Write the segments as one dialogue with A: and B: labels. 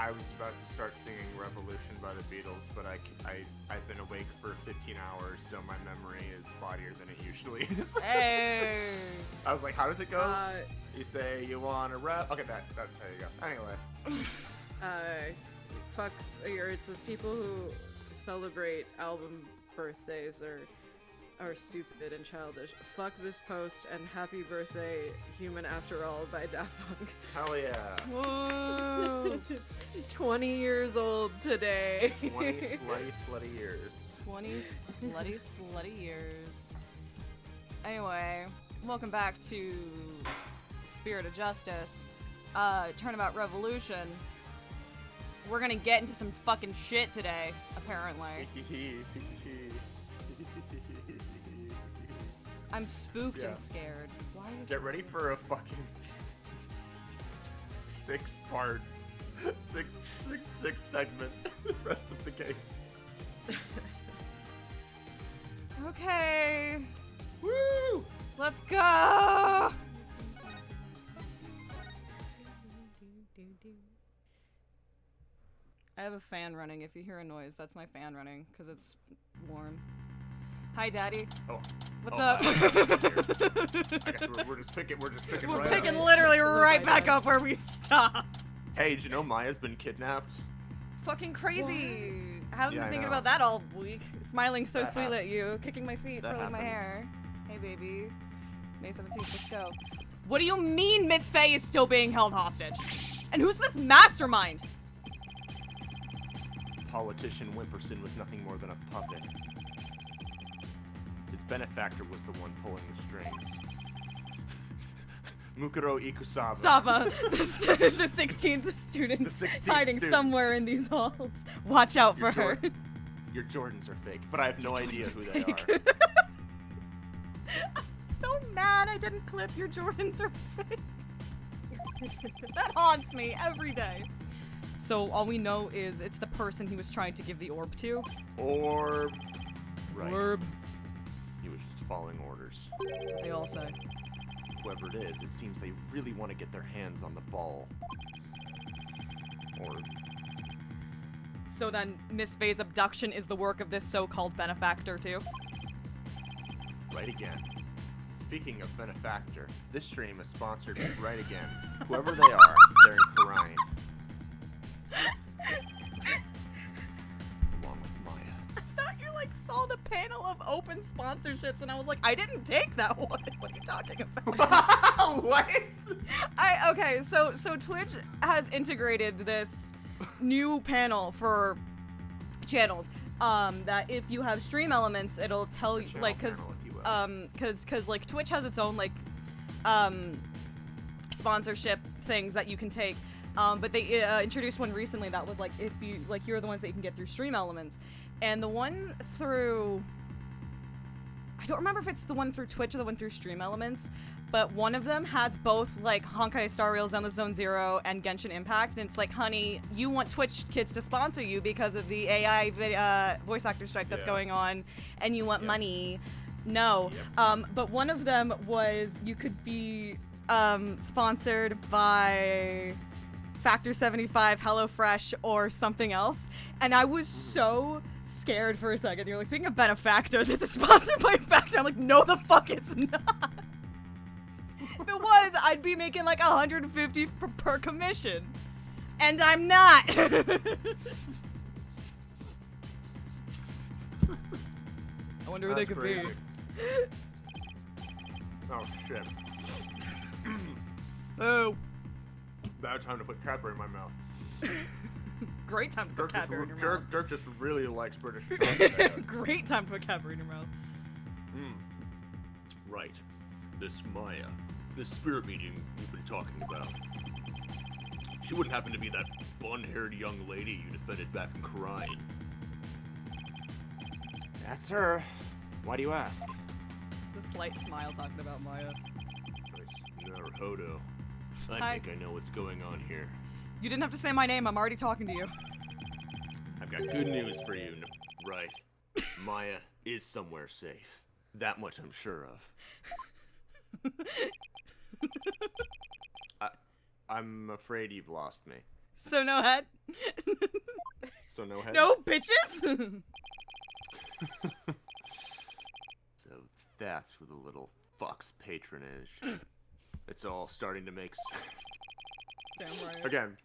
A: I was about to start singing Revolution by the Beatles, but I've been awake for 15 hours, so my memory is spottier than it usually is.
B: Hey!
A: I was like, how does it go? You say you want to rap. Okay, that's how you go. Anyway.
B: Fuck, it says people who celebrate album birthdays are stupid and childish. Fuck this post and happy birthday, Human After All by Daft Punk.
A: Hell yeah.
B: Whoa! It's 20 years old today.
A: 20 slutty years.
B: 20 slutty years. Anyway, welcome back to Spirit of Justice. Turnabout Revolution. We're gonna get into some fucking shit today, apparently. I'm spooked and scared. Why is
A: Get ready for a fucking six-part, six segment. Rest of the case.
B: Okay.
A: Woo!
B: Let's go! I have a fan running. If you hear a noise, that's my fan running, because it's warm. Hi, Daddy.
A: Oh.
B: What's up?
A: I guess we're just picking. We're right
B: picking
A: up.
B: literally right back up where we stopped.
A: Hey, did you know Maya's been kidnapped?
B: Fucking crazy. I haven't been thinking
A: know.
B: about that all week. Smiling so
A: That
B: sweetly at you, kicking my feet,
A: That
B: twirling my
A: happens.
B: hair. Hey, baby. May 17th, let's go. What do you mean Miss Faye is still being held hostage? And who's this mastermind?
A: Politician Wimperson was nothing more than a puppet. His benefactor was the one pulling the strings. Mukuro Ikusaba.
B: Saba, the 16th student,
A: The 16th
B: hiding
A: student.
B: somewhere in these halls. Watch out for her.
A: Your Jordans are fake, but I have no idea who they
B: fake.
A: are.
B: I'm so mad I didn't clip your Jordans are fake. That haunts me every day. So all we know is it's the person he was trying to give the orb to.
A: Orb. Right.
B: Orb.
A: He was just following orders.
B: They all say.
A: Whoever it is, it seems they really want to get their hands on the ball. Or
B: So then Miss Faye's abduction is the work of this so-called benefactor too?
A: right again. Speaking of benefactor, this stream is sponsored by Right Again. Whoever they are, they're in Karine. Along with Maya.
B: I thought you saw the panel of open sponsorships and I was like, I didn't take that one. What are you talking about?
A: What?
B: Okay, so Twitch has integrated this new panel for channels. That if you have stream elements, it'll tell you because Twitch has its own sponsorship things that you can take. But they introduced one recently that was if you here are the ones that you can get through stream elements, and the one through I don't remember if it's the one through Twitch or the one through stream elements, but one of them has both Honkai Star Rail, Zenless Zone Zero, and Genshin Impact, and it's honey, you want Twitch kids to sponsor you because of the AI voice actor strike that's going on, and you want money. No. But one of them was you could be sponsored by Factor 75, HelloFresh, or something else, and I was so scared for a second. You're speaking of benefactor, this is sponsored by Factor. I'm no, the fuck it's not. If it was, I'd be making 150 per commission, and I'm not. I wonder who they could be.
A: Oh shit.
B: Oh.
A: Bad time to put Cadbury in my mouth.
B: Great time to put Cadbury in your mouth.
A: Dirk just really likes British chocolate.
B: Great time to put Cadbury in your mouth.
A: Right. This Maya. This spirit meeting we've been talking about. She wouldn't happen to be that bun-haired young lady you defended back in Karine. That's her. Why do you ask?
B: The slight smile talking about Maya.
A: Nice. Naruhodo. I
B: Hi.
A: think I know what's going on here.
B: You didn't have to say my name. I'm already talking to you.
A: I've got good news for you. Right. Maya is somewhere safe. That much I'm sure of. I'm afraid you've lost me.
B: So no head?
A: So no head?
B: No bitches?
A: So that's where the little fuck's patronage. It's all starting to make sense.
B: Damn right.
A: Again,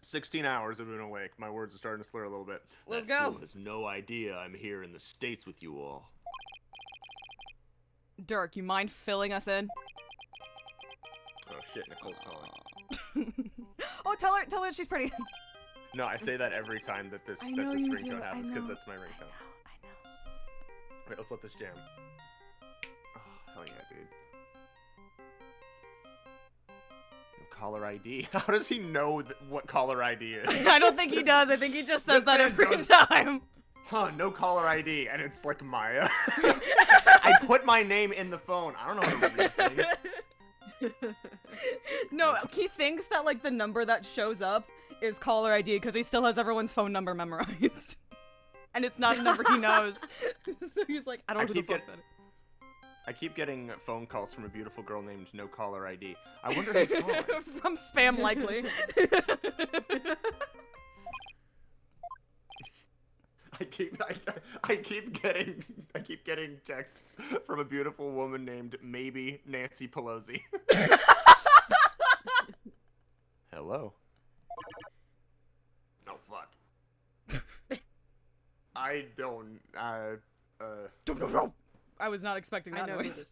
A: 16 hours I've been awake. My words are starting to slur a little bit.
B: Let's
A: That
B: go.
A: fool has no idea I'm here in the States with you all.
B: Dirk, you mind filling us in?
A: Oh shit, Nicole's calling.
B: Oh, tell her she's pretty.
A: No, I say that every time that this
B: I know you do,
A: ringtone happens,
B: I
A: because
B: know.
A: that's my ringtone.
B: I know.
A: Wait, let's let this jam. Oh, hell yeah, dude. No caller ID. How does he know what caller ID is?
B: I don't think he does. I think he just says
A: This
B: that
A: man
B: every
A: does-
B: time.
A: Huh, no caller ID, and it's like Maya. I put my name in the phone. I don't know how to read things.
B: No, he thinks that like the number that shows up is caller ID because he still has everyone's phone number memorized. And it's not a number he knows. So he's like, I don't know who the fuck that is.
A: I keep getting phone calls from a beautiful girl named No Caller ID. I wonder who's calling.
B: From spam likely.
A: I keep getting texts from a beautiful woman named maybe Nancy Pelosi. Hello. Oh fuck. I don't.
B: I was not expecting that noise.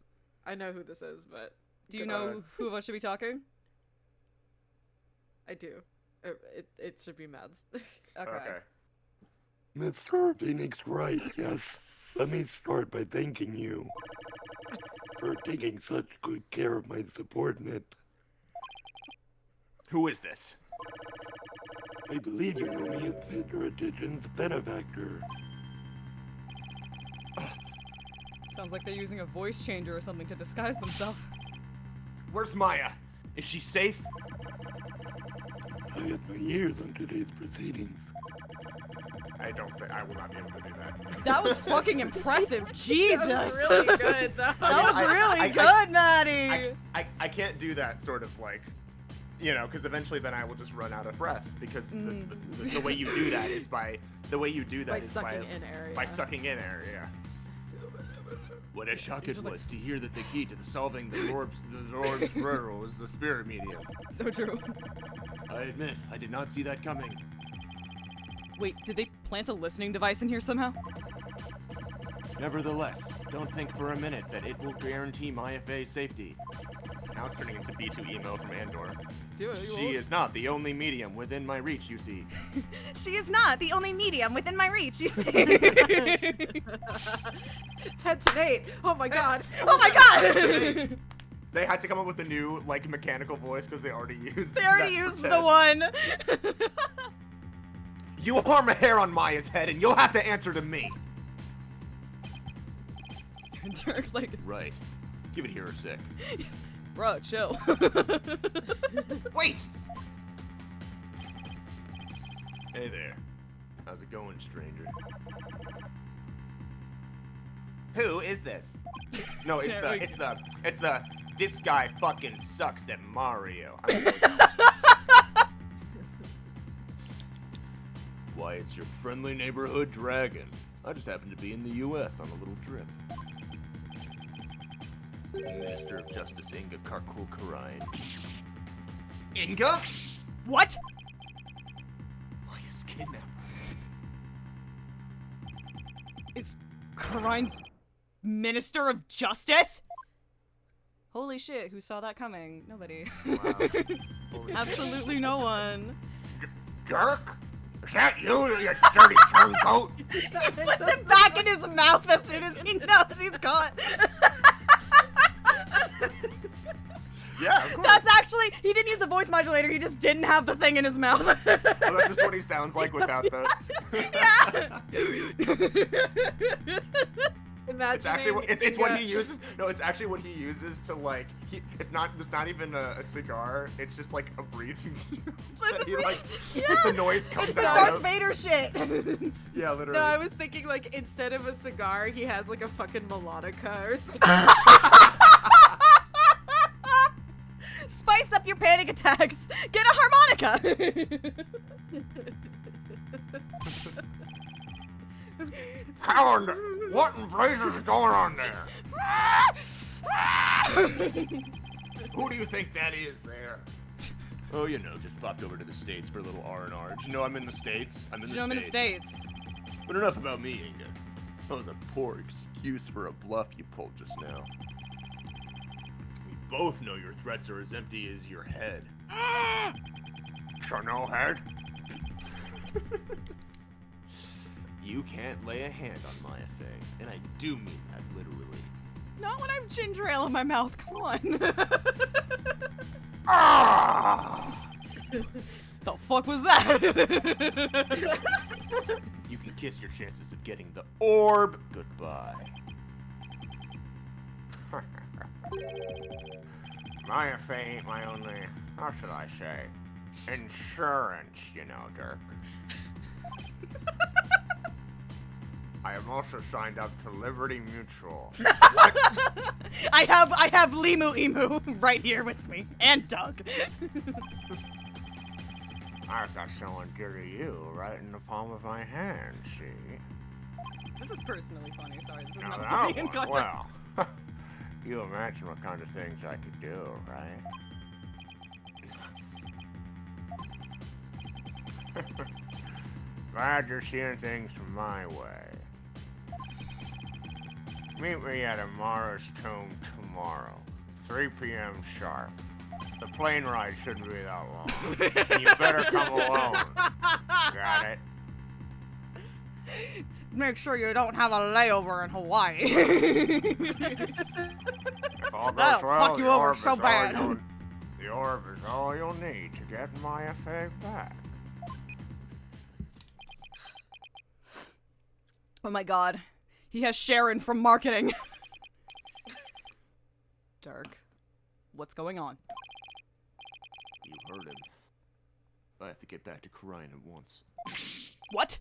C: I know who this is, but
B: Do you know who of us should be talking?
C: I do. It should be Mads.
A: Okay.
D: Mr. Phoenix Wright, yes. Let me start by thanking you for taking such good care of my subordinate.
A: Who is this?
D: I believe you know me as Mr. Addition's benefactor.
B: Sounds like they're using a voice changer or something to disguise themselves.
A: Where's Maya? Is she safe?
D: I had my ears on today's proceedings.
A: I don't think I will not be able to do that.
B: That was fucking impressive. Jesus.
C: That was really good, though.
B: That was really good, Maddie.
A: I can't do that sort of like, you know, because eventually then I will just run out of breath because the way you do that is by
C: sucking in air.
A: by sucking in air. Yeah. What a shock it was to hear that the key to solving the orb's riddle was the spirit medium.
B: So true.
A: I admit, I did not see that coming.
B: Wait, did they plant a listening device in here somehow?
A: Nevertheless, don't think for a minute that it will guarantee Maya Faye's safety. Now it's turning into B2 emo from Andor.
B: Do it.
A: She is not the only medium within my reach, you see.
B: She is not the only medium within my reach, you see.
C: 10 to 8. Oh my god.
B: Oh my god!
A: They had to come up with a new, like, mechanical voice because they already used
B: They already
A: that
B: used
A: for
B: the
A: 10.
B: one.
A: You harm a hair on Maya's head and you'll have to answer to me.
B: Dirk's like,
A: Right. Give it here a sec.
B: bro, chill.
A: Wait! Hey there. How's it going, stranger? Who is this? No, it's
B: There we
A: it's the this guy fucking sucks at Mario. Why, it's your friendly neighborhood dragon. I just happened to be in the U.S. on a little trip. Minister of Justice Inga Karkul Karain. Inga?
B: What?
A: Maya's kidnapped.
B: Is Karine's Minister of Justice? Holy shit, who saw that coming? Nobody.
A: Wow. Holy
B: Absolutely no one.
A: Dirk? Is that you, you dirty turncoat?
B: He puts it back in his mouth as soon as he knows he's caught.
A: Yeah, of course.
B: That's actually, he didn't use the voice modulator, he just didn't have the thing in his mouth.
A: Well, that's just what he sounds like without the...
B: Yeah.
C: Imagine
A: It's actually it's what he uses. No, it's actually what he uses to like. It's not even a cigar. It's just like a breathing. that he like the noise comes
B: It's the
A: out
B: Darth
A: of.
B: Vader shit.
A: Yeah, literally.
C: No, I was thinking like instead of a cigar, he has like a fucking melodica or something.
B: Spice spice up your panic attacks, get a harmonica.
A: Calendar, what in blazes is going on there? Who do you think that is there? Oh, you know, just popped over to the States for a little R&R. Did you know I'm in the States? I'm in the States. But enough about me, Inga. That was a poor excuse for a bluff you pulled just now. We both know your threats are as empty as your head. So no head? You can't lay a hand on Maya Fey, and I do mean that literally.
B: Not when I'm ginger ale in my mouth. Come on. The fuck was that?
A: You can kiss your chances of getting the orb goodbye. Maya Fey ain't my only, how should I say, insurance, you know, Dirk. I am also signed up to Liberty Mutual.
B: I have Limu Emu right here with me, and Doug.
A: I've got someone dear to you right in the palm of my hand, see?
B: This is personally funny. Sorry, this is
A: Now
B: not
A: that
B: funny in
A: one,
B: context.
A: well, you imagine what kind of things I could do, right? Glad you're seeing things my way. Meet me at Amara's tomb tomorrow, 3 p.m. sharp. The plane ride shouldn't be that long. And you better come alone. Got it?
B: Make sure you don't have a layover in Hawaii.
A: If all goes
B: That'll
A: well,
B: fuck you
A: the
B: over
A: orb
B: so
A: is all
B: bad.
A: The orb is all you'll need to get Maya Fey back.
B: Oh my god. He has Sharon from marketing. Dirk, what's going on?
A: You heard him. I have to get back to Kharian at once.
B: What?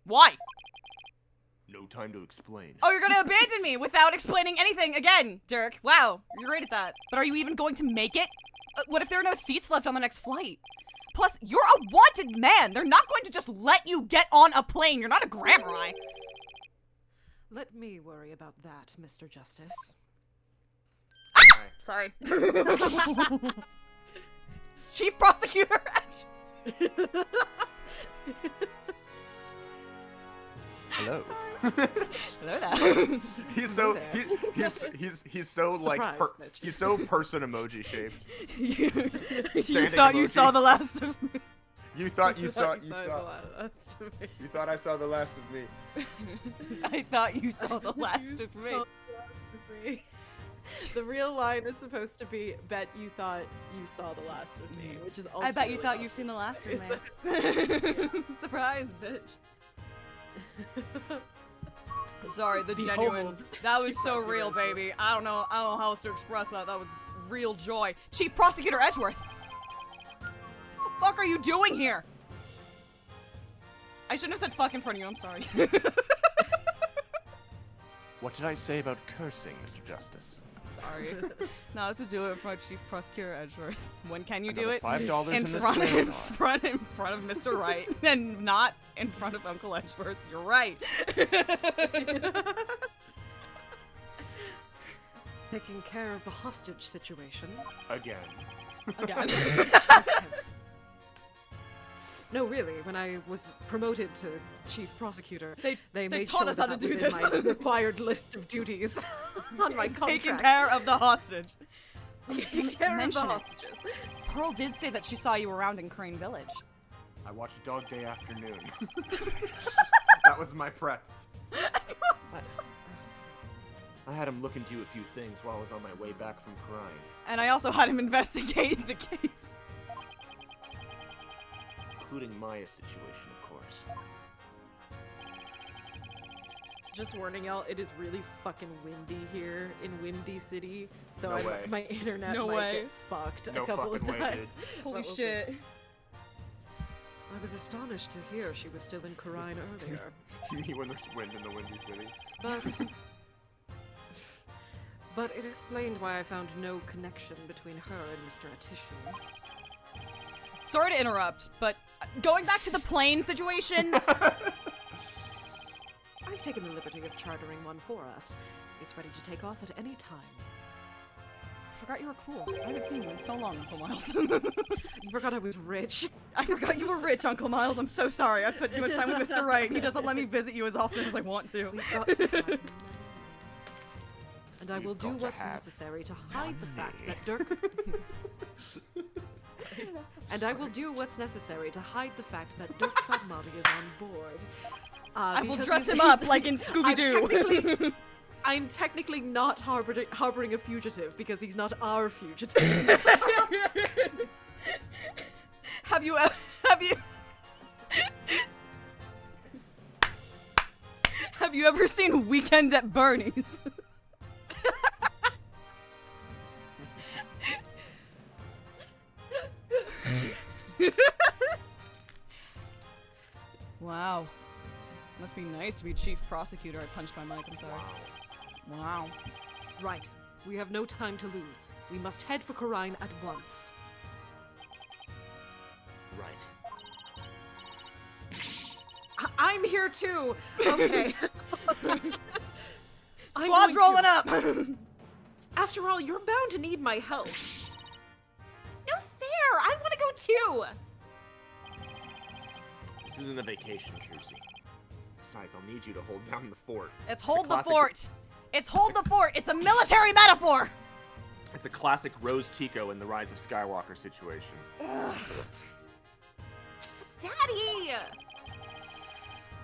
B: Why?
A: No time to explain.
B: Oh, you're gonna abandon me without explaining anything again, Dirk. Wow, you're great at that. But are you even going to make it? What if there are no seats left on the next flight? Plus, you're a wanted man. They're not going to just let you get on a plane. You're not a grammar.
C: Let me worry about that, Mr. Justice.
B: Sorry. Chief Prosecutor.
A: Hello.
B: Hello there.
A: He's so
C: Hello
A: he's so like
C: Surprise, bitch.
A: he's so person emoji shaped.
B: You
A: Standing
B: thought you
A: emoji.
B: saw the last of me.
A: You thought you saw
C: the last of me.
A: you thought I saw the last of me.
B: I thought you saw the last
C: You
B: of
C: saw
B: me.
C: the last of me. The real line is supposed to be, bet you thought you saw the last of me, which is also
B: I bet you
C: really
B: thought
C: awesome.
B: you've seen the last of
C: It's
B: me. Surprise, bitch. Sorry, the genuine.
C: Behold.
B: That was
C: Chief
B: so real,
C: Prosecutor.
B: baby. I don't know how else to express that. That was real joy. Chief Prosecutor Edgeworth. What the fuck are you doing here? I shouldn't have said fuck in front of you. I'm sorry.
A: What did I say about cursing, Mr. Justice?
B: I'm sorry. No, to do it in front of Chief Prosecutor Edgeworth. When can you do
A: Another
B: it?
A: $5
B: In
A: in the
B: front,
A: snail
B: in
A: jar.
B: front of Mr. Wright, and not in front of Uncle Edgeworth. You're right.
C: Taking care of the hostage situation.
A: Again.
B: Again.
C: No, really, when I was promoted to chief prosecutor,
B: They
C: made
B: taught
C: sure
B: us how
C: that
B: to do
C: was in
B: this.
C: my required list of duties on my contract.
B: Taking care of the hostage.
C: Taking care of the
B: Mention it.
C: hostages.
B: Pearl did say that she saw you around in Crane Village.
A: I watched Dog Day Afternoon. That was my prep. I had him look into a few things while I was on my way back from crying.
B: And I also had him investigate the case.
A: Including Maya's situation, of course.
C: Just warning y'all, it is really fucking windy here in Windy City, so
A: No way.
C: my internet
B: No
C: might
B: way.
C: get fucked
A: No
C: a couple of
A: fucking way,
C: times.
B: Holy
C: But we'll
B: shit.
C: see. I was astonished to hear she was still in Kharian earlier,
A: You mean when there's wind in the Windy City?
C: but But it explained why I found no connection between her and Mr. Attition.
B: Sorry to interrupt, but going back to the plane situation.
C: I've taken the liberty of chartering one for us. It's ready to take off at any time.
B: I forgot you were cool. I haven't seen you in so long, Uncle Miles.
C: You forgot I was rich.
B: I forgot you were rich, Uncle Miles. I'm so sorry. I've spent too much time with Mr. Wright. He doesn't let me visit you as often as I want to.
C: We've got to have money. And I will do what's necessary to hide the fact that Dirk... And I will do what's necessary to hide the fact that Dirk Submoddy is on board.
B: I will dress him up like in Scooby-Doo.
C: I'm technically not harboring a fugitive because he's not our fugitive.
B: Have you ever seen Weekend at Bernie's? Wow. Must be nice to be chief prosecutor. I punched my mic, I'm sorry. Wow.
C: Right. We have no time to lose. We must head for Corrine at once.
A: Right.
C: I'm here too! Okay.
B: Squad's rolling up!
C: After all, you're bound to need my help. No fair! I want to go too!
A: This isn't a vacation, Trucy. Besides, I'll need you to hold down the fort.
B: It's hold the fort! It's hold the fort! It's a military metaphor!
A: It's a classic Rose Tico in the Rise of Skywalker situation.
C: Daddy!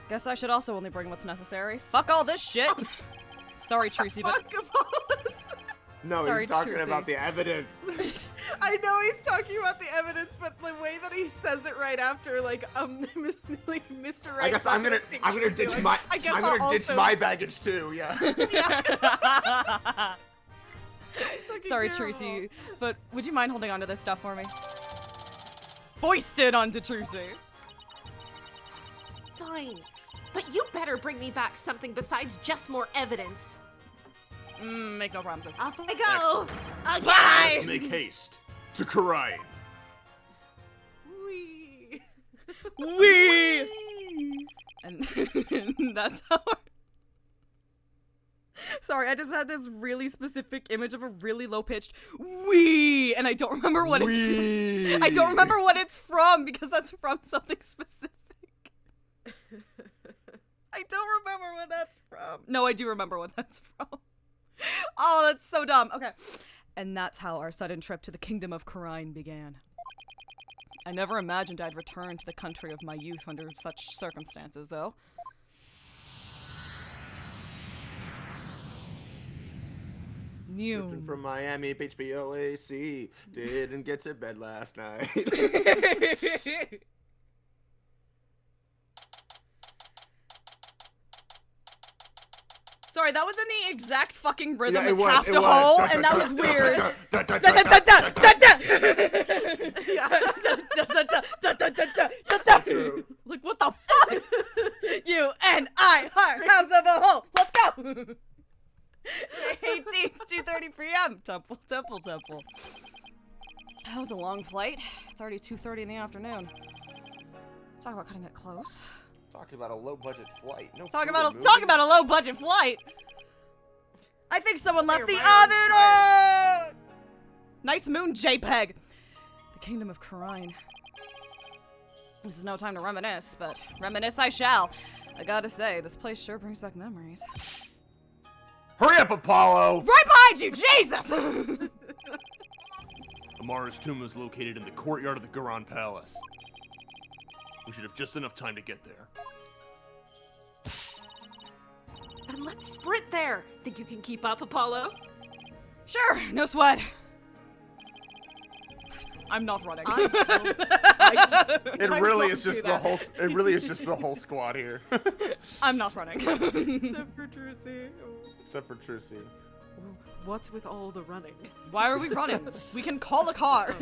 B: Guess I should also only bring what's necessary. Fuck all this shit! Sorry, Trucy, but...
C: Fuck Apollos!
A: No,
B: Sorry,
A: he's talking
B: Trucy.
A: about the evidence.
C: I know he's talking about the evidence, but the way that he says it right after, like Mr. Right.
A: I guess I'm gonna ditch my baggage too. Yeah.
B: Sorry, Trucy, but would you mind holding on to this stuff for me? Foisted onto Trucy.
C: Fine, but you better bring me back something besides just more evidence.
B: Make no promises.
C: Off I go.
A: Excellent.
B: Bye.
A: Let's make haste to Corrine.
C: Wee.
B: Wee. And that's how. Sorry, I just had this really specific image of a really low-pitched wee, and I don't remember what it's. I don't remember what it's from because that's from something specific. I don't remember what that's from. No, I do remember what that's from. Oh, that's so dumb. Okay. And that's how our sudden trip to the kingdom of Corrine began. I never imagined I'd return to the country of my youth under such circumstances, though.
A: Drifting from Miami, HBOAC. Didn't get to bed last night.
B: Sorry, that was in the exact fucking rhythm
A: Yeah,
B: as
A: it was,
B: Half
A: it
B: to
A: was.
B: Whole, and that was weird. Like, what the fuck? You and I are halves of a whole. Let's go. 18th, 2:30 p.m. Temple. That was a long flight. It's already 2:30 in the afternoon. Talk about cutting it close.
A: Talking about a low-budget flight. No
B: Talk
A: fewer
B: about
A: movies.
B: a low-budget flight. I think someone left the
C: my arm's
B: oven on. Nice moon JPEG. The kingdom of Corrine. This is no time to reminisce, but reminisce I shall. I gotta say, this place sure brings back memories.
A: Hurry up, Apollo!
B: Right behind you, Jesus!
A: Amara's tomb is located in the courtyard of the Garan Palace. We should have just enough time to get there.
C: And let's sprint there. Think you can keep up, Apollo?
B: Sure, no sweat. I'm not running.
A: It really is just the whole. It really is just the whole squad here.
B: I'm not running.
C: Except for Trucy.
A: Except for Trucy.
C: What's with all the running?
B: Why are we running? We can call a car.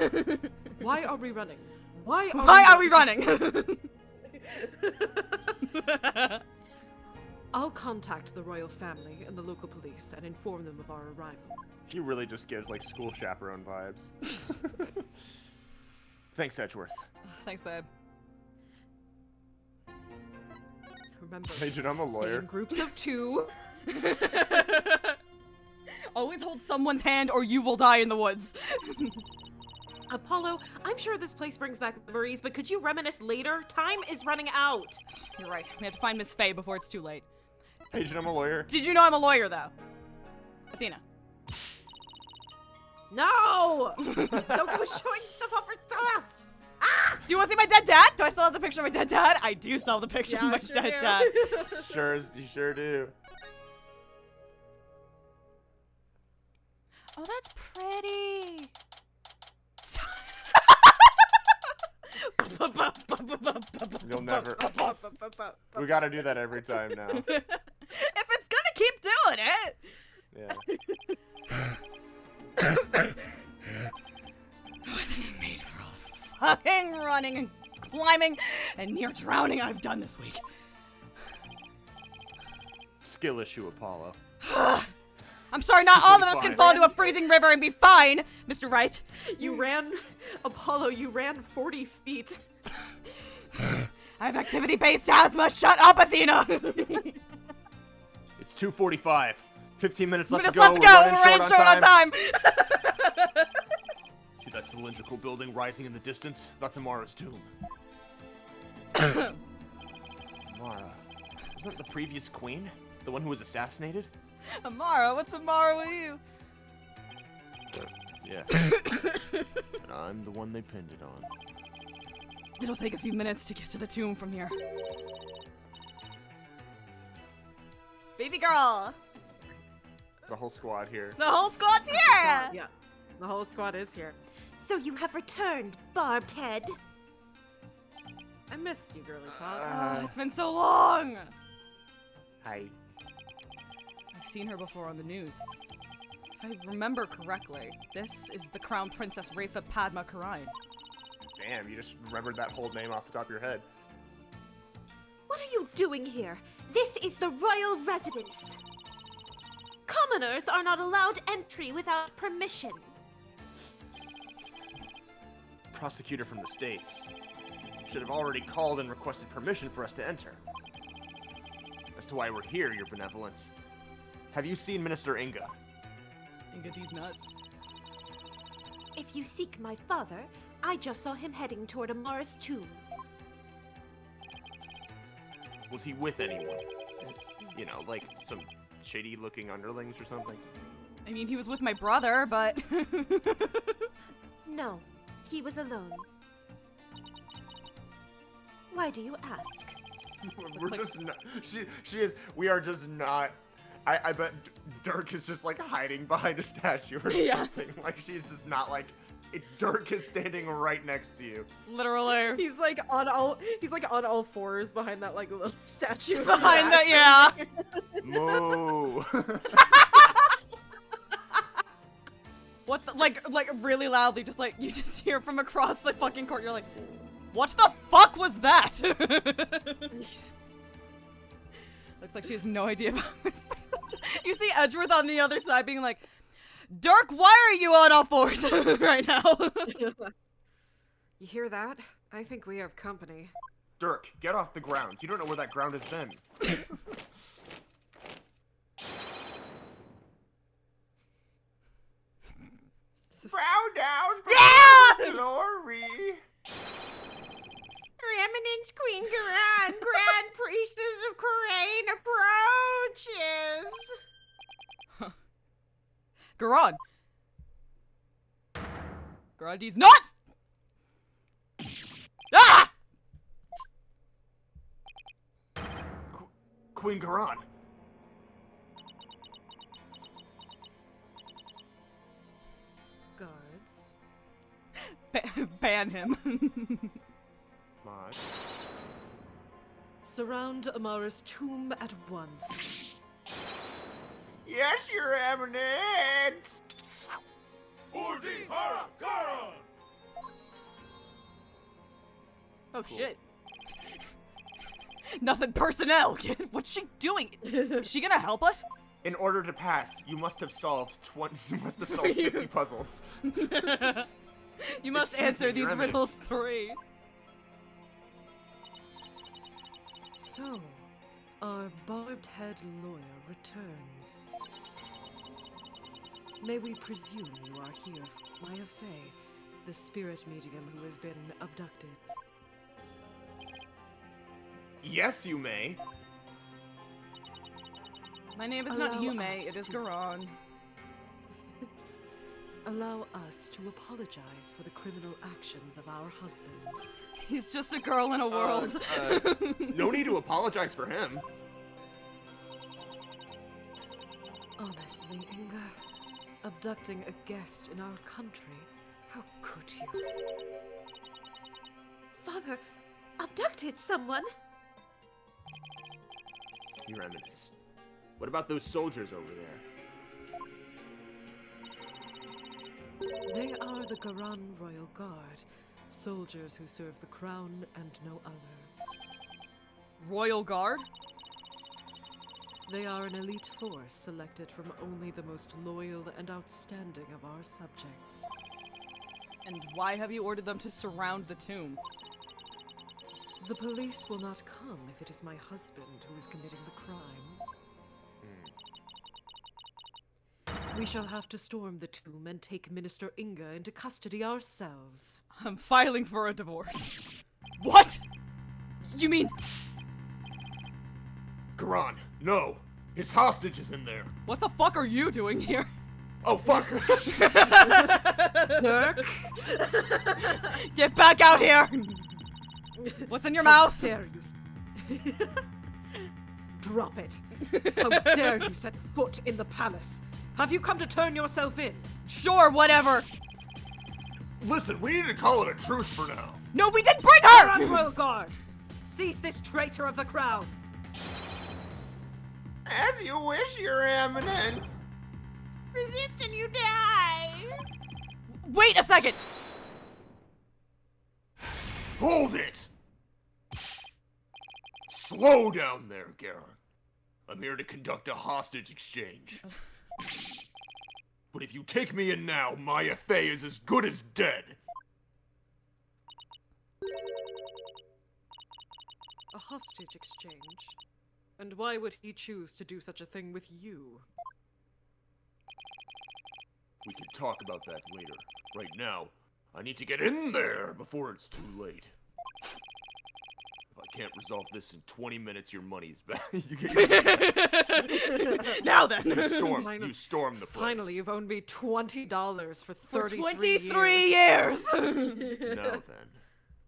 C: Why are we running? Why
B: are we running?
C: I'll contact the royal family and the local police and inform them of our arrival.
A: She really just gives like school chaperone vibes. Thanks, Edgeworth.
B: Thanks, babe.
C: Remember,
A: Agent, I'm a
C: stay
A: lawyer.
C: in groups of 2.
B: Always hold someone's hand or you will die in the woods.
C: Apollo, I'm sure this place brings back memories, but could you reminisce later? Time is running out.
B: You're right. We have to find Miss Faye before it's too late.
A: Agent, I'm a lawyer.
B: Did you know I'm a lawyer, though? Athena.
C: No! Don't go showing stuff off her stuff!
B: Do you want to see my dead dad? Do I still have the picture of my dead dad? I do still have the picture of my
C: sure
B: dead
C: do.
B: dad.
A: You sure do.
B: Oh, that's pretty.
A: You'll never. We gotta do that every time now.
B: If it's gonna keep doing it.
A: Yeah.
B: I wasn't made for all the fucking running and climbing and near drowning I've done this week.
A: Skill issue, Apollo.
B: I'm sorry, not all of us can fall into a freezing river and be fine, Mr. Wright.
C: You ran, Apollo, you ran 40 feet.
B: I have activity-based asthma. Shut up, Athena.
A: It's 2:45. 15 minutes left to
B: Let's
A: go.
B: go. We're running short on time.
A: See that cylindrical building rising in the distance? That's Amara's tomb. Amara. Isn't the previous queen? The one who was assassinated?
B: Amara, what's Amara with you?
A: Yeah. And I'm the one they pinned it on.
B: It'll take a few minutes to get to the tomb from here. Baby girl.
A: The whole squad here.
B: The whole squad's here.
C: Yeah, the whole squad is here.
E: So you have returned, Barbed Head.
C: I missed you, girly pop.
B: Oh, it's been so long.
A: Hi.
B: I've seen her before on the news. If I remember correctly, this is the Crown Princess Rafa Padma Karain.
A: Damn, you just remembered that whole name off the top of your head.
E: What are you doing here? This is the royal residence. Commoners are not allowed entry without permission.
A: Prosecutor from the States. Should have already called and requested permission for us to enter. As to why we're here, your benevolence. Have you seen Minister Inga?
B: Inga D's nuts.
E: If you seek my father, I just saw him heading toward Amara's tomb.
A: Was he with anyone? You know, like some shady-looking underlings or something?
B: I mean, he was with my brother, but...
E: No, he was alone. Why do you ask?
A: We're
B: like-
A: just not. She is. We are just not. I bet Dirk is just like hiding behind a statue or
B: Yeah.
A: something. Like she's just not like. Dirk is standing right next to you.
B: Literally.
C: He's like on all fours behind that like little statue.
B: Behind that, yeah.
A: Moo.
B: What the, like really loudly, just like, you just hear from across the fucking court, you're like, what the fuck was that? Looks like she has no idea about this place. You see Edgeworth on the other side being like, Dirk, why are you on all fours right now?
C: You hear that? I think we have company.
A: Dirk, get off the ground. You don't know where that ground has been. Bow down,
B: Yeah!
A: glory.
E: Her Eminence Queen Garan, Grand Priestess of Karain approaches.
B: Garon. Garon D's nuts! Ah!
A: Queen Garan.
C: Guards.
B: Ban him.
A: Mod.
C: Surround Amara's tomb at once.
A: Yes, your eminence.
B: Oh shit. Nothing personnel. What's she doing? Is she gonna help us?
A: In order to pass, you must have solved 50 puzzles.
B: You must
A: Excuse
B: answer
A: me,
B: these
A: Your
B: riddles
A: Eminence.
B: 3.
C: So, our barbed-head lawyer returns. May we presume you are here, Maya Fey, the spirit medium who has been abducted?
A: Yes, you may.
B: My name is not
C: Allow
B: Yume,
C: us
B: it is
C: to-
B: Garon.
C: Allow us to apologize for the criminal actions of our husband.
B: He's just a girl in a world.
A: No need to apologize for him.
C: Honestly, Inga, abducting a guest in our country, how could you?
E: Father abducted someone.
A: Your Eminence. What about those soldiers over there?
C: They are the Garan Royal Guard, soldiers who serve the crown and no other.
B: Royal Guard?
C: They are an elite force selected from only the most loyal and outstanding of our subjects.
B: And why have you ordered them to surround the tomb?
C: The police will not come if it is my husband who is committing the crime. We shall have to storm the tomb and take Minister Inga into custody ourselves.
B: I'm filing for a divorce. What? You mean,
A: Garan, no. His hostage is in there.
B: what the fuck are you doing here?
A: Oh, fuck.
C: Dirk,
B: Get back out here! What's in your mouth?
C: dare you? Drop it! How dare you set foot in the palace? Have you come to turn yourself in?
B: Sure, whatever.
A: Listen, we need to call it a truce for now.
B: No, we didn't bring
C: Garan
B: her!
C: Royal Guard! Seize this traitor of the crown!
A: As you wish, Your Eminence.
E: Resist and you die.
B: Wait a second!
A: Hold it! Slow down there, Garan. I'm here to conduct a hostage exchange. But if you take me in now, Maya Fey is as good as dead.
C: A hostage exchange? And why would he choose to do such a thing with you?
A: We can talk about that later. Right now, I need to get in there before it's too late. If I can't resolve this in 20 minutes, your money's back. You get your money back.
B: Now then.
A: You storm the place.
C: Finally, you've owed me $20 for 33
B: For 23 years!
A: Now then,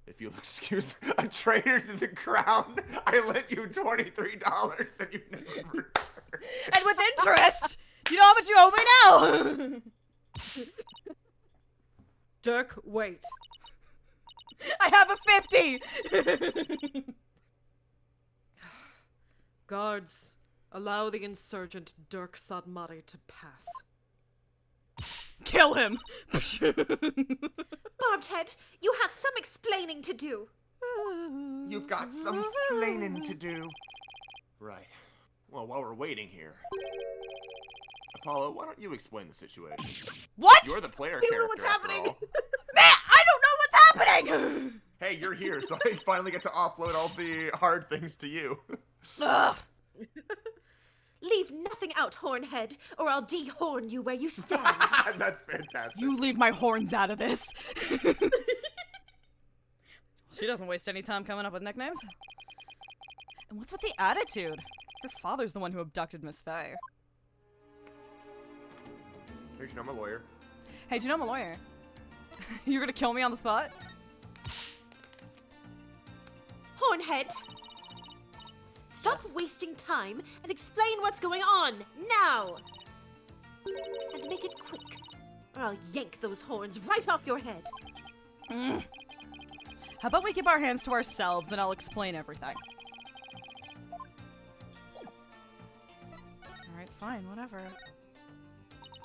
A: if you'll excuse me, a traitor to the crown, I lent you $23 and you never returned.
B: And with interest! Do you know how much you owe me now?
C: Dirk, wait.
B: I have a 50!
C: Guards, allow the insurgent Dirk Sadmari to pass.
B: Kill him!
E: Barbed head, you have some explaining to do.
A: You've got some splaining to do. Right. Well, while we're waiting here, Apollo, why don't you explain the situation?
B: What?
A: You're the player
E: I don't know
A: character,
E: what's
A: after
E: happening.
A: all.
B: Man, I don't know what's happening!
A: Hey, you're here, so I finally get to offload all the hard things to you.
B: Ugh.
E: Leave nothing out, Hornhead, or I'll dehorn you where you stand.
A: That's fantastic.
B: You leave my horns out of this. She doesn't waste any time coming up with nicknames. And what's with the attitude? Her father's the one who abducted Miss Fey.
A: Here's your number, lawyer.
B: Hey, do you know I'm a lawyer? You're gonna kill me on the spot?
E: Hornhead! Stop wasting time and explain what's going on, now! And make it quick, or I'll yank those horns right off your head.
B: How about we keep our hands to ourselves and I'll explain everything? Alright, fine, whatever.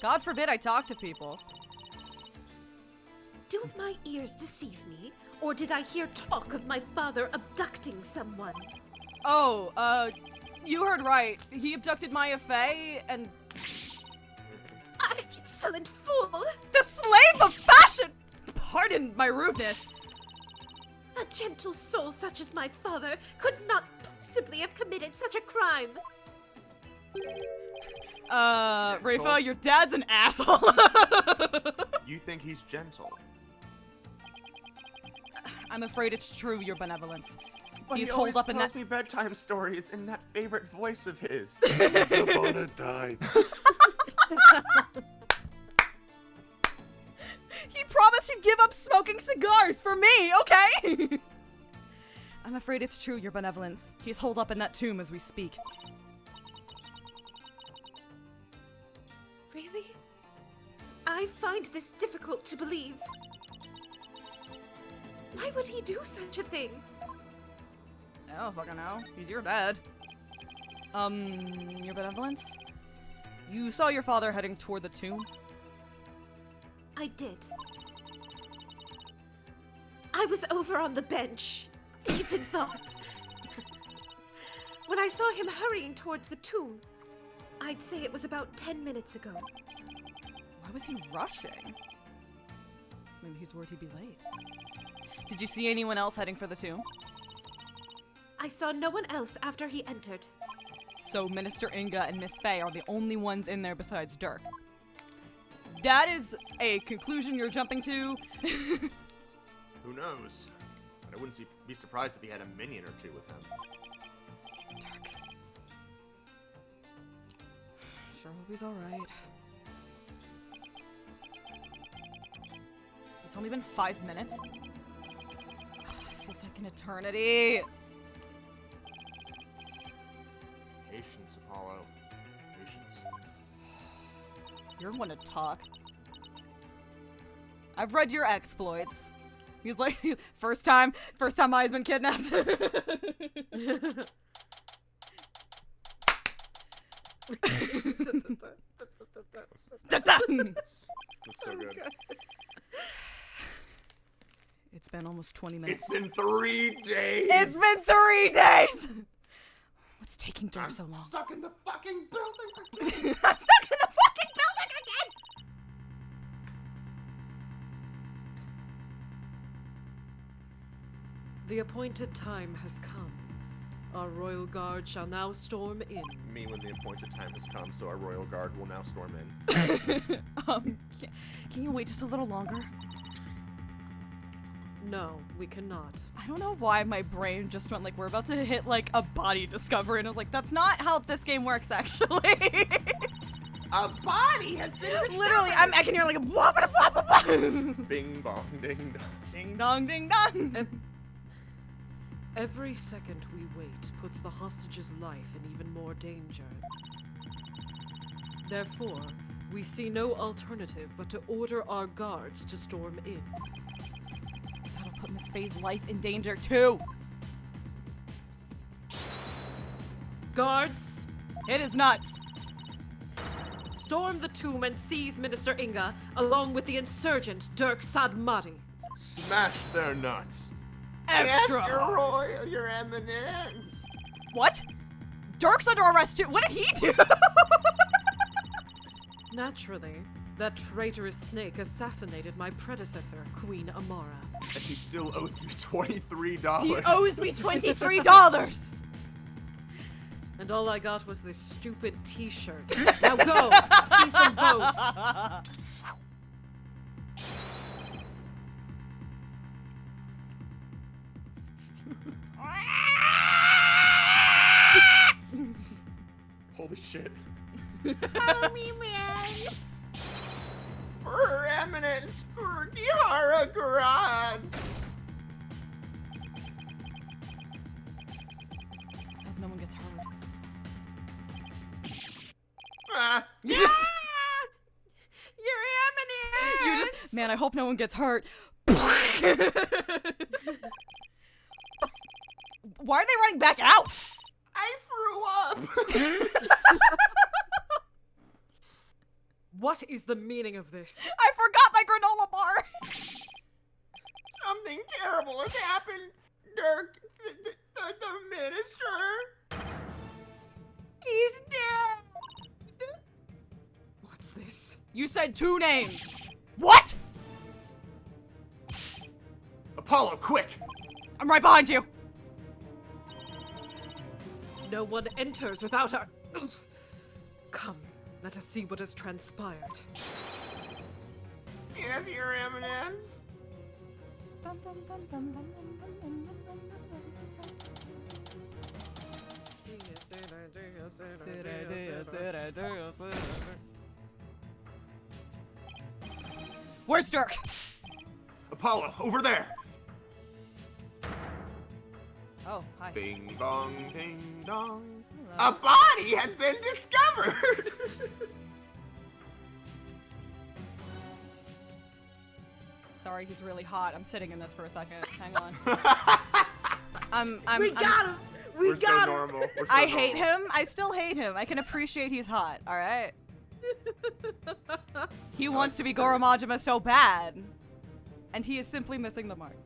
B: God forbid I talk to people.
E: Do my ears deceive me, or did I hear talk of my father abducting someone?
B: Oh, you heard right. He abducted Maya Fey and...
E: Ah, insolent fool!
B: The slave of fashion! Pardon my rudeness.
E: A gentle soul such as my father could not possibly have committed such a crime.
B: Rafa, your dad's an asshole.
A: You think he's gentle?
B: I'm afraid it's true, your benevolence.
A: But
B: He's
A: he
B: holed
A: always
B: up in
A: tells
B: that...
A: me bedtime stories in that favorite voice of his.
D: Once upon a time.
B: He promised he'd give up smoking cigars for me, okay? I'm afraid it's true, your benevolence. He's holed up in that tomb as we speak.
E: Really? I find this difficult to believe. Why would he do such a thing?
B: I don't fucking know. He's your dad. Your benevolence? You saw your father heading toward the tomb?
E: I did. I was over on the bench, deep in thought. When I saw him hurrying toward the tomb, I'd say it was about 10 minutes ago.
B: Why was he rushing? Maybe he's worried he'd be late. Did you see anyone else heading for the tomb?
E: I saw no one else after he entered.
B: So Minister Inga and Miss Faye are the only ones in there besides Dirk. That is a conclusion you're jumping to.
A: Who knows? I wouldn't be surprised if he had a minion or two with him.
B: Dirk. Sure hope he's alright. It's only been 5 minutes. Feels like an eternity.
A: Patience, Apollo. Patience.
B: You're one to talk. I've read your exploits. He's like, first time I've been kidnapped.
A: That's so good.
B: It's been almost 20 minutes.
A: It's been 3 days!
B: It's been 3 days! What's taking Dirk so long?
A: Stuck in the fucking building
B: I'm stuck in the fucking building again!
C: The appointed time has come. Our royal guard shall now storm in.
A: Me when the appointed time has come, so our royal guard will now storm in.
B: Can you wait just a little longer?
C: No, we cannot.
B: I don't know why my brain just went like, we're about to hit like a body discovery, and I was like, that's not how this game works actually.
A: A body has been discovered!
B: Literally, I can hear like a blah, blah, blah, blah, blah.
A: Bing bong ding dong.
B: Ding dong, ding dong.
C: Every second we wait puts the hostage's life in even more danger. Therefore, we see no alternative but to order our guards to storm in.
B: That'll put Miss Faye's life in danger too.
C: Guards,
B: It is nuts.
C: storm the tomb and seize Minister Inga, along with the insurgent Dirk Sadmati.
A: Smash their nuts.
B: Extra.
A: Yes, your royal, your eminence.
B: What? Dirk's under arrest too. What did he do?
C: Naturally, that traitorous snake assassinated my predecessor, Queen Amara.
A: And he still owes me $23.
B: He owes me $23.
C: And all I got was this stupid t-shirt. Now go! Seize them both!
A: Holy shit. Help me, man. For her eminence, Kiara Grand.
B: I hope no one gets hurt.
A: Ah.
B: You just,
E: Your eminence!
B: you just, man, I hope no one gets hurt. Why are they running back out?
A: I threw up.
C: What is the meaning of this?
B: I forgot my granola bar.
A: Something terrible has happened. Dirk, the The minister!
E: He's dead!
C: What's this?
B: You said 2 names. What?
A: Apollo, quick!
B: I'm right behind you.
C: No one enters without our... Come, let us see what has transpired.
A: Yes, Your Eminence.
B: Where's Dirk?
A: Apollo, over there!
B: Oh, hi.
A: Bing bong, ding dong.
B: Hello.
A: A body has been discovered!
B: Sorry, he's really hot. I'm sitting in this for a second. Hang on.
E: We got him! We
A: We're so
E: got him!
A: normal. We're so
B: I hate
A: normal.
B: him. I still hate him. I can appreciate he's hot. All right. He wants to be Goro Majima so bad, and he is simply missing the mark.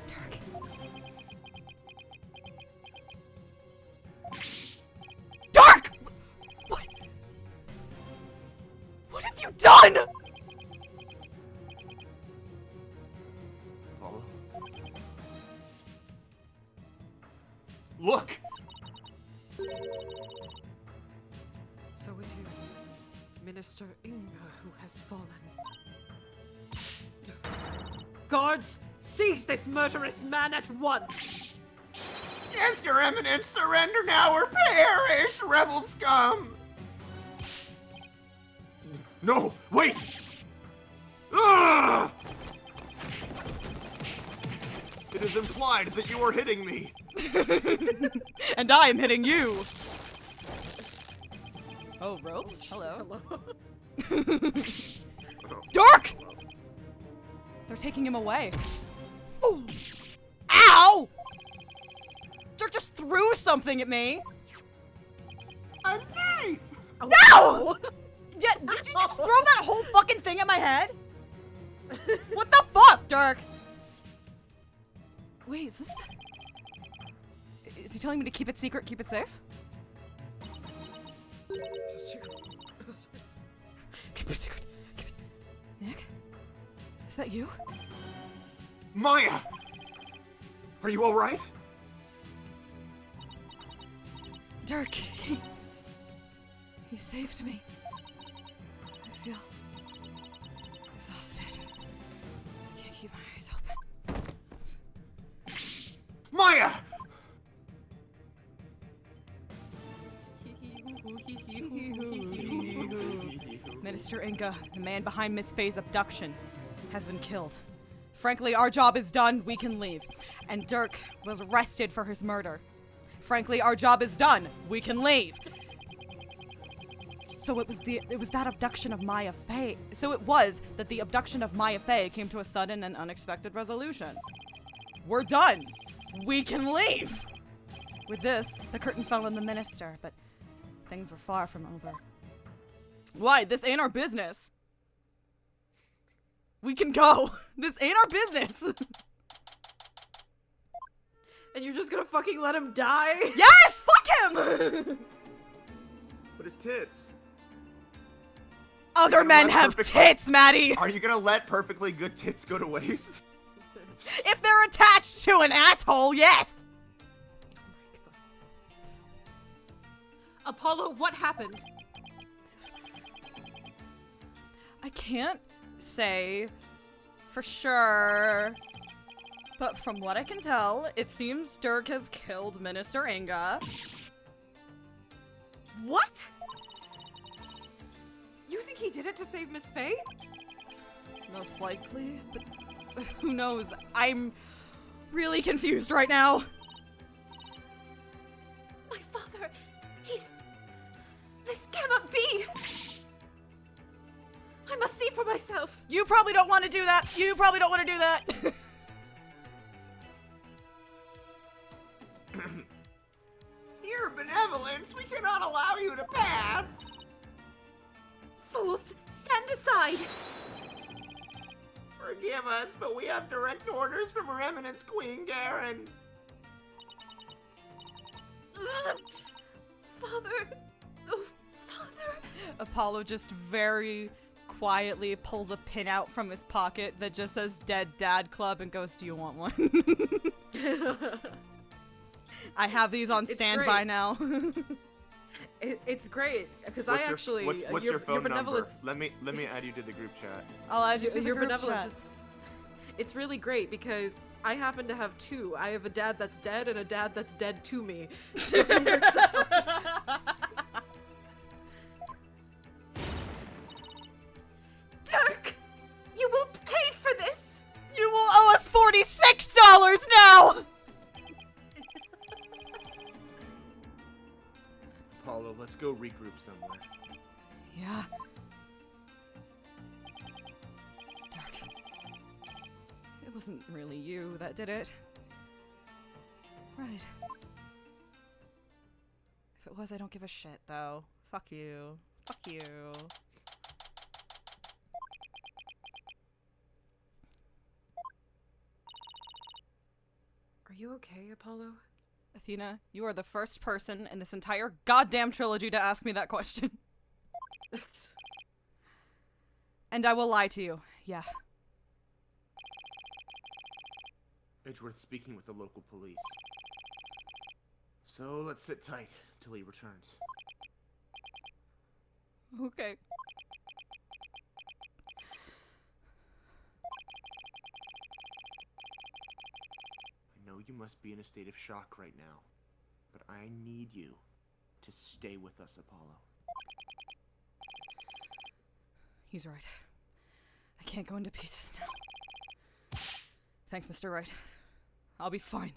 B: Dirk. Dirk! What? What have you done?
A: Apollo. Look!
C: So it is Minister Inga who has fallen. Guards, seize this murderous man at once!
A: Yes, Your Eminence, surrender now or perish, rebel scum! No, wait! Ah! It is implied that you are hitting me.
B: And I am hitting you. Oh, ropes? Hello. Dirk! They're taking him away. Ooh. Ow! Dirk just threw something at me.
A: A knife!
B: No! Yeah, did you just throw that whole fucking thing at my head? What the fuck, Dirk? Wait, is this Is he telling me to keep it secret, keep it safe? Keep it secret. Keep it... Nick? Is that you?
A: Maya! Are you alright?
B: Dirk, he saved me. I feel exhausted. I can't keep my eyes open.
A: Maya!
B: Minister Inga, the man behind Miss Faye's abduction, has been killed. Frankly, our job is done. We can leave. And Dirk was arrested for his murder. Frankly, our job is done. We can leave. So it was that abduction of Maya Faye. So it was that the abduction of Maya Faye came to a sudden and unexpected resolution. We're done. We can leave. With this, the curtain fell on the minister, but things were far from over. Why? This ain't our business. We can go. This ain't our business.
E: And you're just gonna fucking let him die?
B: Yes! Fuck him!
A: But his tits.
B: Other men have tits, Maddie!
A: Are you gonna let perfectly good tits go to waste?
B: If they're attached to an asshole, yes!
C: Apollo, what happened?
B: I can't say for sure, but from what I can tell, it seems Dirk has killed Minister Inga.
C: What? You think he did it to save Miss Faye?
B: Most likely, but who knows? I'm really confused right now.
E: My father, this cannot be! I must see for myself!
B: You probably don't want to do that. You probably don't want to do that.
A: Your benevolence, we cannot allow you to pass!
E: Fools, stand aside!
A: Forgive us, but we have direct orders from Her Eminence Queen Garen.
C: Father! Oh, Father!
B: Apollo just very quietly pulls a pin out from his pocket that just says Dead Dad Club and goes, do you want one? I have these on standby now.
C: It's great because
A: what's your phone number?
C: benevolence.
A: Let me add you to the group chat.
B: I'll add you to the
C: Your
B: group
C: benevolence.
B: chat.
C: It's really great because I happen to have two. I have a dad that's dead and a dad that's dead to me. So it works out.
E: Dirk! You will pay for this!
B: You will owe us $46 now!
A: Apollo, let's go regroup somewhere.
B: Yeah. Dirk. It wasn't really you that did it. Right. If it was, I don't give a shit, though. Fuck you. Fuck you.
C: Are you okay, Apollo?
B: Athena, you are the first person in this entire goddamn trilogy to ask me that question. And I will lie to you. Yeah.
A: Edgeworth speaking with the local police. So let's sit tight till he returns.
B: Okay.
A: I know you must be in a state of shock right now, but I need you to stay with us, Apollo.
B: He's right. I can't go into pieces now. Thanks, Mr. Wright. I'll be fine.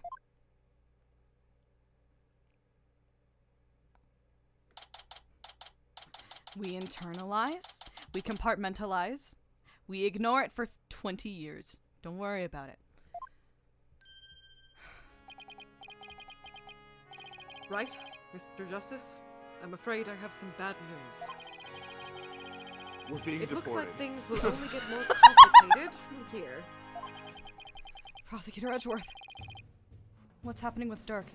B: We internalize, we compartmentalize, we ignore it for 20 years. Don't worry about it.
C: Right, Mr. Justice? I'm afraid I have some bad news.
A: We're being
C: It
A: deported.
C: looks like things will only get more complicated from here.
B: Prosecutor Edgeworth. What's happening with Dirk?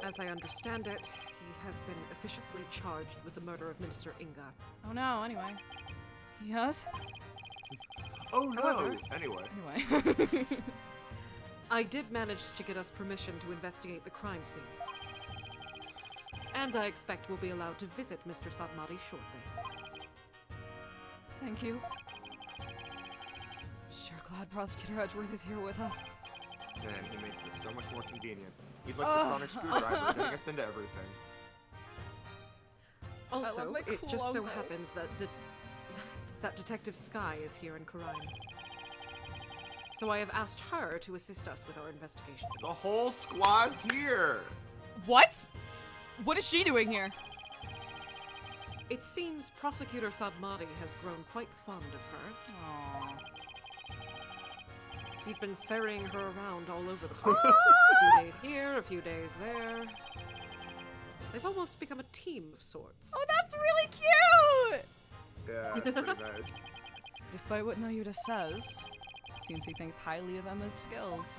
C: As I understand it, he has been officially charged with the murder of Minister Inga.
B: Oh no, anyway. Yes?
A: Oh no!
C: However-
A: Anyway.
B: Anyway.
C: I did manage to get us permission to investigate the crime scene. And I expect we'll be allowed to visit Mr. Sadmati shortly.
B: Thank you. Sure glad Prosecutor Edgeworth is here with us.
A: Man, he makes this so much more convenient. He's like the sonic screwdriver, getting us into everything.
C: Also,
B: my
C: it just so
B: clothes.
C: happens that that Detective Sky is here in Karine. So I have asked her to assist us with our investigation.
A: The whole squad's here!
B: What? What is she doing here?
C: It seems Prosecutor Sadmati has grown quite fond of her.
B: Aww.
C: He's been ferrying her around all over the place. A few days here, a few days there. They've almost become a team of sorts.
B: Oh, that's really cute!
A: Yeah, it's pretty nice.
B: Despite what Nayuta says, it seems he thinks highly of Emma's skills.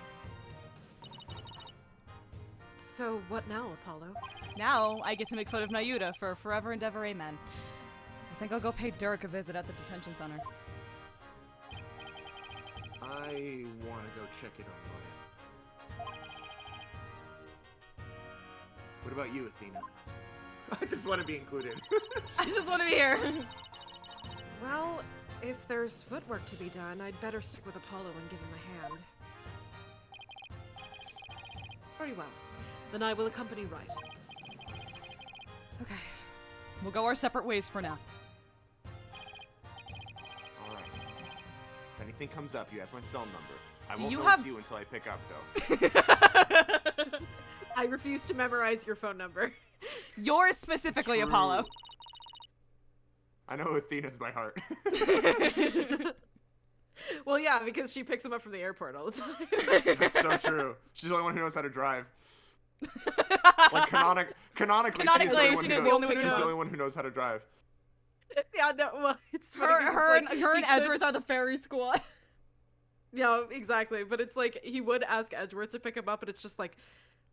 C: So what now, Apollo?
B: Now, I get to make fun of Nayuta for Forever and Ever Amen. I think I'll go pay Dirk a visit at the detention center.
A: I want to go check it on Ryan. What about you, Athena? I just want to be included.
B: I just want to be here.
C: Well, if there's footwork to be done, I'd better stick with Apollo and give him a hand. Very well. Then I will accompany Wright.
B: Okay. We'll go our separate ways for now.
A: Alright. If anything comes up, you have my cell number. I
B: Do
A: won't
B: you
A: know
B: have-
A: it's you until I pick up, though.
C: I refuse to memorize your phone number.
B: Yours specifically,
A: True.
B: Apollo.
A: I know Athena's by heart.
C: Well, yeah, because she picks him up from the airport all the time.
A: That's so true. She's the only one who knows how to drive. Like canonically,
B: Canonically,
A: she's the only one
B: she
A: who
B: knows the only one who
A: she's the
B: knows.
A: only one who knows how to drive.
C: Yeah, no, well, it's funny 'cause
B: Her
C: it's like,
B: and
C: he should-
B: Edgeworth are the fairy squad.
C: Yeah, exactly. But it's like he would ask Edgeworth to pick him up, and it's just like,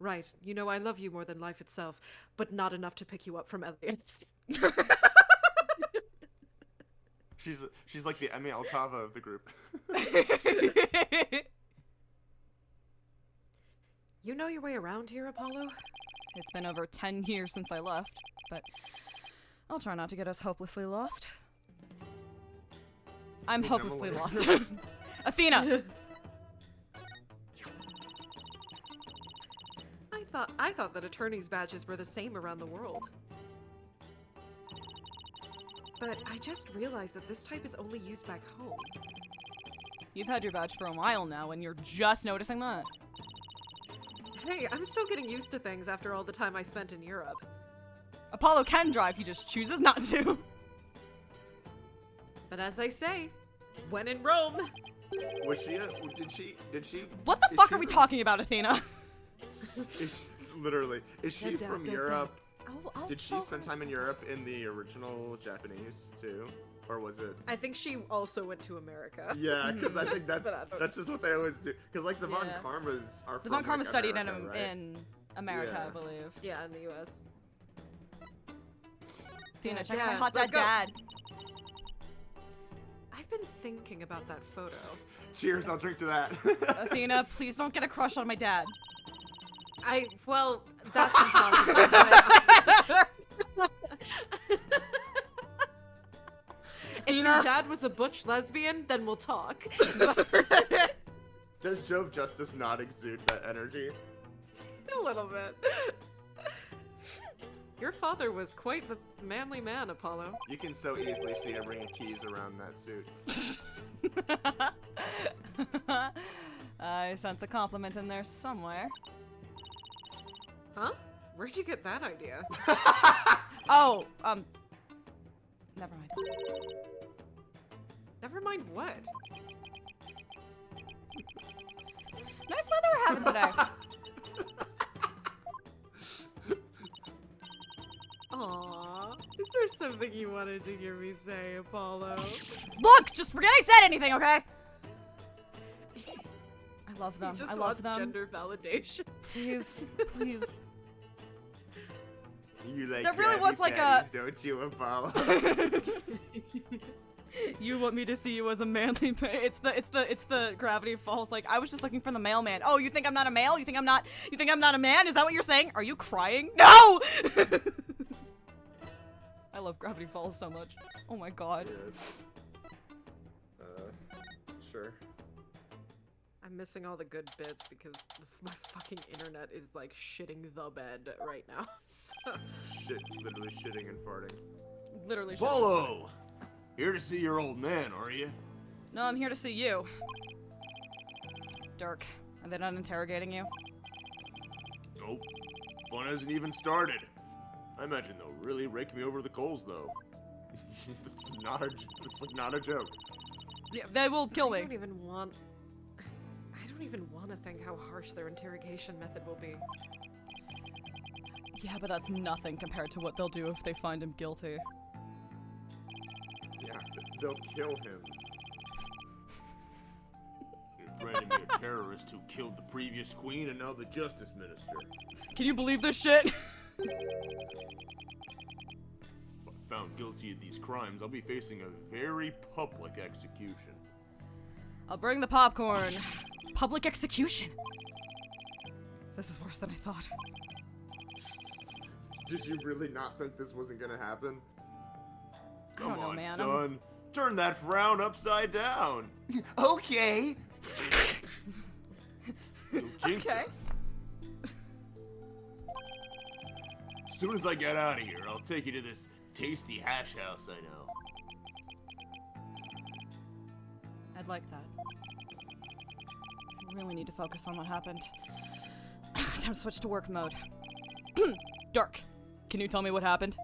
C: right, you know, I love you more than life itself, but not enough to pick you up from Elliot's.
A: She's like the Emmy Altava of the group.
C: You know your way around here, Apollo?
B: It's been over 10 years since I left, but I'll try not to get us hopelessly lost. I'm
A: Think I'm
B: hopelessly
A: aware.
B: lost. Athena!
C: I thought that attorneys' badges were the same around the world. But I just realized that this type is only used back home.
B: You've had your badge for a while now, and you're just noticing that.
C: Hey, I'm still getting used to things after all the time I spent in Europe.
B: Apollo can drive, he just chooses not to.
C: But as they say, when in Rome.
A: Was she? Did she?
B: What the
A: is
B: fuck
A: she
B: are we
A: from-
B: talking about, Athena?
A: Literally, is she from Europe?
B: I'll
A: Did she spend time in Europe in the original Japanese too, or was it?
C: I think she also went to America.
A: Yeah, because I think
C: But I don't-
A: that's just what they always do. Because like the Von
B: Yeah.
A: Karmas are.
B: The
A: from,
B: Von Karma
A: like,
B: studied
A: America, right?
B: in America,
A: Yeah.
B: I believe.
C: Yeah, in the U.S.
B: Athena,
C: Yeah,
B: check out my
C: Dad,
B: hot
C: let's
B: dad
C: go.
B: dad.
C: I've been thinking about that photo.
A: Cheers! I'll drink to that.
B: Athena, please don't get a crush on my dad.
C: Well, that's impossible. but- If your dad was a butch lesbian, then we'll talk.
A: Does Jove Justice not exude that energy?
C: A little bit. Your father was quite the manly man, Apollo.
A: You can so easily see a ring of keys around that suit.
B: I sense a compliment in there somewhere.
C: Huh? Where'd you get that idea?
B: Oh, never mind.
C: Never mind what.
B: Nice weather we're having today.
C: Aww. Is there something you wanted to hear me say, Apollo?
B: Look, just forget I said anything, okay? I love them.
C: He just
B: I love
C: wants
B: them.
C: gender validation.
B: Please, please.
A: You like
B: There really
A: Krabby
B: was, like,
A: Patties, don't you, Apollo?
B: You want me to see you as a manly man? It's the Gravity Falls. Like, I was just looking for the mailman. Oh, you think I'm not a male? You think I'm not a man? Is that what you're saying? Are you crying? No! I love Gravity Falls so much. Oh my god.
A: Yes. Sure.
C: I'm missing all the good bits because my fucking internet is like shitting the bed right now. So.
A: Shit, literally shitting and farting.
B: Literally. shit.
A: Apollo! Here to see your old man, are you?
B: No, I'm here to see you. Dirk, are they not interrogating you?
A: Nope. Fun hasn't even started. I imagine they'll really rake me over the coals, though. It's like not a joke.
B: Yeah, they will kill
C: I
B: me.
C: don't even want to think how harsh their interrogation method will be.
B: Yeah, but that's nothing compared to what they'll do if they find him guilty.
A: Yeah, they'll kill him. You're branding me a terrorist who killed the previous queen and now the justice minister.
B: Can you believe this shit?
A: If found guilty of these crimes, I'll be facing a very public execution.
B: I'll bring the popcorn. Public execution. This is worse than I thought.
A: Did you really not think this wasn't gonna happen?
B: I don't
A: Come
B: know,
A: on,
B: man.
A: son. Turn that frown upside down. Okay. You'll jinx
B: Okay.
A: us. As soon as I get out of here, I'll take you to this tasty hash house I know.
B: I'd like that. I really need to focus on what happened. Time to switch to work mode. Dirk, can you tell me what happened?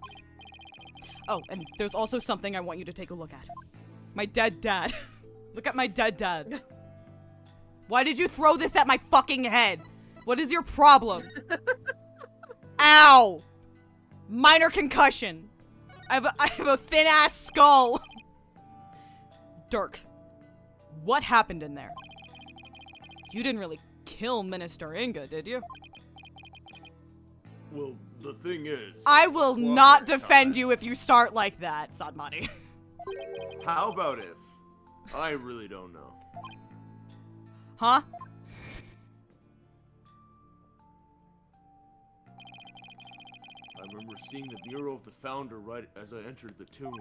B: Oh, and there's also something I want you to take a look at. My dead dad. Look at my dead dad. Why did you throw this at my fucking head? What is your problem? Ow! Minor concussion. I have a thin ass skull. Dirk, what happened in there? You didn't really kill Minister Inga, did you?
A: Well, the thing is...
B: I will not defend you if you start like that, Sadmati.
A: How about if? I really don't know.
B: Huh?
A: I remember seeing the mural of the founder right as I entered the tomb.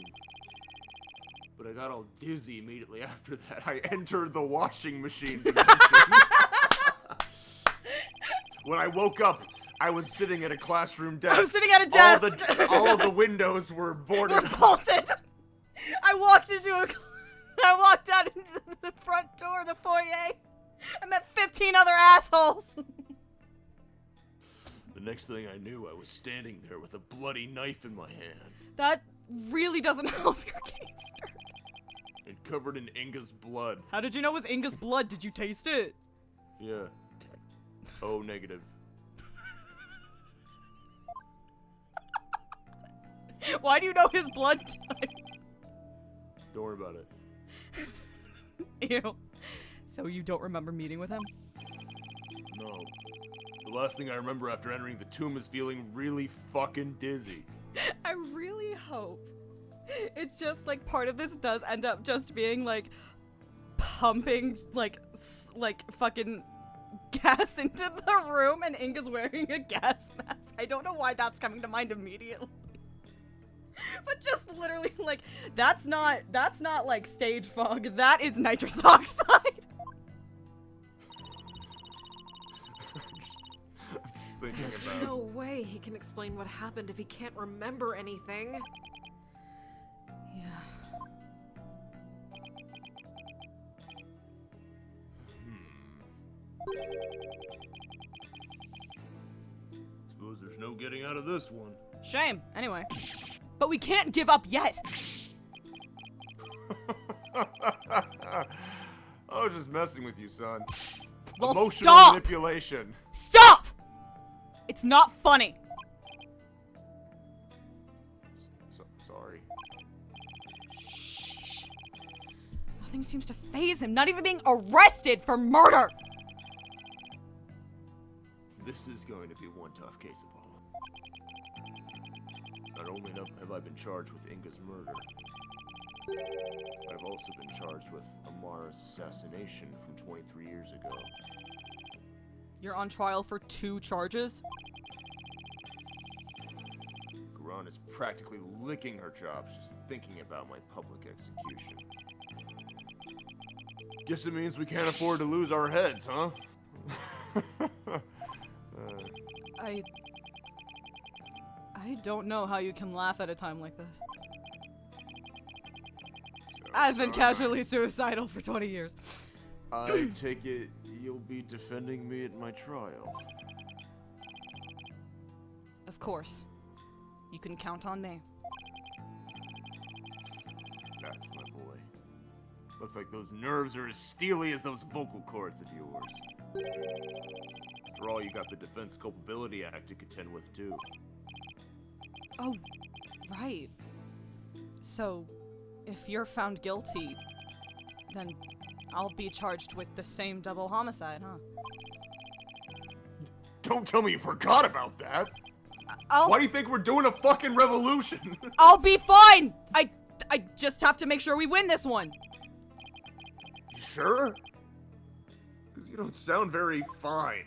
A: But I got all dizzy immediately after that. I entered the washing machine dimension. When I woke up, I was sitting at a classroom desk.
B: I was sitting at a desk.
A: All of the windows were boarded.
B: We're bolted. I walked out into the front door of the foyer. I met 15 other assholes.
A: The next thing I knew, I was standing there with a bloody knife in my hand.
B: That really doesn't help your case, Dirk.
A: And covered in Inga's blood.
B: How did you know it was Inga's blood? Did you taste it?
A: Yeah. Oh, negative.
B: Why do you know his blood type?
A: Don't worry about it.
B: Ew. So you don't remember meeting with him?
A: No. The last thing I remember after entering the tomb is feeling really fucking dizzy.
B: I really hope it's just like part of this does end up just being like pumping like fucking gas into the room and Inga's wearing a gas mask. I don't know why that's coming to mind immediately. But just literally like that's not like stage fog. That is nitrous oxide.
A: I'm just thinking
C: There's
A: about
C: no way he can explain what happened if he can't remember anything.
B: Yeah.
A: Suppose there's no getting out of this one.
B: Shame. Anyway. But we can't give up yet.
A: I was just messing with you, son.
B: Well,
A: Emotional
B: stop!
A: manipulation.
B: Stop! It's not funny.
A: Sorry.
B: Shh. Nothing seems to faze him. Not even being arrested for murder.
A: This is going to be one tough case, Apollo. Not only have I been charged with Inga's murder, I've also been charged with Amara's assassination from 23 years ago.
B: You're on trial for 2 charges?
A: Garan is practically licking her chops just thinking about my public execution. Guess it means we can't afford to lose our heads, huh?
B: I don't know how you can laugh at a time like this. I've been casually suicidal for 20 years.
A: I take it you'll be defending me at my trial.
B: Of course. You can count on me.
A: That's my boy. Looks like those nerves are as steely as those vocal cords of yours. After all, you got the Defense Culpability Act to contend with, too.
B: Oh, right. So, if you're found guilty, then I'll be charged with the same double homicide, huh?
A: Don't tell me you forgot about that!
B: I'll
A: Why do you think we're doing a fucking revolution?
B: I'll be fine! I just have to make sure we win this one!
A: You sure? Because you don't sound very fine.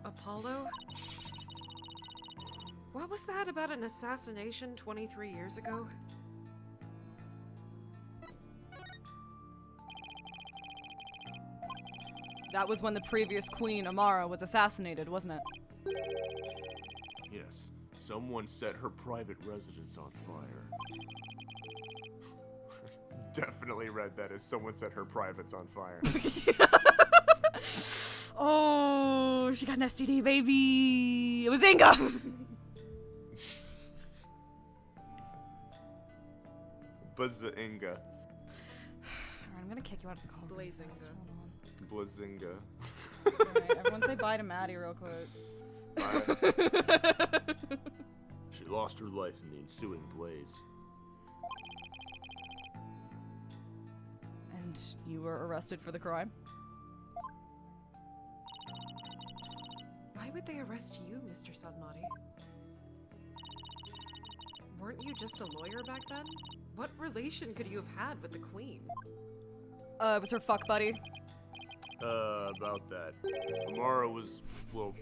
C: Apollo? What was that about an assassination 23 years ago?
B: That was when the previous queen, Amara, was assassinated, wasn't it?
A: Yes, someone set her private residence on fire. Definitely read that as someone set her privates on fire.
B: Oh, she got an STD, baby! It was Inga!
A: Bazinga.
B: Alright, I'm gonna kick you out of the call.
C: Blazing.
A: Blazinga.
B: Alright, everyone say bye to Maddie real quick.
A: She lost her life in the ensuing blaze.
B: And you were arrested for the crime?
C: Why would they arrest you, Mr. Sadmati? Weren't you just a lawyer back then? What relation could you have had with the queen?
B: It was her fuck buddy.
A: About that. Amara was, well,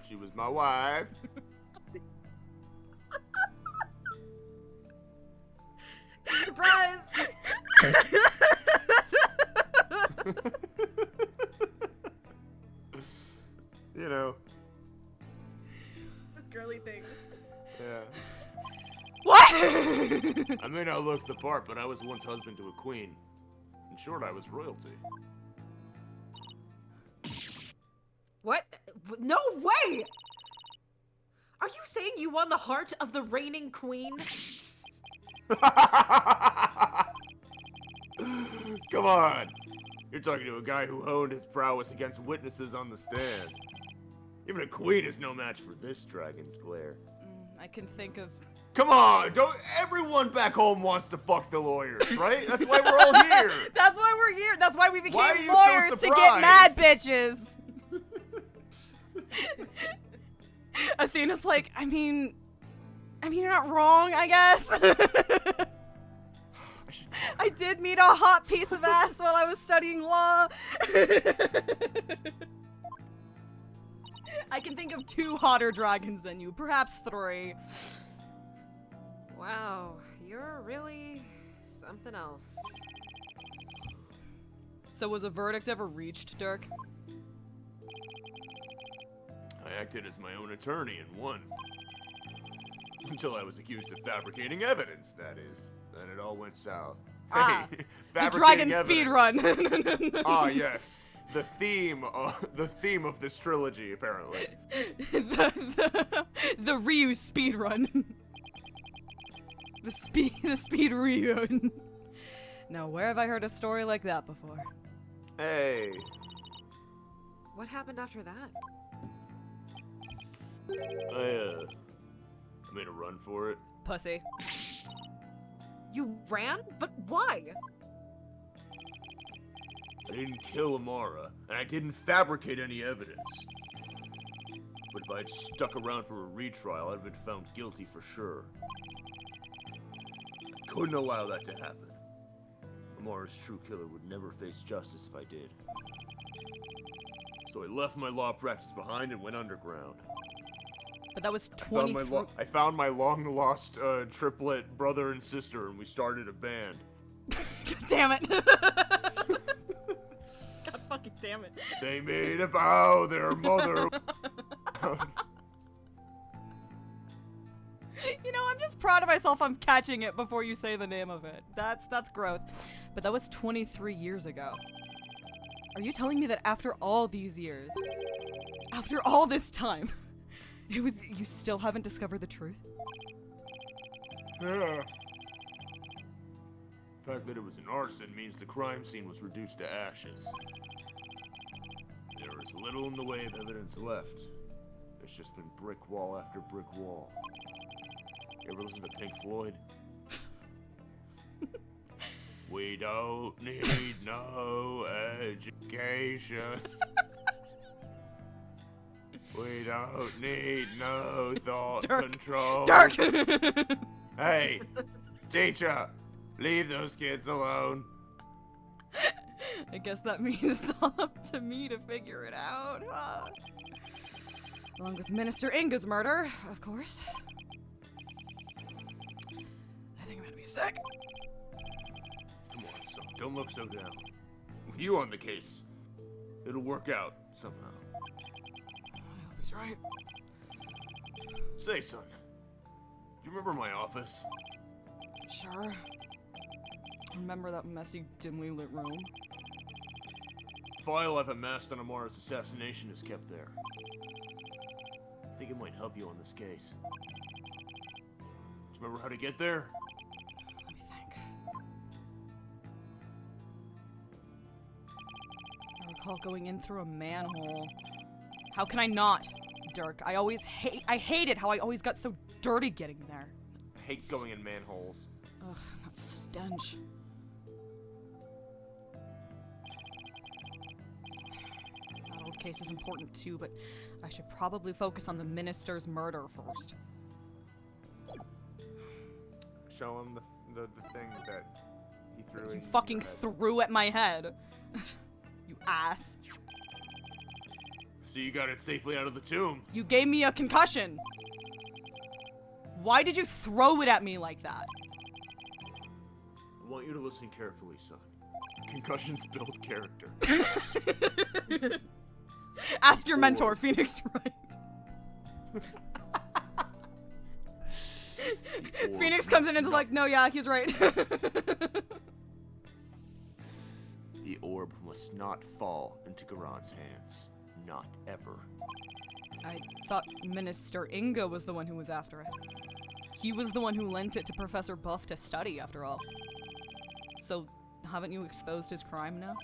A: she was my wife.
C: Surprise!
A: You know.
C: Those girly things.
A: Yeah.
B: What?
A: I may not look the part, but I was once husband to a queen. In short, I was royalty.
C: What? No way! Are you saying you won the heart of the reigning queen?
A: Come on! You're talking to a guy who honed his prowess against witnesses on the stand. Even a queen is no match for this dragon's glare.
B: I can think of...
A: Come on! Don't everyone back home wants to fuck the lawyers, right? That's why we're all here!
B: That's why we're here! That's why we became
A: Why are you so
B: lawyers to get mad
A: surprised?
B: bitches! Athena's like, I mean, you're not wrong, I guess. I did meet a hot piece of ass while I was studying law. I can think of 2 hotter dragons than you, perhaps 3.
C: Wow, you're really something else.
B: So was a verdict ever reached, Dirk?
A: I acted as my own attorney and won. Until I was accused of fabricating evidence, that is. Then it all went south.
B: Ah,
A: Hey,
B: the dragon
A: fabricating
B: speed
A: evidence.
B: run.
A: Ah, yes. The theme of this trilogy, apparently.
B: the Ryu speed run. the speed Ryu. Now, where have I heard a story like that before?
A: Hey.
C: What happened after that?
A: I made a run for it.
B: Pussy.
C: You ran? But why?
A: I didn't kill Amara, and I didn't fabricate any evidence. But if I'd stuck around for a retrial, I'd have been found guilty for sure. I couldn't allow that to happen. Amara's true killer would never face justice if I did. So I left my law practice behind and went underground.
B: But that was 23.
A: I found my long-lost triplet brother and sister, and we started a band.
B: Damn it. God fucking damn it.
A: They made a vow their mother...
B: You know, I'm just proud of myself I'm catching it before you say the name of it. That's growth. But that was 23 years ago. Are you telling me that after all these years, after all this time, you still haven't discovered the truth?
A: Yeah. The fact that it was an arson means the crime scene was reduced to ashes. There is little in the way of evidence left. There's just been brick wall after brick wall. You ever listen to Pink Floyd? We don't need no education. We don't need no thought control.
B: Dark!
A: Hey, teacher, leave those kids alone.
B: I guess that means it's all up to me to figure it out, huh? Along with Minister Inga's murder, of course. I think I'm gonna be sick.
A: Come on, son, don't look so down. With you on the case, it'll work out somehow.
B: I hope he's right.
A: Say, son, do you remember my office?
B: Sure. Remember that messy, dimly lit room?
A: The file I've amassed on Amara's assassination is kept there. I think it might help you on this case. Do you remember how to get there?
B: Let me think. I recall going in through a manhole. How can I not? Dirk. I hated how I always got so dirty getting there.
A: I hate going in manholes.
B: Ugh, that stench. That old case is important too, but I should probably focus on the minister's murder first.
A: Show him the thing that he threw
B: You
A: in
B: fucking
A: your head.
B: threw at my head. You ass.
A: So you got it safely out of the tomb.
B: You gave me a concussion. Why did you throw it at me like that?
A: I want you to listen carefully, son. Concussions build character.
B: Ask your mentor, Phoenix Wright. Phoenix comes in and is like, no, yeah, he's right.
A: The orb must not fall into Garon's hands. Not ever.
B: I thought Minister Inga was the one who was after it. He was the one who lent it to Professor Buff to study, after all. So, haven't you exposed his crime now?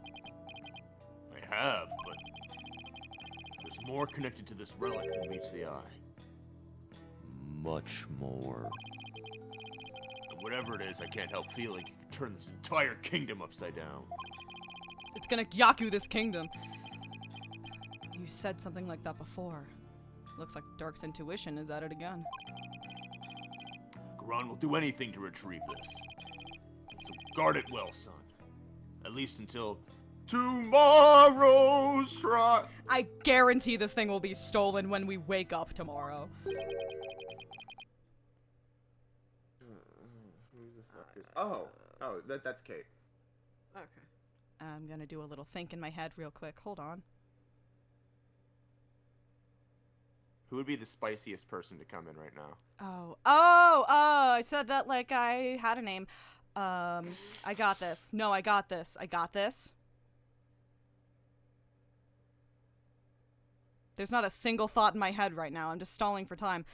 A: I have, but there's more connected to this relic than meets the eye. Much more. And whatever it is, I can't help feeling it could turn this entire kingdom upside down.
B: It's gonna Gyaku this kingdom. You said something like that before. Looks like Dark's intuition is at it again.
A: Garon will do anything to retrieve this. So guard it well, son. At least until tomorrow's try.
B: I guarantee this thing will be stolen when we wake up tomorrow.
A: Oh, that's Kate.
C: Okay.
B: I'm gonna do a little think in my head real quick. Hold on.
A: Who would be the spiciest person to come in right now?
B: I said that like I had a name. I got this. No, I got this. I got this. There's not a single thought in my head right now. I'm just stalling for time.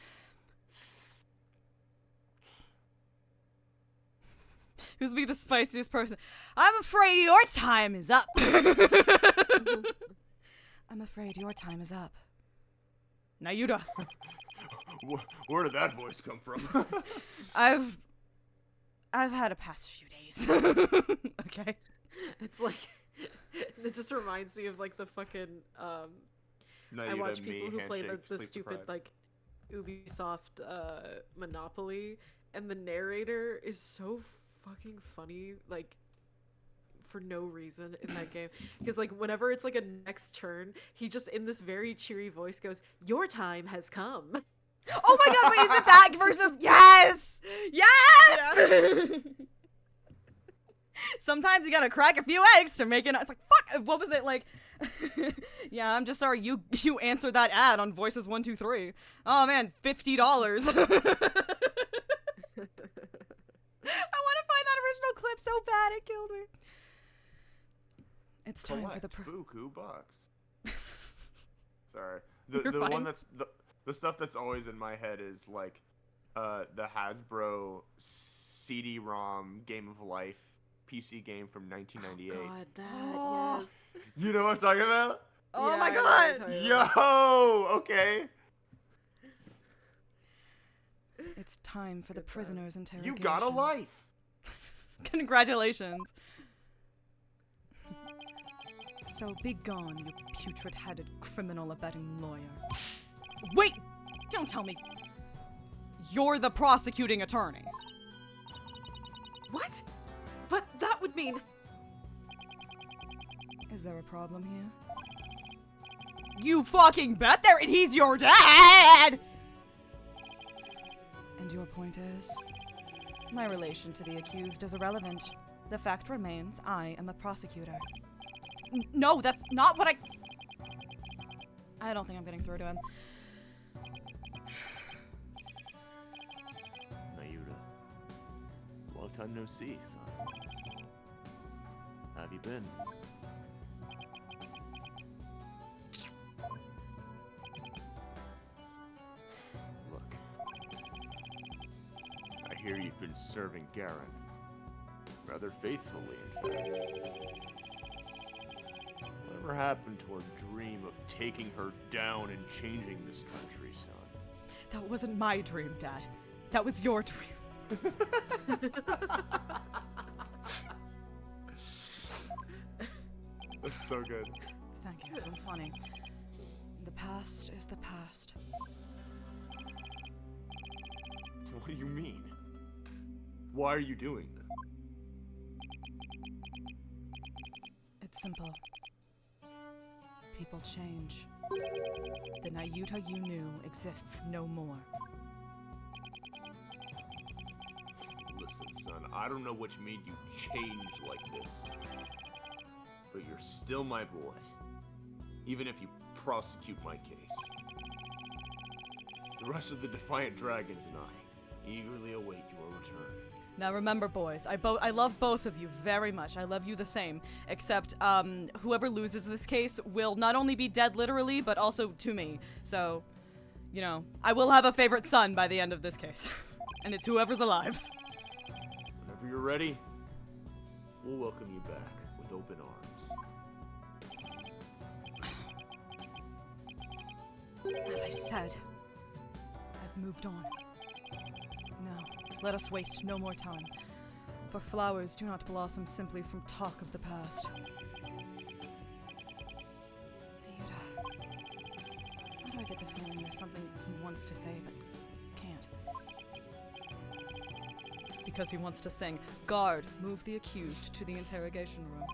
B: Who's be the spiciest person? I'm afraid your time is up. I'm afraid your time is up. Nayuda.
A: Where did that voice come from?
B: I've had a past few days. Okay.
C: It's like it just reminds me of like the fucking I watch people who play the stupid like Ubisoft Monopoly, and the narrator is so fucking funny, like for no reason in that game, because like whenever it's like a next turn, he just in this very cheery voice goes, "Your time has come."
B: Oh my god, wait, is it that version of yes? Yes! Yeah. Sometimes you gotta crack a few eggs to make it. It's like, fuck, what was it like? Yeah, I'm just sorry you answered that ad on Voices 1, 2, 3. Oh man, $50. I want to find that original clip so bad it killed me. It's time for the
A: buku bucks. Sorry. The one that's the stuff that's always in my head is like the Hasbro CD-ROM Game of Life PC game from 1998.
C: Oh god, that yes.
A: You know what I'm talking about?
B: Oh
C: Yeah,
B: my
C: I
B: god!
A: Yo, okay.
B: It's time for the prisoner's interrogation.
A: You got a life.
B: Congratulations. So be gone, you putrid-headed criminal abetting lawyer. Wait! Don't tell me you're the prosecuting attorney.
C: What? But that would mean...
B: Is there a problem here? You fucking bet there, and he's your dad! And your point is? My relation to the accused is irrelevant. The fact remains, I am a prosecutor. No, that's not what I don't think I'm getting through to him.
A: Nayuda, long time no see, son. How have you been? Look, I hear you've been serving Garen. Rather faithfully, in fact. Whatever happened to our dream of taking her down and changing this country, son?
B: That wasn't my dream, Dad. That was your dream.
A: That's so good.
B: Thank you. I'm funny. The past is the past.
A: What do you mean? Why are you doing that?
B: It's simple. People change. The Nayuta you knew exists no more.
A: Listen, son, I don't know what made you change like this. But you're still my boy. Even if you prosecute my case. The rest of the Defiant Dragons and I eagerly await your return.
B: Now remember, boys, I love both of you very much. I love you the same. Except, whoever loses this case will not only be dead literally, but also to me. So, you know, I will have a favorite son by the end of this case. And it's whoever's alive.
A: Whenever you're ready, we'll welcome you back with open arms.
B: As I said, I've moved on. Now, let us waste no more time, for flowers do not blossom simply from talk of the past. Ayuda, why do I get the feeling there's something he wants to say but can't? Because he wants to sing, "Guard, move the accused to the interrogation room."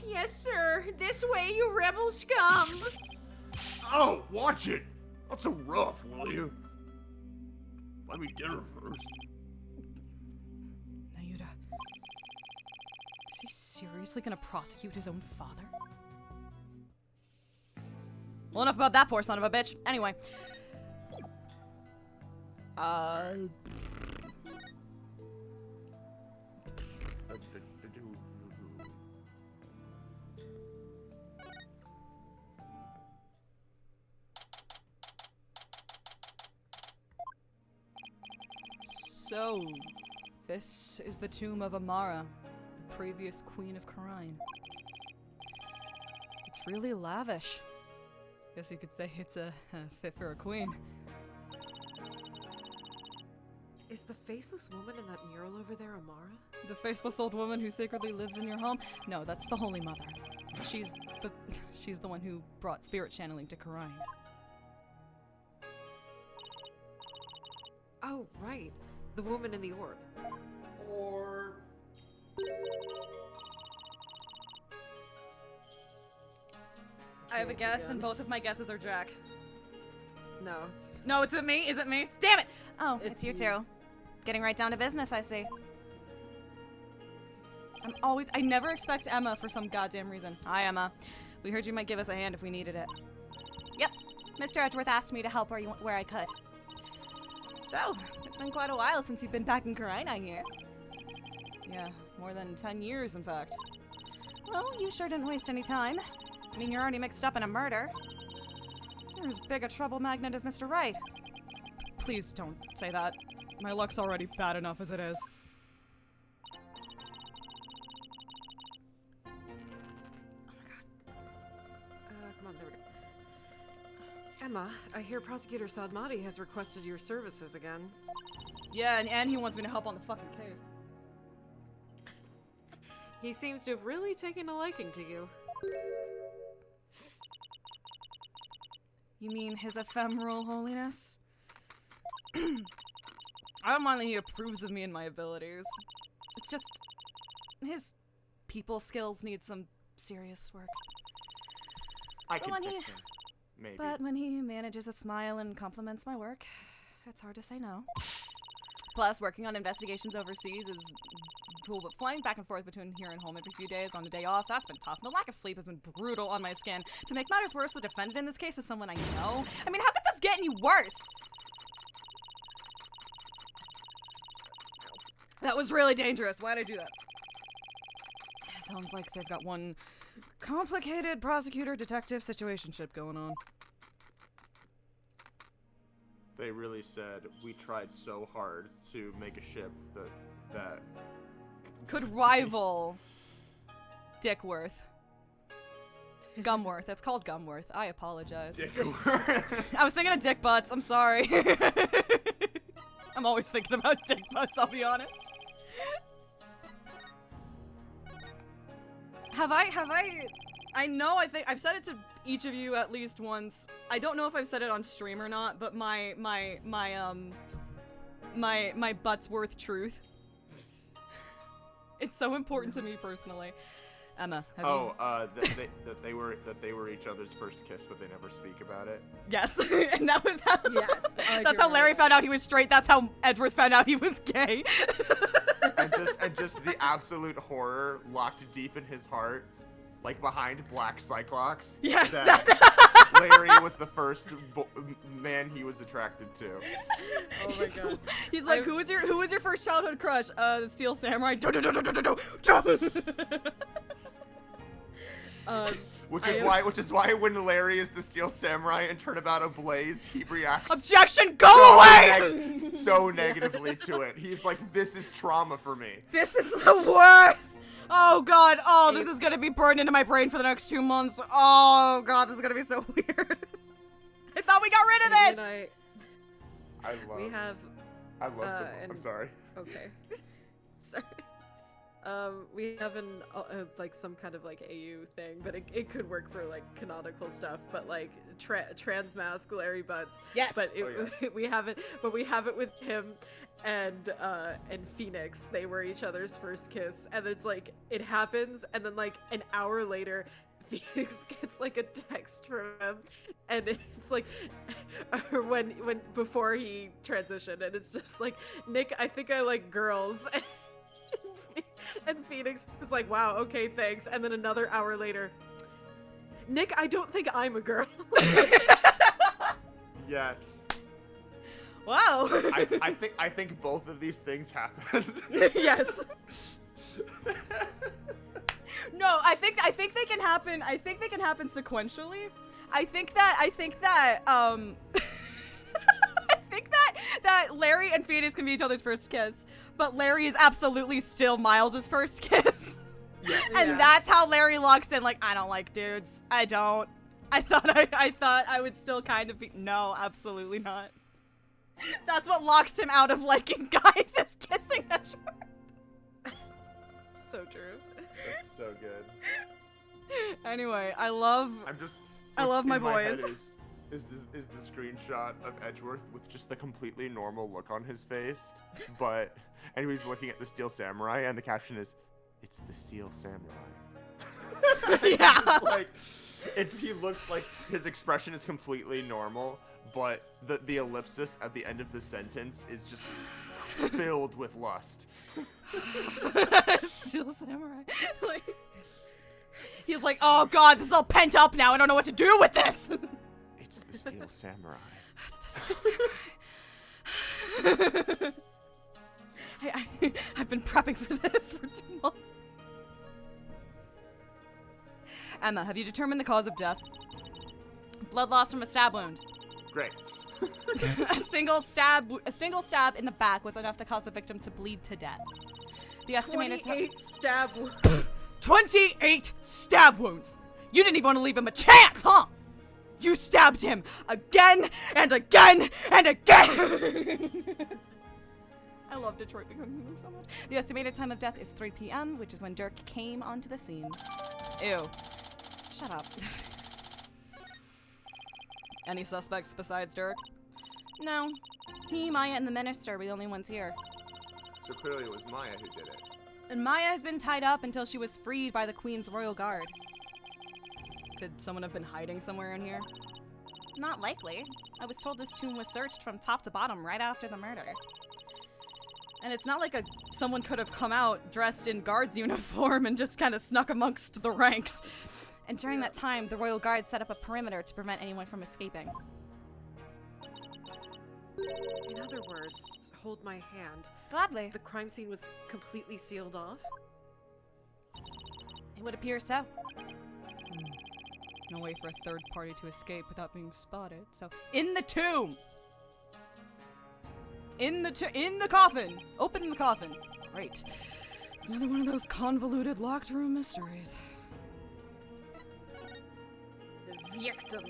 E: Yes, sir. This way, you rebel scum.
A: Oh, watch it! Not so rough, will you? Buy me dinner first.
B: Nayuta, is he seriously gonna prosecute his own father? Well, enough about that poor son of a bitch. Anyway. So, this is the tomb of Amara, the previous queen of Karine. It's really lavish. Guess you could say it's a fit for a queen.
C: Is the faceless woman in that mural over there Amara?
B: The faceless old woman who secretly lives in your home? No, that's the Holy Mother. She's the one who brought spirit channeling to Karine.
C: Oh, right. The woman in the orb.
A: Or...
B: I have a guess, and both of my guesses are Jack.
C: No, it's...
B: No, it's me? Is it me? Damn it! Oh,
C: It's
B: it's you
C: you.
B: two. Getting right down to business, I see. I never expect Emma for some goddamn reason. Hi, Emma. We heard you might give us a hand if we needed it. Yep. Mr. Edgeworth asked me to help where I could. So, it's been quite a while since you've been back in Karine, I hear. Yeah, more than 10 years, in fact. Well, you sure didn't waste any time. I mean, you're already mixed up in a murder. You're as big a trouble magnet as Mr. Wright. Please don't say that. My luck's already bad enough as it is. Oh my god.
C: Come on, there we go. Emma, I hear Prosecutor Sadmati has requested your services again.
B: Yeah, and he wants me to help on the fucking case.
C: He seems to have really taken a liking to you.
B: You mean his ephemeral holiness? I don't mind that he approves of me and my abilities. It's just... his people skills need some serious work.
A: I can
B: when
A: fix him. Maybe.
B: But when he manages to smile and compliments my work, it's hard to say no. Plus, working on investigations overseas is cool, but flying back and forth between here and home every few days on the day off, that's been tough. The lack of sleep has been brutal on my skin. To make matters worse, the defendant in this case is someone I know. I mean, how could this get any worse? That was really dangerous. Why'd I do that? It sounds like they've got one complicated prosecutor-detective situationship going on.
A: They really said, we tried so hard to make a ship that
B: could rival Dickworth. Gumworth. It's called Gumworth. I apologize.
A: Dickworth.
B: I was thinking of dick butts. I'm sorry. I'm always thinking about dick butts, I'll be honest. I know I think I've said it to each of you at least once. I don't know if I've said it on stream or not, but my butt's worth truth. It's so important to me personally. Emma, have you?
A: That they were each other's first kiss, but they never speak about it.
B: Yes, and that was how.
C: Yes,
B: that's how Larry found out he was straight. That's how Edgeworth found out he was gay.
A: and just the absolute horror locked deep in his heart, like behind Black Cyclops.
B: Yes.
A: That Larry was the first man he was attracted to.
C: Oh my god.
B: He's like, who was your first childhood crush? The Steel Samurai.
A: Which is why when Larry is the Steel Samurai and Turnabout ablaze, he reacts
B: Objection, go away!
A: So negatively to it. He's like, this is trauma for me.
B: This is the worst! Oh god, this is gonna be burned into my brain for the next 2 months. Oh god, this is gonna be so weird. I thought we got rid of this!
A: I love I'm sorry.
C: Okay. Sorry. We have like some kind of like AU thing, but it could work for like canonical stuff. But like trans mask Larry Butts.
B: Yes.
C: But we have it with him and Phoenix. They were each other's first kiss, and it's like it happens, and then like an hour later, Phoenix gets like a text from him, and it's like when before he transitioned, and it's just like, Nick, I think I like girls. And Phoenix is like, wow, okay, thanks. And then another hour later, Nick, I don't think I'm a girl.
A: Yes.
B: Wow.
A: I think both of these things happened.
B: Yes. No, I think they can happen. I think they can happen sequentially. I think that Larry and Phoenix can be each other's first kiss, but Larry is absolutely still Miles's first kiss.
A: Yes.
B: And that's how Larry locks in, like, I don't like dudes. I don't. I thought I would still kind of be. No, absolutely not. That's what locks him out of liking guys, is kissing Edgeworth.
C: So true.
A: That's so good.
B: Anyway, I love my boys.
A: Is the screenshot of Edgeworth with just the completely normal look on his face, and he's looking at the Steel Samurai, and the caption is, "It's the Steel Samurai."
B: Yeah.
A: He looks like his expression is completely normal, but the ellipsis at the end of the sentence is just filled with lust.
B: Steel Samurai. He's like, oh god, this is all pent up now. I don't know what to do with this.
A: It's the Steel Samurai.
B: It's the Steel Samurai. I've been prepping for this for 2 months. Emma, have you determined the cause of death? Blood loss from a stab wound.
A: Great.
B: A single stab in the back was enough to cause the victim to bleed to death. The estimated
C: 28 stab wounds.
B: 28 stab wounds! You didn't even want to leave him a chance, huh? You stabbed him again and again and again! I love Detroit Become Human so much. The estimated time of death is 3 p.m., which is when Dirk came onto the scene. Ew. Shut up. Any suspects besides Dirk? No. He, Maya, and the minister were the only ones here.
A: So clearly it was Maya who did it.
B: And Maya has been tied up until she was freed by the Queen's Royal Guard. Could someone have been hiding somewhere in here? Not likely. I was told this tomb was searched from top to bottom right after the murder. And it's not like someone could have come out dressed in guard's uniform and just kind of snuck amongst the ranks. And during that time, the Royal Guard set up a perimeter to prevent anyone from escaping.
C: In other words, hold my hand.
B: Gladly.
C: The crime scene was completely sealed off?
B: It would appear so. No way for a third party to escape without being spotted, so... In the tomb! In the coffin! Open the coffin. Right. It's another one of those convoluted locked room mysteries.
C: The victim.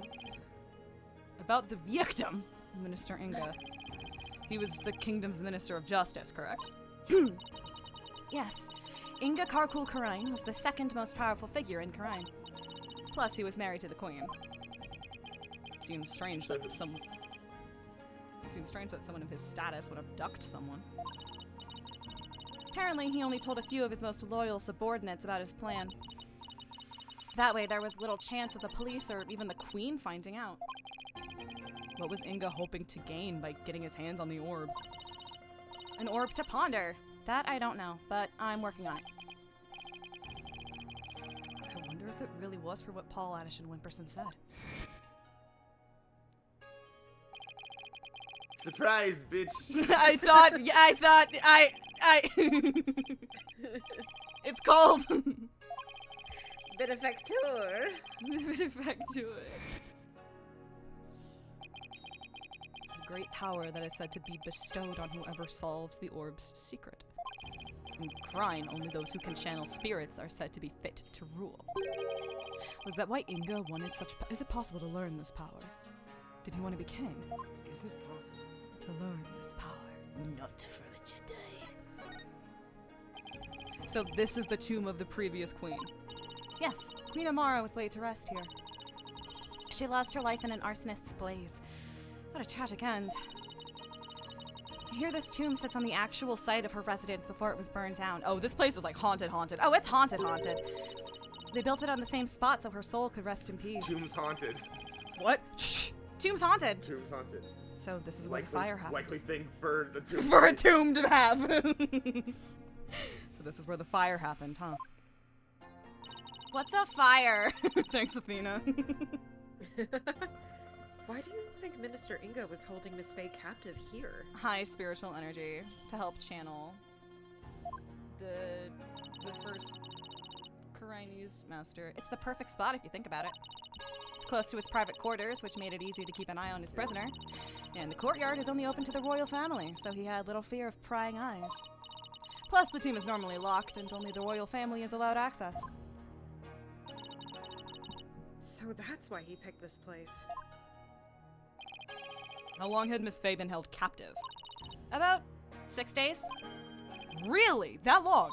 B: About the victim, Minister Inga. He was the kingdom's Minister of Justice, correct? Yes. Inga Karkul Karain was the second most powerful figure in Karain. Plus, he was married to the queen. Seems strange that someone of his status would abduct someone. Apparently, he only told a few of his most loyal subordinates about his plan. That way, there was little chance of the police or even the queen finding out. What was Inga hoping to gain by getting his hands on the orb? An orb to ponder. That I don't know, but I'm working on it. I wonder if it really was for what Paul Addison Wimperson said.
A: Surprise, bitch!
B: I thought. It's called.
C: Benefactor.
B: Benefactor. Great power that is said to be bestowed on whoever solves the orb's secret. In Krine, only those who can channel spirits are said to be fit to rule. Was that why Inga wanted such is it possible to learn this power? Did he want to be king?
A: Is it possible?
B: To learn this power. Not for the Jedi. So this is the tomb of the previous queen. Yes, Queen Amara was laid to rest here. She lost her life in an arsonist's blaze. What a tragic end. I hear this tomb sits on the actual site of her residence before it was burned down. Oh, this place is like haunted. Oh, it's haunted. They built it on the same spot so her soul could rest in peace.
A: Tomb's haunted.
B: What? Shh! Tomb's haunted.
A: Tomb's haunted.
B: So this is where the fire happened.
A: Likely thing for the tomb.
B: For a tomb to have. So this is where the fire happened, huh? What's a fire? Thanks, Athena.
C: Why do you think Minister Inga was holding Miss Faye captive here?
B: High spiritual energy to help channel the first Karaini's master. It's the perfect spot if you think about it. It's close to his private quarters, which made it easy to keep an eye on his prisoner. And the courtyard is only open to the royal family, so he had little fear of prying eyes. Plus, the tomb is normally locked, and only the royal family is allowed access.
C: So that's why he picked this place.
B: How long had Miss Faye been held captive? About 6 days. Really? That long?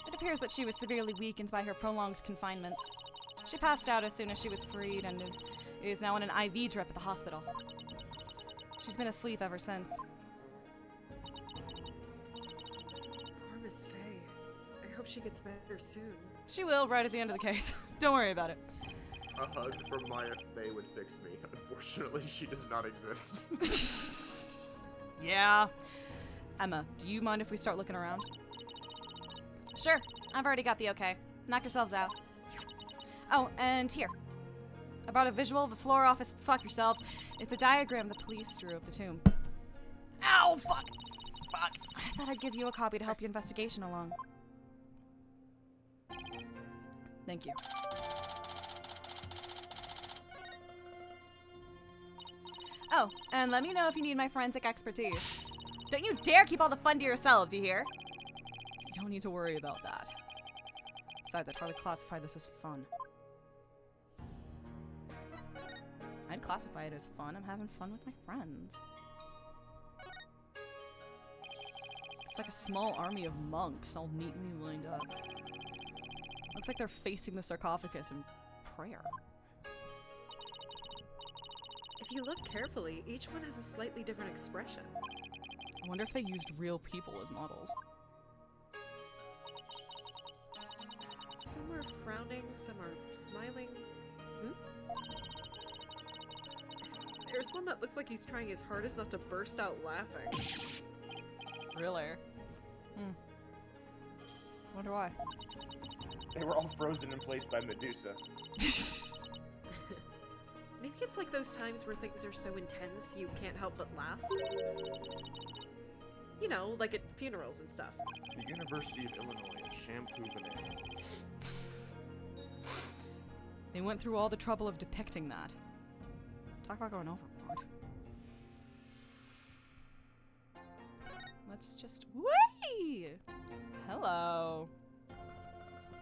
B: It appears that she was severely weakened by her prolonged confinement. She passed out as soon as she was freed and is now on an IV drip at the hospital. She's been asleep ever since.
C: Poor Miss Faye. I hope she gets better soon.
B: She will, right at the end of the case. Don't worry about it.
A: A hug from Maya Faye would fix me. Unfortunately, she does not exist.
B: Yeah. Emma, do you mind if we start looking around? Sure. I've already got the okay. Knock yourselves out. Oh, and here. I brought a visual of the floor office. Fuck yourselves. It's a diagram the police drew of the tomb. Ow! Fuck! I thought I'd give you a copy to help your investigation along. Thank you. Oh, and let me know if you need my forensic expertise. Don't you dare keep all the fun to yourselves, you hear? You don't need to worry about that. Besides, I'd probably classify this as fun. I'd classify it as fun. I'm having fun with my friends. It's like a small army of monks all neatly lined up. Looks like they're facing the sarcophagus in prayer.
C: If you look carefully, each one has a slightly different expression.
B: I wonder if they used real people as models.
C: Some are frowning, some are smiling. There's one that looks like he's trying his hardest not to burst out laughing.
B: Really? Wonder why.
A: They were all frozen in place by Medusa.
C: Maybe it's like those times where things are so intense you can't help but laugh. You know, like at funerals and stuff.
A: The University of Illinois at Shampoo Banana.
B: They went through all the trouble of depicting that. Talk about going overboard. Let's just... Whee! hello.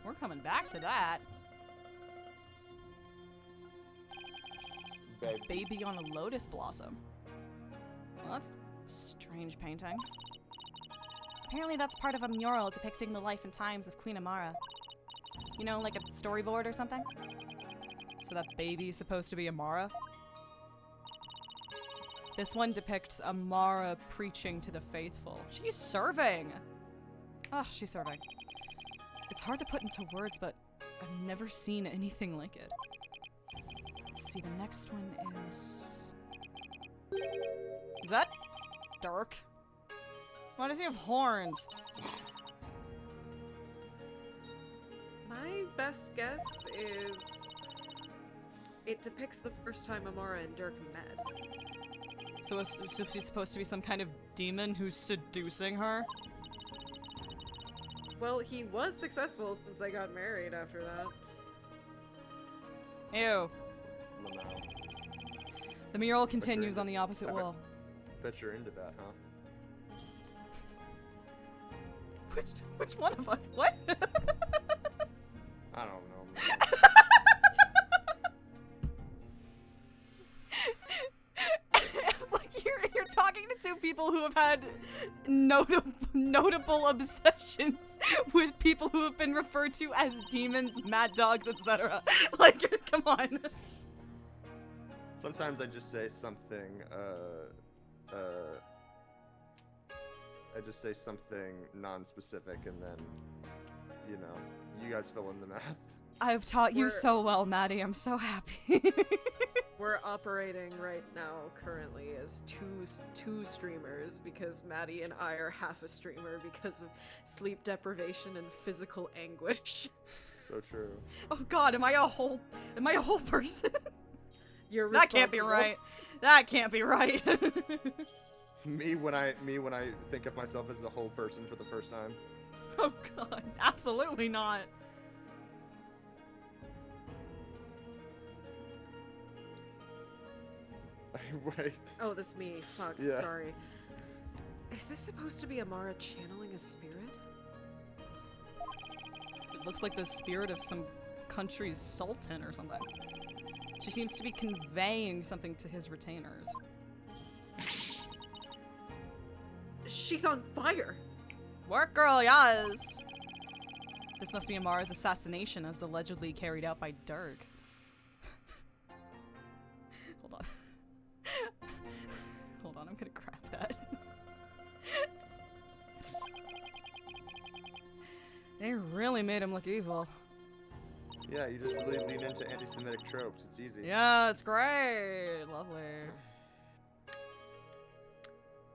B: We're coming back to that. Baby on a lotus blossom. Well, that's a strange painting. Apparently that's part of a mural depicting the life and times of Queen Amara. You know, like a storyboard or something? So that baby's supposed to be Amara? This one depicts Amara preaching to the faithful. She's serving! Oh, she's serving. It's hard to put into words, but I've never seen anything like it. Let's see, the next one is... Is that Dirk? Why does he have horns?
C: My best guess is it depicts the first time Amara and Dirk met.
B: So she's supposed to be some kind of demon who's seducing her?
C: Well, he was successful since they got married after that.
B: Ew. The mural continues on the opposite wall.
A: Bet you're into that, huh?
B: Which one of us? What?
A: I don't know, man.
B: It's like you're talking to two people who have had notable obsessions with people who have been referred to as demons, mad dogs, etc. Like, come on.
A: Sometimes I just say something, I just say something non-specific and then, you know, you guys fill in the math.
B: I've taught you so well, Maddie. I'm so happy.
C: We're operating right now currently as two streamers because Maddie and I are half a streamer because of sleep deprivation and physical anguish.
A: So true.
B: Oh God, am I a whole person?
C: You're
B: that can't be right. That can't be right.
A: Me when I think of myself as a whole person for the first time.
B: Oh God, absolutely not.
A: Wait.
C: Oh, this me. Fuck.
A: Yeah.
C: Sorry. Is this supposed to be Amara channeling a spirit?
B: It looks like the spirit of some country's sultan or something. She seems to be conveying something to his retainers.
C: She's on fire!
B: Work, girl, yes! This must be Amara's assassination as allegedly carried out by Dirk. Hold on. Hold on, I'm gonna grab that. They really made him look evil.
A: Yeah, you just really lean into anti-Semitic tropes. It's easy.
B: Yeah, it's great. Lovely.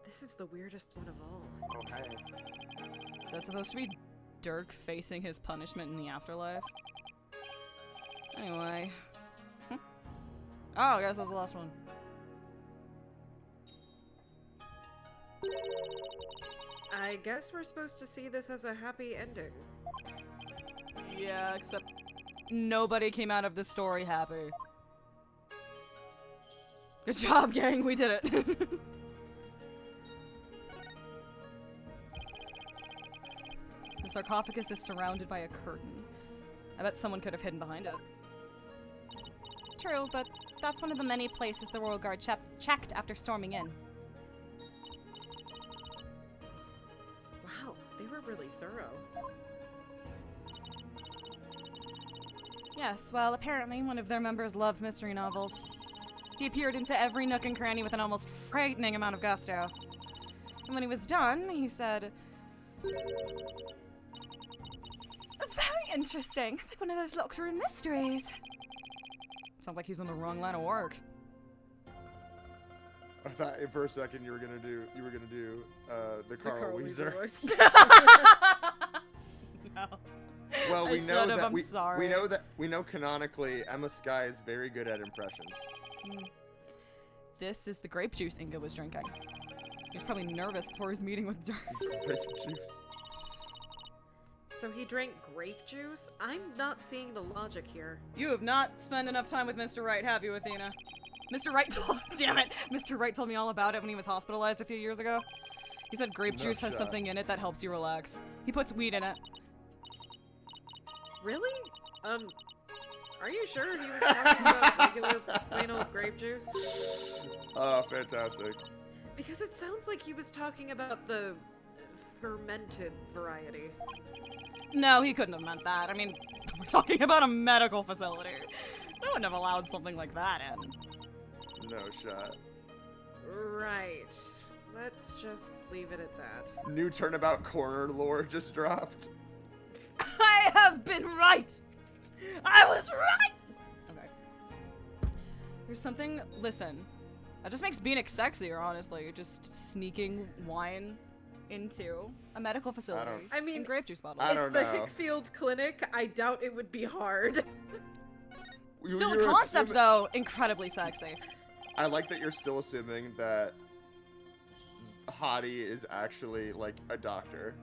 C: This is the weirdest one of all.
A: Oh, hey.
B: Is that supposed to be Dirk facing his punishment in the afterlife? Anyway. Oh, I guess that's the last one.
C: I guess we're supposed to see this as a happy ending.
B: Yeah, except nobody came out of this story happy. Good job, gang. We did it. The sarcophagus is surrounded by a curtain. I bet someone could have hidden behind it. True, but that's one of the many places the royal guard checked after storming in.
C: Wow, they were really thorough.
B: Yes, well, apparently one of their members loves mystery novels. He appeared into every nook and cranny with an almost frightening amount of gusto. And when he was done, he said, "Very interesting. It's like one of those locked room mysteries." Sounds like he's on the wrong line of work.
A: I thought for a second you were gonna do the Carl Weezer.
C: voice.
B: No.
A: Well, we know that
B: I'm sorry.
A: we know canonically Emma Skye is very good at impressions.
B: This is the grape juice Inga was drinking. He was probably nervous before his meeting with Dirk.
A: Grape juice.
C: So he drank grape juice? I'm not seeing the logic here.
B: You have not spent enough time with Mr. Wright, have you, Athena? Mr. Wright told- damn it! Mr. Wright told me all about it when he was hospitalized a few years ago. He said grape juice has something in it that helps you relax. He puts weed in it.
C: Really? Are you sure he was talking about regular plain old grape juice?
A: Oh, fantastic.
C: Because it sounds like he was talking about the fermented variety.
B: No, he couldn't have meant that. I mean, we're talking about a medical facility. I wouldn't have allowed something like that in.
A: No shot.
C: Right. Let's just leave it at that.
A: New Turnabout Corner lore just dropped.
B: I have been right! I was right! Okay. There's something, listen, that just makes Phoenix sexier, honestly. Just sneaking wine into a medical facility.
C: I mean,
B: in grape juice bottles.
A: I don't
C: it's the
A: know.
C: Hickfield Clinic. I doubt it would be hard.
B: Still, the concept, though, incredibly sexy.
A: I like that you're still assuming that Hottie is actually, like, a doctor.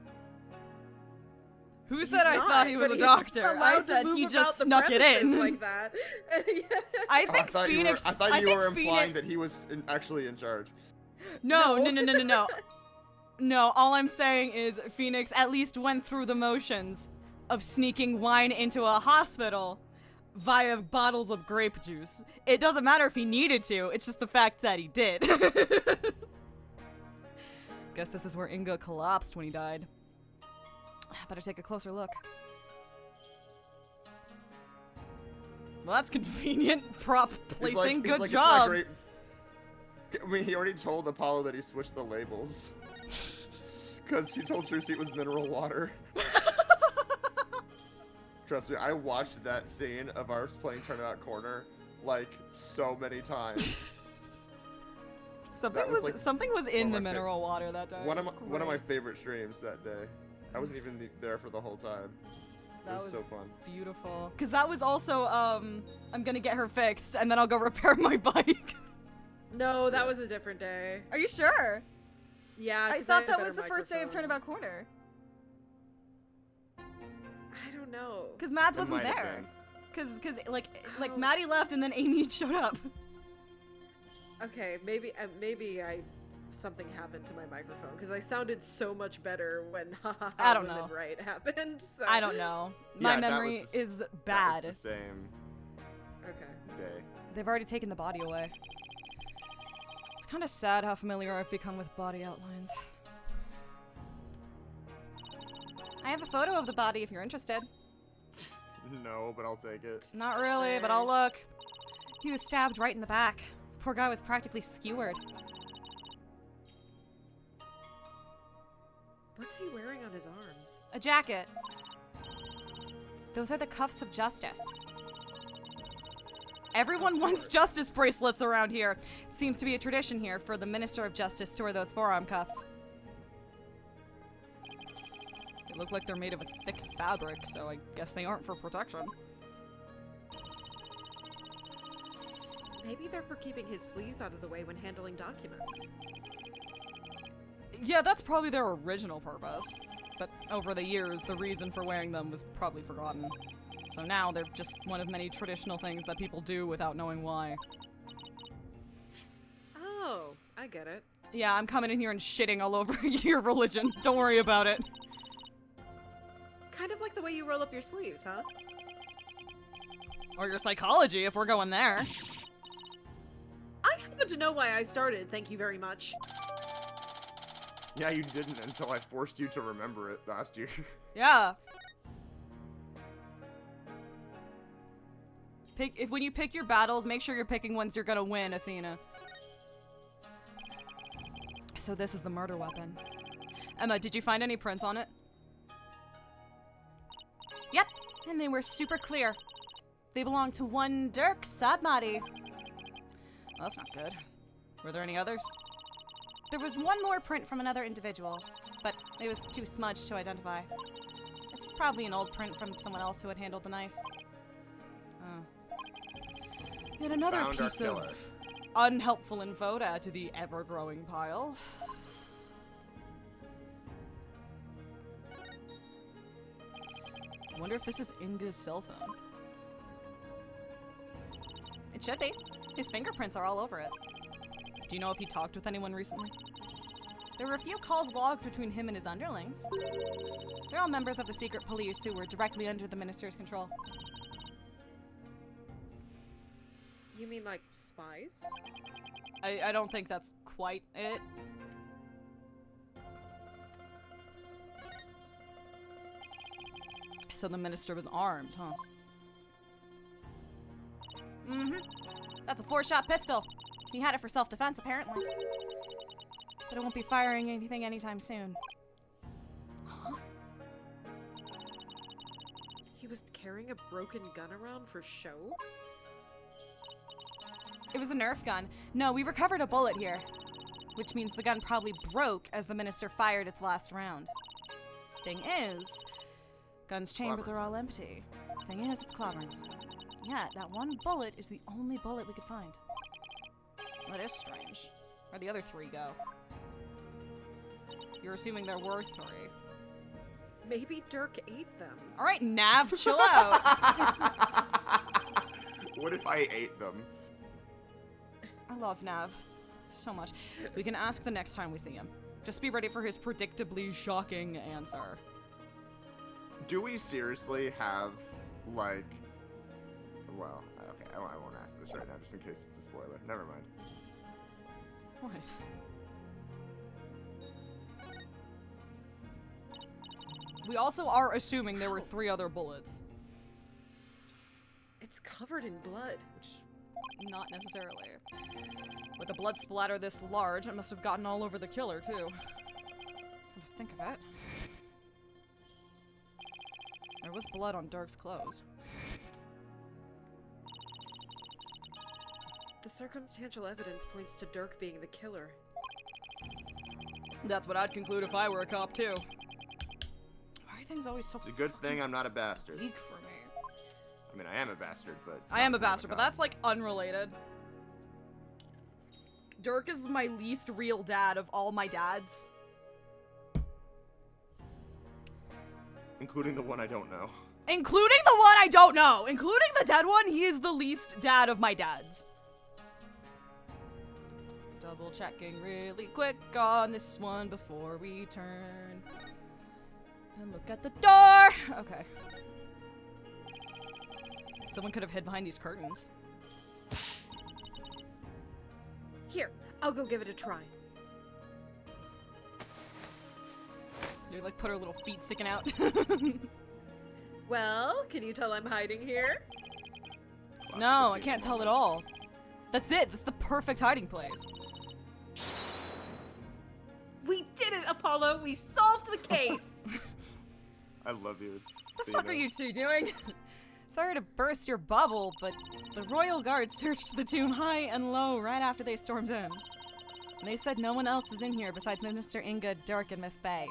B: Who said I thought he was a doctor? I said he just snuck it in.
C: Like that.
B: I think Phoenix.
A: I thought you were implying that he was actually in charge.
B: No. No, all I'm saying is Phoenix at least went through the motions of sneaking wine into a hospital via bottles of grape juice. It doesn't matter if he needed to, it's just the fact that he did. Guess this is where Inga collapsed when he died. Better take a closer look. Well, that's convenient. Prop placing. Good
A: like,
B: job.
A: It's not great. I mean, he already told Apollo that he switched the labels. Because she told Trucy it was mineral water. Trust me, I watched that scene of ours playing Turnabout Corner like so many times.
B: Something was in the mineral water that day.
A: One of my favorite streams that day. I wasn't even there for the whole time. It was so fun.
B: Beautiful. Because that was also, I'm gonna get her fixed, and then I'll go repair my bike.
C: No, that was a different day.
B: Are you sure?
C: Yeah,
B: I thought that was the first day of Turnabout Corner.
C: I don't know.
B: Because Mads wasn't there. Because like Maddie left, and then Amy showed up.
C: Okay, maybe something happened to my microphone because I sounded so much better when
B: I don't know.
C: Right happened. So.
B: I don't know. My memory is bad.
A: That was the same.
C: Okay.
A: Day.
B: They've already taken the body away. It's kind of sad how familiar I've become with body outlines. I have a photo of the body if you're interested.
A: No, but I'll take it.
B: Not really, but I'll look. He was stabbed right in the back. Poor guy was practically skewered.
C: What's he wearing on his arms?
B: A jacket. Those are the cuffs of justice. Everyone wants justice bracelets around here. It seems to be a tradition here for the Minister of Justice to wear those forearm cuffs. They look like they're made of a thick fabric, so I guess they aren't for protection.
C: Maybe they're for keeping his sleeves out of the way when handling documents.
B: Yeah, that's probably their original purpose. But over the years, the reason for wearing them was probably forgotten. So now they're just one of many traditional things that people do without knowing why.
C: Oh, I get it.
B: Yeah, I'm coming in here and shitting all over your religion. Don't worry about it.
C: Kind of like the way you roll up your sleeves, huh?
B: Or your psychology, if we're going there.
C: I happen to know why I started, thank you very much.
A: Yeah, you didn't until I forced you to remember it last year.
B: Yeah. When you pick your battles, make sure you're picking ones you're gonna win, Athena. So this is the murder weapon. Emma, did you find any prints on it? Yep, and they were super clear. They belong to one Dirk Sadmati. Well, that's not good. Were there any others? There was one more print from another individual, but it was too smudged to identify. It's probably an old print from someone else who had handled the knife. Oh. Yet another
A: Found
B: piece
A: our
B: of
A: killer.
B: unhelpful info to add to the ever-growing pile. I wonder if this is Inga's cell phone. It should be. His fingerprints are all over it. Do you know if he talked with anyone recently? There were a few calls logged between him and his underlings. They're all members of the secret police who were directly under the minister's control.
C: You mean like spies?
B: I don't think that's quite it. So the minister was armed, huh? Mm-hmm. That's a 4-shot pistol. He had it for self-defense, apparently. But it won't be firing anything anytime soon. Huh?
C: He was carrying a broken gun around for show?
B: It was a Nerf gun. No, we recovered a bullet here. Which means the gun probably broke as the minister fired its last round. Thing is, gun's chambers are all empty. Thing is, it's clobbering time. Yeah, that one bullet is the only bullet we could find. That is strange. Where'd the other 3 go? You're assuming there were 3.
C: Maybe Dirk ate them.
B: Alright, Nav, chill out.
A: What if I ate them?
B: I love Nav so much. We can ask the next time we see him. Just be ready for his predictably shocking answer.
A: Do we seriously have, like... Well, okay, I won't ask this right now, just in case it's a spoiler. Never mind.
B: What? We also are assuming there were 3 other bullets.
C: It's covered in blood.
B: Which, not necessarily. With a blood splatter this large, it must have gotten all over the killer, too. Come to think of it. There was blood on Dirk's clothes.
C: The circumstantial evidence points to Dirk being the killer.
B: That's what I'd conclude if I were a cop, too. Why are things always so
A: It's a good thing I'm not a bastard.
B: bleak for me?
A: I mean, I am a bastard, but...
B: I am a bastard, but that's, like, unrelated. Dirk is my least real dad of all my dads.
A: Including the one I don't know.
B: Including the one I don't know! Including the dead one, he is the least dad of my dads. Double checking really quick on this one before we turn. And look at the door! Okay. Someone could have hid behind these curtains.
C: Here, I'll go give it a try.
B: They like put her little feet sticking out.
C: Well, can you tell I'm hiding here?
B: No, I can't tell at all. That's it. That's the perfect hiding place.
C: We did it, Apollo! We solved the case!
A: I love you.
B: What the fuck are you two doing? Sorry to burst your bubble, but the Royal Guard searched the tomb high and low right after they stormed in. And they said no one else was in here besides Minister Inga, Dirk, and Miss Faye.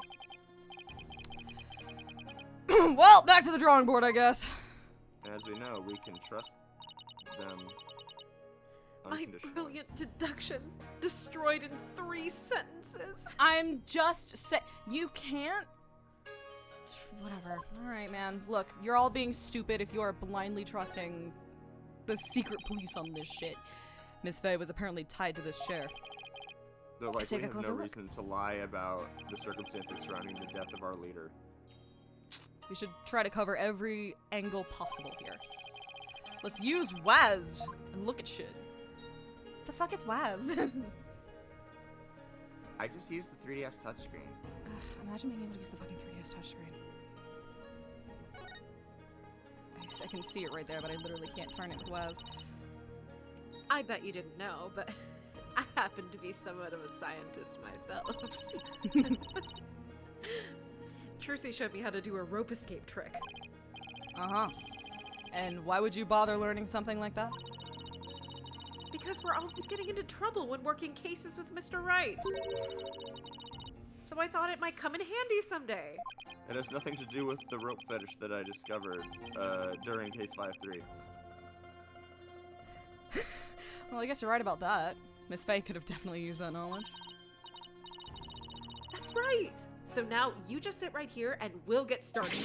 B: Well, back to the drawing board, I guess.
A: As we know, we can trust them.
C: My brilliant deduction destroyed in 3 sentences.
B: I'm just saying, you can't. Whatever. Alright, man. Look, you're all being stupid if you are blindly trusting the secret police on this shit. Miss Faye was apparently tied to this chair.
A: They're like, we have no
B: look.
A: reason to lie about the circumstances surrounding the death of our leader.
B: We should try to cover every angle possible here. Let's use WASD and look at shit. What the fuck is WASD?
A: I just used the 3DS touchscreen.
B: Imagine being able to use the fucking 3DS touchscreen. I can see it right there, but I literally can't turn it with WASD.
C: I bet you didn't know, but I happen to be somewhat of a scientist myself. Trucy showed me how to do a rope escape trick.
B: Uh-huh. And why would you bother learning something like that?
C: Because we're always getting into trouble when working cases with Mr. Wright. So I thought it might come in handy someday.
A: It has nothing to do with the rope fetish that I discovered during Case 5-3.
B: Well, I guess you're right about that. Miss Faye could have definitely used that knowledge.
C: That's right! So now you just sit right here and we'll get started.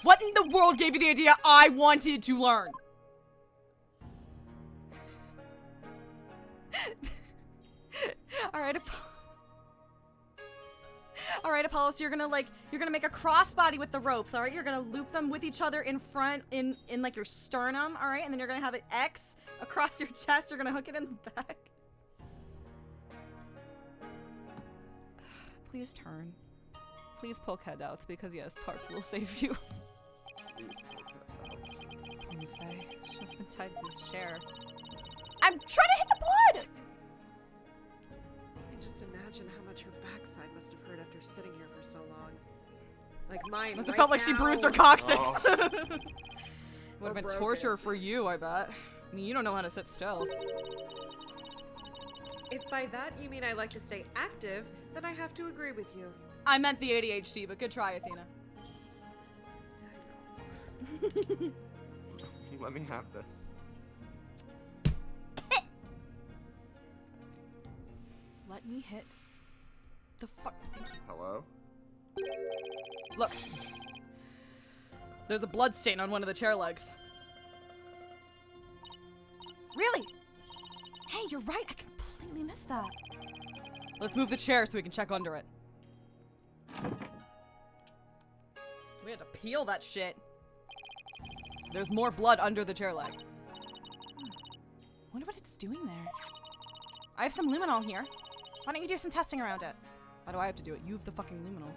B: What in the world gave you the idea I wanted to learn? Alright, All right, Apollo, so you're gonna make a crossbody with the ropes, all right? You're gonna loop them with each other in front, in like your sternum, all right? And then you're gonna have an X across your chest. You're gonna hook it in the back. Please turn. Please poke head out, because yes, Park will save you.
A: Please poke head out.
B: Please, Faye. She's just been tied to this chair. I'm trying to hit the blood!
C: I can just imagine how much her backside must have hurt after sitting here for so long. Like mine.
B: Must have felt like she bruised her coccyx.
A: Oh.
B: Would have been torture for you, I bet. I mean, you don't know how to sit still.
C: If by that you mean I like to stay active, then I have to agree with you.
B: I meant the ADHD, but good try, Athena.
A: Let me have this.
B: Let me hit the fuck. Thank you.
A: Hello?
B: Look. There's a blood stain on one of the chair legs. Really? Hey, you're right. I completely missed that. Let's move the chair so we can check under it. We had to peel that shit. There's more blood under the chair leg. Wonder what it's doing there. I have some luminol here. Why don't you do some testing around it? Why do I have to do it? You have the fucking luminol.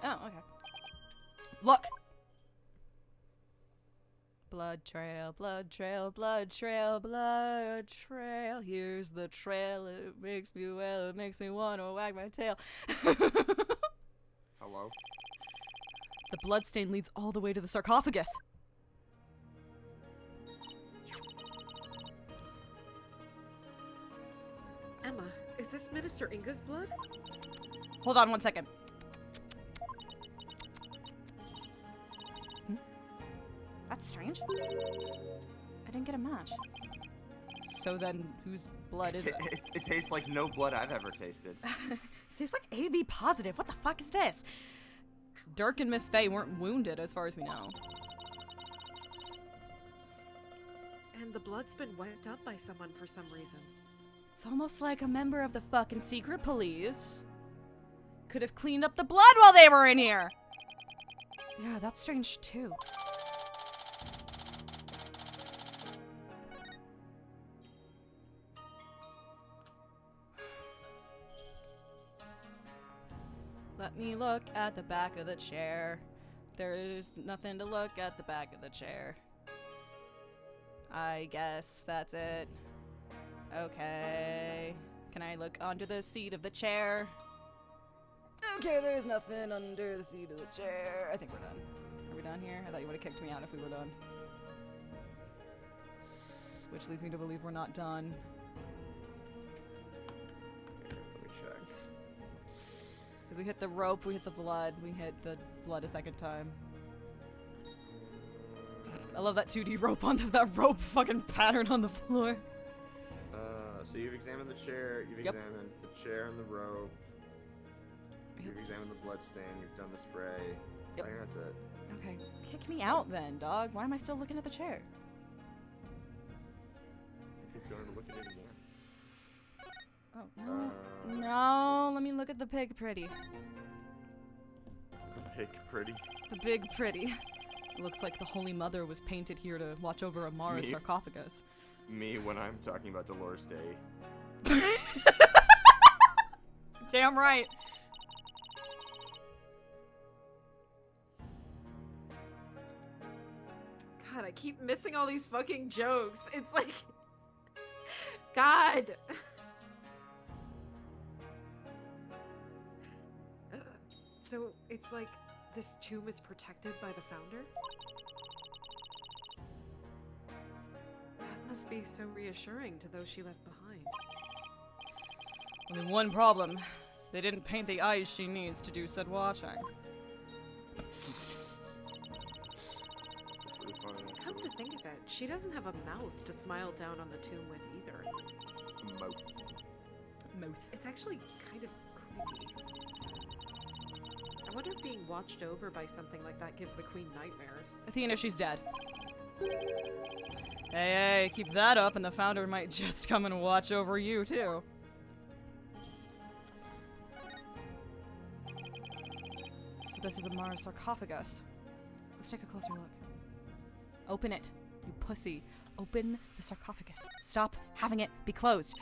B: Oh, okay. Look! Blood trail, blood trail, blood trail, blood trail. Here's the trail. It makes me well. It makes me want to wag my tail.
A: Hello?
B: The blood stain leads all the way to the sarcophagus.
C: Emma, is this Minister Inga's blood?
B: Hold on one second. That's strange. I didn't get a match. So then, whose blood is it?
A: It tastes like no blood I've ever tasted.
B: Tastes like AB positive. What the fuck is this? Dirk and Miss Faye weren't wounded, as far as we know.
C: And the blood's been wiped up by someone for some reason.
B: It's almost like a member of the fucking secret police could have cleaned up the blood while they were in here. Yeah, that's strange too. Let me look at the back of the chair. There's nothing to look at the back of the chair. I guess that's it. Okay. Can I look under the seat of the chair? Okay, there's nothing under the seat of the chair. I think we're done. Are we done here? I thought you would have kicked me out if we were done. Which leads me to believe we're not done.
A: Let me check.
B: Because we hit the rope, we hit the blood, we hit the blood a second time. I love that 2D rope on that rope fucking pattern on the floor.
A: So you've examined the chair, you've examined the chair and the rope, you've examined the blood stain, you've done the spray.
B: Yep.
A: I think that's it.
B: Okay, kick me out then, dog. Why am I still looking at the chair?
A: He's going to look at it again.
B: Oh, no. No, let me look at the pig pretty.
A: The pig pretty?
B: The big pretty. It looks like the Holy Mother was painted here to watch over Amara's sarcophagus.
A: Me when I'm talking about Dolores Day.
B: Damn right.
C: God, I keep missing all these fucking jokes. It's like... God! So, it's like this tomb is protected by the founder? That must be so reassuring to those she left behind.
B: Only one problem. They didn't paint the eyes she needs to do said watching.
C: Come to think of it, she doesn't have a mouth to smile down on the tomb with either.
A: Mouth.
C: It's actually kind of creepy. I wonder if being watched over by something like that gives the queen nightmares.
B: Athena, she's dead. Hey, keep that up and the founder might just come and watch over you, too. So this is Amara's sarcophagus. Let's take a closer look. Open it, you pussy. Open the sarcophagus. Stop having it be closed.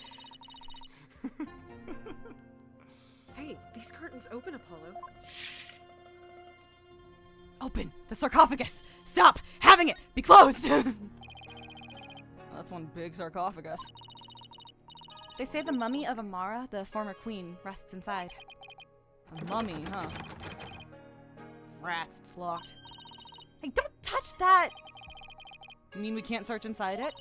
C: Hey, these curtains open, Apollo.
B: Open the sarcophagus. Stop having it be closed. That's one big sarcophagus. They say the mummy of Amara, the former queen, rests inside. A mummy, huh? Rats, it's locked. Hey, don't touch that! You mean we can't search inside it?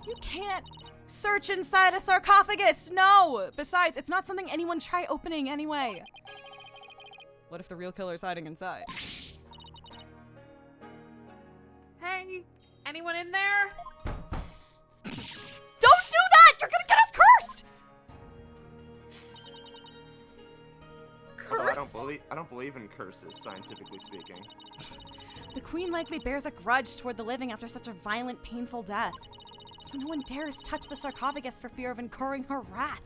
B: You can't search inside a sarcophagus! No! Besides, it's not something anyone try opening anyway. What if the real killer's hiding inside?
C: Hey, anyone in there?
B: Don't do that! You're gonna get us cursed!
A: Although I don't believe in curses, scientifically speaking.
B: The queen likely bears a grudge toward the living after such a violent, painful death. So no one dares touch the sarcophagus for fear of incurring her wrath.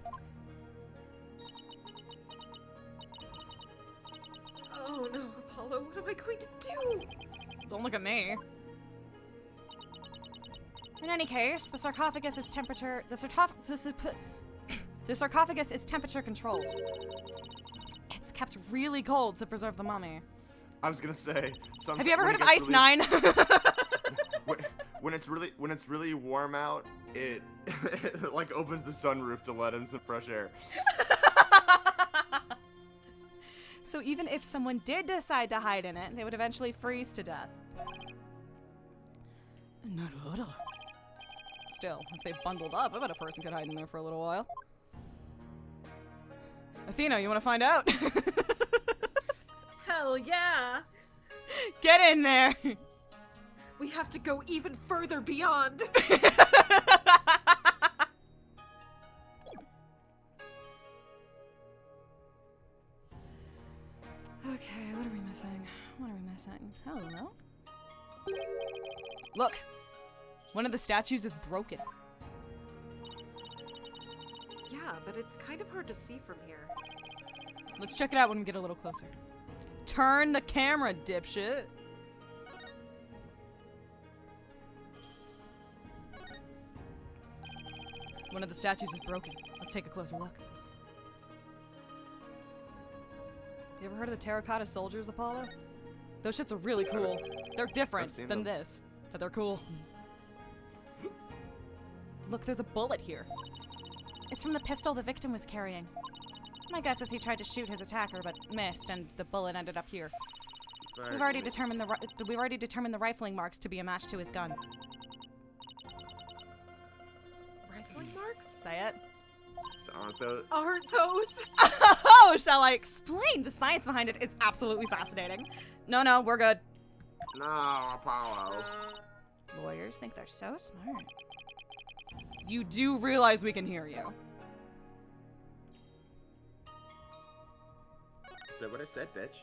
C: Oh no, Apollo, what am I going to do?
B: Don't look at me. In any case, the sarcophagus is the sarcophagus is temperature controlled. It's kept really cold to preserve the mummy.
A: I was gonna say.
B: Have you ever heard of Ice 9?
A: when it's really warm out, it like opens the sunroof to let in some fresh air.
B: So even if someone did decide to hide in it, they would eventually freeze to death. Still, if they bundled up, I bet a person could hide in there for a little while. Athena, you want to find out?
C: Hell yeah!
B: Get in there!
C: We have to go even further beyond.
B: Okay, what are we missing? What are we missing? Hello? Look! One of the statues is broken.
C: Yeah, but it's kind of hard to see from here.
B: Let's check it out when we get a little closer. Turn the camera, dipshit! One of the statues is broken. Let's take a closer look. You ever heard of the terracotta soldiers, Apollo? Those shits are really cool. They're different than this, but they're cool. Look, there's a bullet here. It's from the pistol the victim was carrying. My guess is he tried to shoot his attacker, but missed, and the bullet ended up here. We've already determined the rifling marks to be a match to his gun.
C: Rifling marks?
B: Say it.
A: Aren't those?
C: Aren't those?
B: Oh, shall I explain? The science behind it is absolutely fascinating. No, we're good.
A: No, Apollo.
B: Lawyers think they're so smart. You do realize we can hear you.
A: Said what I said, bitch.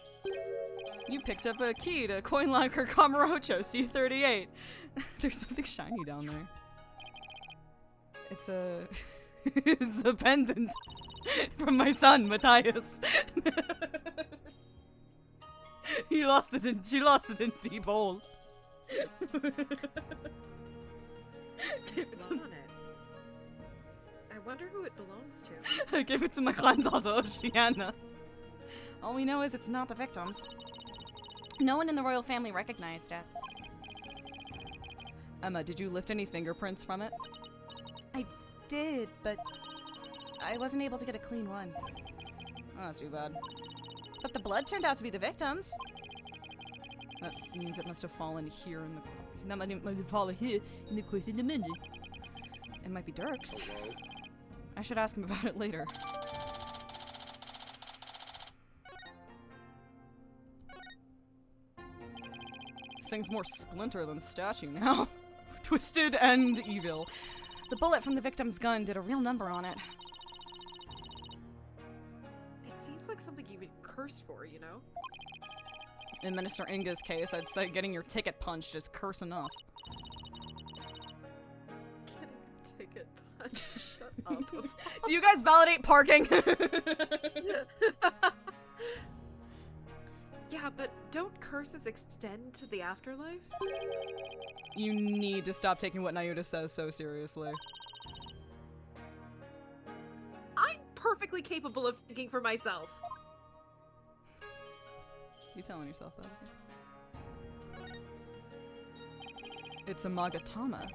B: You picked up a key to coin locker Camarocho C38. There's something shiny down there. It's a... it's a pendant from my son, Matthias. She lost it in deep hole.
C: There's blood on it. I wonder who it belongs to.
B: I gave it to my granddaughter, Oceana. All we know is it's not the victim's. No one in the royal family recognized it. Emma, did you lift any fingerprints from it? I did, but I wasn't able to get a clean one. Oh, that's too bad. But the blood turned out to be the victim's. That means it must have fallen here in the... That might have fallen here in the course of the minute. It might be Dirk's.
A: Hello?
B: I should ask him about it later. This thing's more splinter than statue now. Twisted and evil. The bullet from the victim's gun did a real number on it.
C: It seems like like something you would curse for, you know?
B: In Minister Inga's case, I'd say getting your ticket punched is curse enough.
C: Getting your ticket punched? Shut up.
B: Do you guys validate parking?
C: Yeah, but don't curses extend to the afterlife?
B: You need to stop taking what Nayuta says so seriously.
C: I'm perfectly capable of thinking for myself.
B: You telling yourself that? It's a Magatama,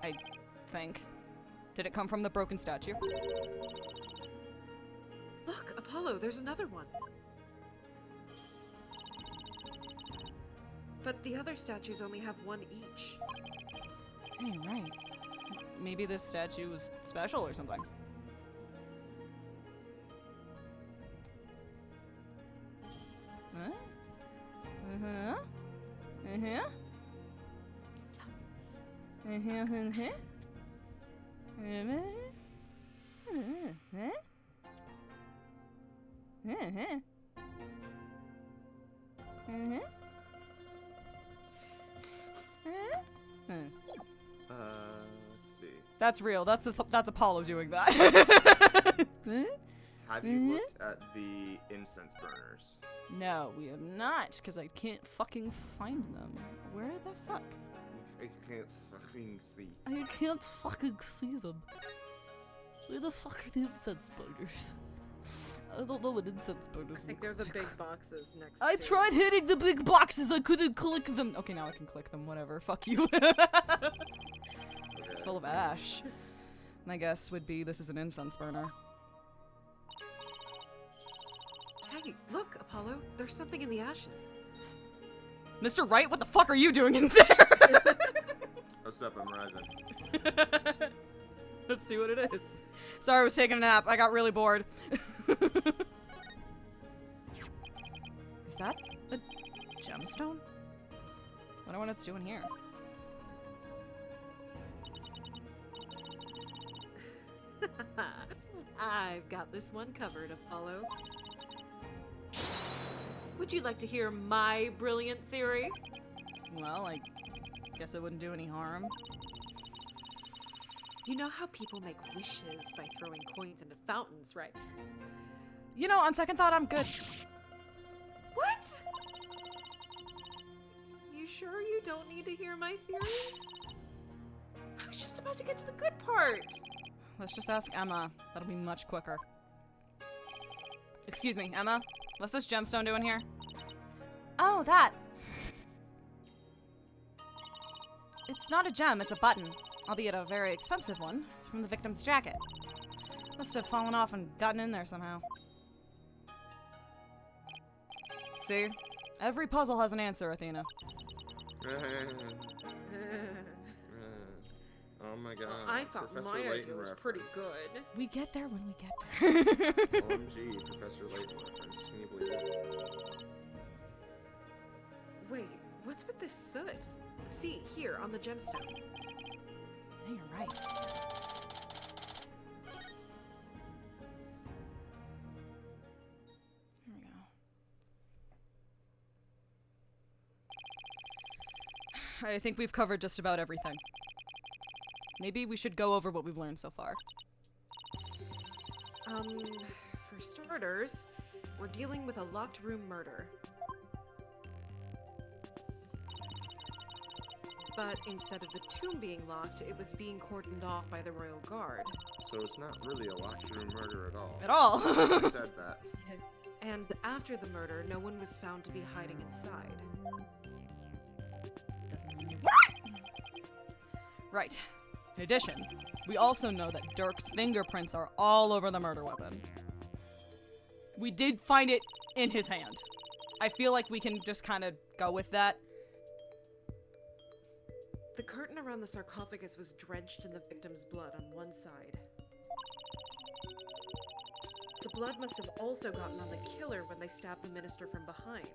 B: I think. Did it come from the broken statue?
C: Look, Apollo, there's another one. But the other statues only have one each.
B: Hey, right. Maybe this statue was special or something. Huh? Uh-huh. Uh-huh. Uh-huh. Uh-huh.
A: Let's see.
B: That's real. That's Apollo doing that.
A: Have you looked at the incense burners?
B: No, we have not, because I can't fucking find them. Where the fuck?
A: I can't fucking see.
B: I can't fucking see them. Where the fuck are the incense burners? I don't know what incense burners
C: I think
B: look
C: they're the
B: like.
C: big boxes next
B: I
C: to
B: tried hitting the big boxes, I couldn't click them. Okay, now I can click them, whatever. Fuck you. It's full of ash. My guess would be this is an incense burner.
C: Hey, look, Apollo. There's something in the ashes.
B: Mr. Wright, what the fuck are you doing in there?
A: What's up? I'm rising.
B: Let's see what it is. Sorry, I was taking a nap. I got really bored. Is that a gemstone? I wonder what it's doing here.
C: I've got this one covered, Apollo. Would you like to hear my brilliant theory?
B: Well, I guess it wouldn't do any harm.
C: You know how people make wishes by throwing coins into fountains, right?
B: You know, on second thought, I'm good.
C: What? You sure you don't need to hear my theory? I was just about to get to the good part.
B: Let's just ask Emma. That'll be much quicker. Excuse me, Emma? What's this gemstone doing here? Oh, that! It's not a gem, it's a button. Albeit a very expensive one, from the victim's jacket. Must have fallen off and gotten in there somehow. See? Every puzzle has an answer, Athena.
A: Oh my god.
C: Well, I thought
A: Professor
C: my
A: Layton
C: idea was
A: reference.
C: pretty good.
B: We get there when we get there.
A: OMG, Professor Layton reference. Can you believe it?
C: Wait, what's with this soot? See, here, on the gemstone.
B: Yeah, you're right. Here we go. I think we've covered just about everything. Maybe we should go over what we've learned so far.
C: For starters, we're dealing with a locked room murder. But instead of the tomb being locked, it was being cordoned off by the royal guard.
A: So it's not really a locked room murder at all.
B: At all.
A: I said that.
C: And after the murder, no one was found to be hiding inside.
B: Right. In addition, we also know that Dirk's fingerprints are all over the murder weapon. We did find it in his hand. I feel like we can just kind of go with that.
C: The curtain around the sarcophagus was drenched in the victim's blood on one side. The blood must have also gotten on the killer when they stabbed the minister from behind.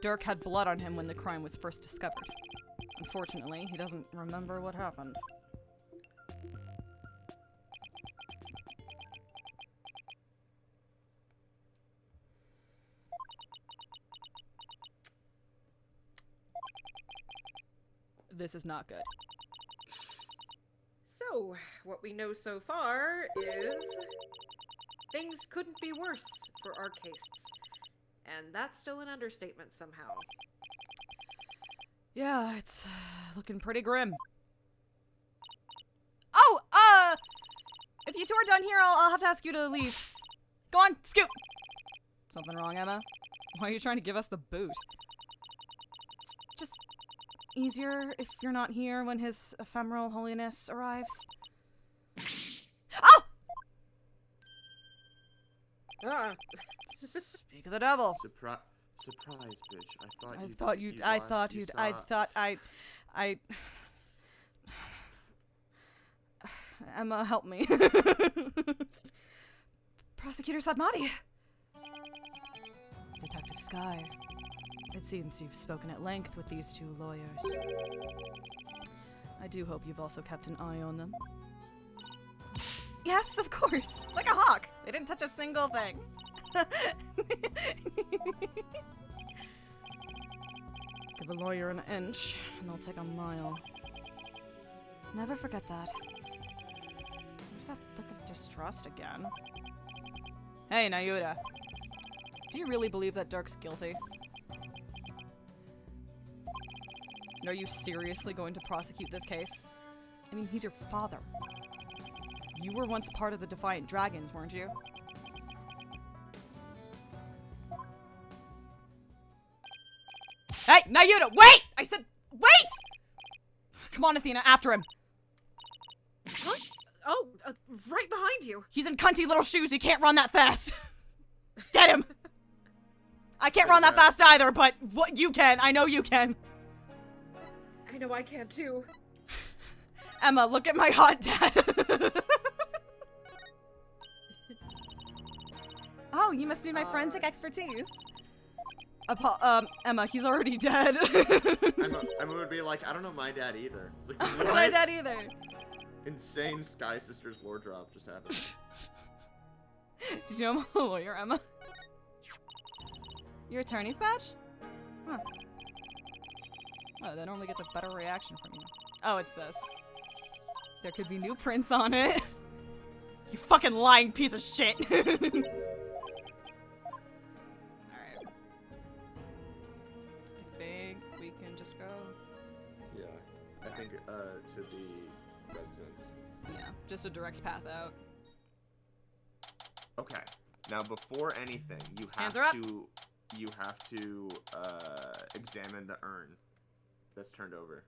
B: Dirk had blood on him when the crime was first discovered. Unfortunately, he doesn't remember what happened. this is not good.
C: So, what we know so far is things couldn't be worse for our castes. And that's still an understatement somehow.
B: Yeah, it's looking pretty grim. If you two are done here, I'll have to ask you to leave. Go on, scoot! Something wrong, Emma? Why are you trying to give us the boot? It's just easier if you're not here when His Ephemeral Holiness arrives. Oh! Speak of the devil.
A: Surprise, bitch. I thought you'd.
B: Emma, help me. Prosecutor Sadmati. Detective Sky. It seems you've spoken at length with these two lawyers. I do hope you've also kept an eye on them. Yes, of course. Like a hawk. They didn't touch a single thing. Give a lawyer an inch, and they'll take a mile. Never forget that. There's that look of distrust again. Hey, Nayuda. Do you really believe that Dirk's guilty? And are you seriously going to prosecute this case? I mean, he's your father. You were once part of the Defiant Dragons, weren't you? Hey, Nayuda, wait! I said, wait! Come on, Athena, after him.
C: Huh? Oh, right behind you.
B: He's in cunty little shoes. He can't run that fast. Get him. I can't run that fast either, but what you can. I know you can.
C: I know I can too.
B: Emma, look at my hot dad. Oh, you must need my forensic expertise. Emma, he's already dead.
A: Emma would be like, I don't know my dad either. It's like,
B: what? My dad either.
A: Insane Sky Sisters lore drop just happened.
B: Did you know I'm a lawyer, Emma? Your attorney's badge? Huh. Oh, that normally gets a better reaction from you. Oh, it's this. There could be new prints on it. You fucking lying piece of shit. Alright. I think we can just go.
A: Yeah. I think, to the residence.
B: Yeah, just a direct path out.
A: Okay. Now, before anything, you have to examine the urn that's turned over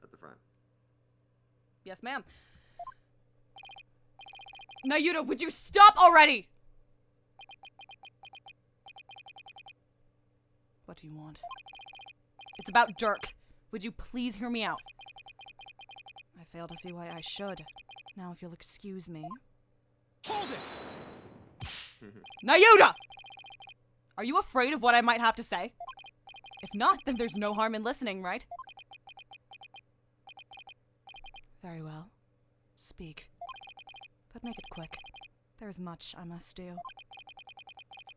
A: at the front.
B: Yes, ma'am. Nayuda, would you stop already? What do you want? It's about Dirk. Would you please hear me out? I fail to see why I should. Now, if you'll excuse me. Hold it! Nayuda! Are you afraid of what I might have to say? If not, then there's no harm in listening, right? Very well. Speak. But make it quick. There is much I must do. Why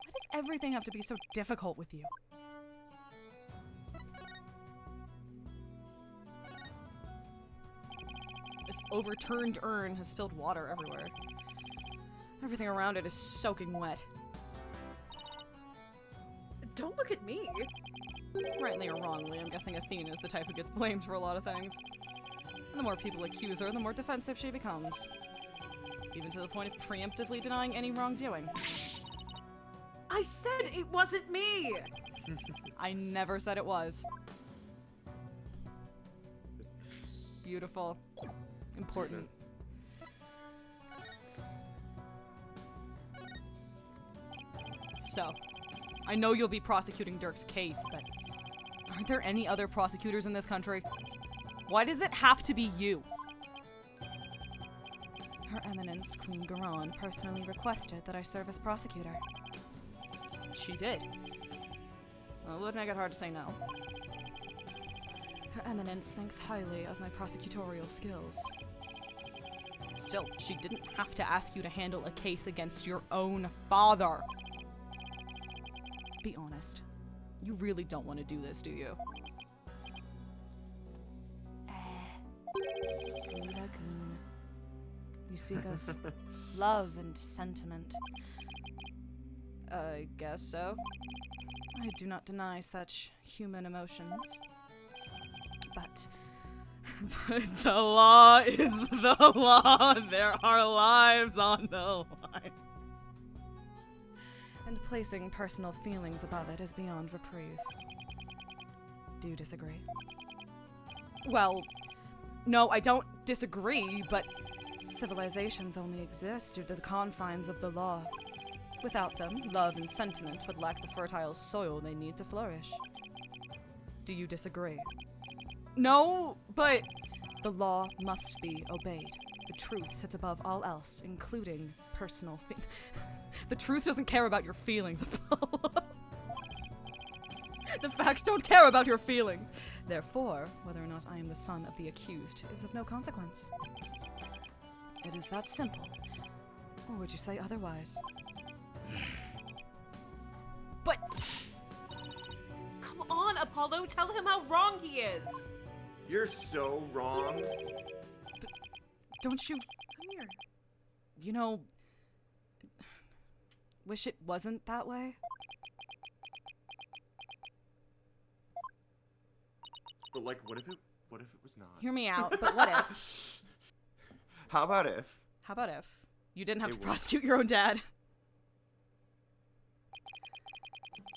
B: does everything have to be so difficult with you? This overturned urn has spilled water everywhere. Everything around it is soaking wet.
C: Don't look at me.
B: Rightly or wrongly, I'm guessing Athena is the type who gets blamed for a lot of things. And the more people accuse her, the more defensive she becomes. Even to the point of preemptively denying any wrongdoing.
C: I said it wasn't me!
B: I never said it was. Beautiful. Important. So, I know you'll be prosecuting Dirk's case, but aren't there any other prosecutors in this country? Why does it have to be you? Her Eminence, Queen Garon, personally requested that I serve as prosecutor. She did. Well, it would make it hard to say no. Her Eminence thinks highly of my prosecutorial skills. Still, she didn't have to ask you to handle a case against your own father. Be honest. You really don't want to do this, do you? cocoon. You speak of love and sentiment. I guess so. I do not deny such human emotions. But the law is the law. There are lives on the line. And placing personal feelings above it is beyond reprieve. Do you disagree? Well, no, I don't disagree, but civilizations only exist due to the confines of the law. Without them, love and sentiment would lack the fertile soil they need to flourish. Do you disagree? No, but the law must be obeyed. The truth sits above all else, including personal feelings. The truth doesn't care about your feelings, Apollo. The facts don't care about your feelings. Therefore, whether or not I am the son of the accused is of no consequence. It is that simple. Or would you say otherwise? But...
E: Come on, Apollo, tell him how wrong he is!
A: You're so wrong.
B: But don't you... Come here. You know... Wish it wasn't that way?
A: But like, what if it was not?
B: Hear me out, but what if?
A: How about if?
B: How about if you didn't have to prosecute your own dad?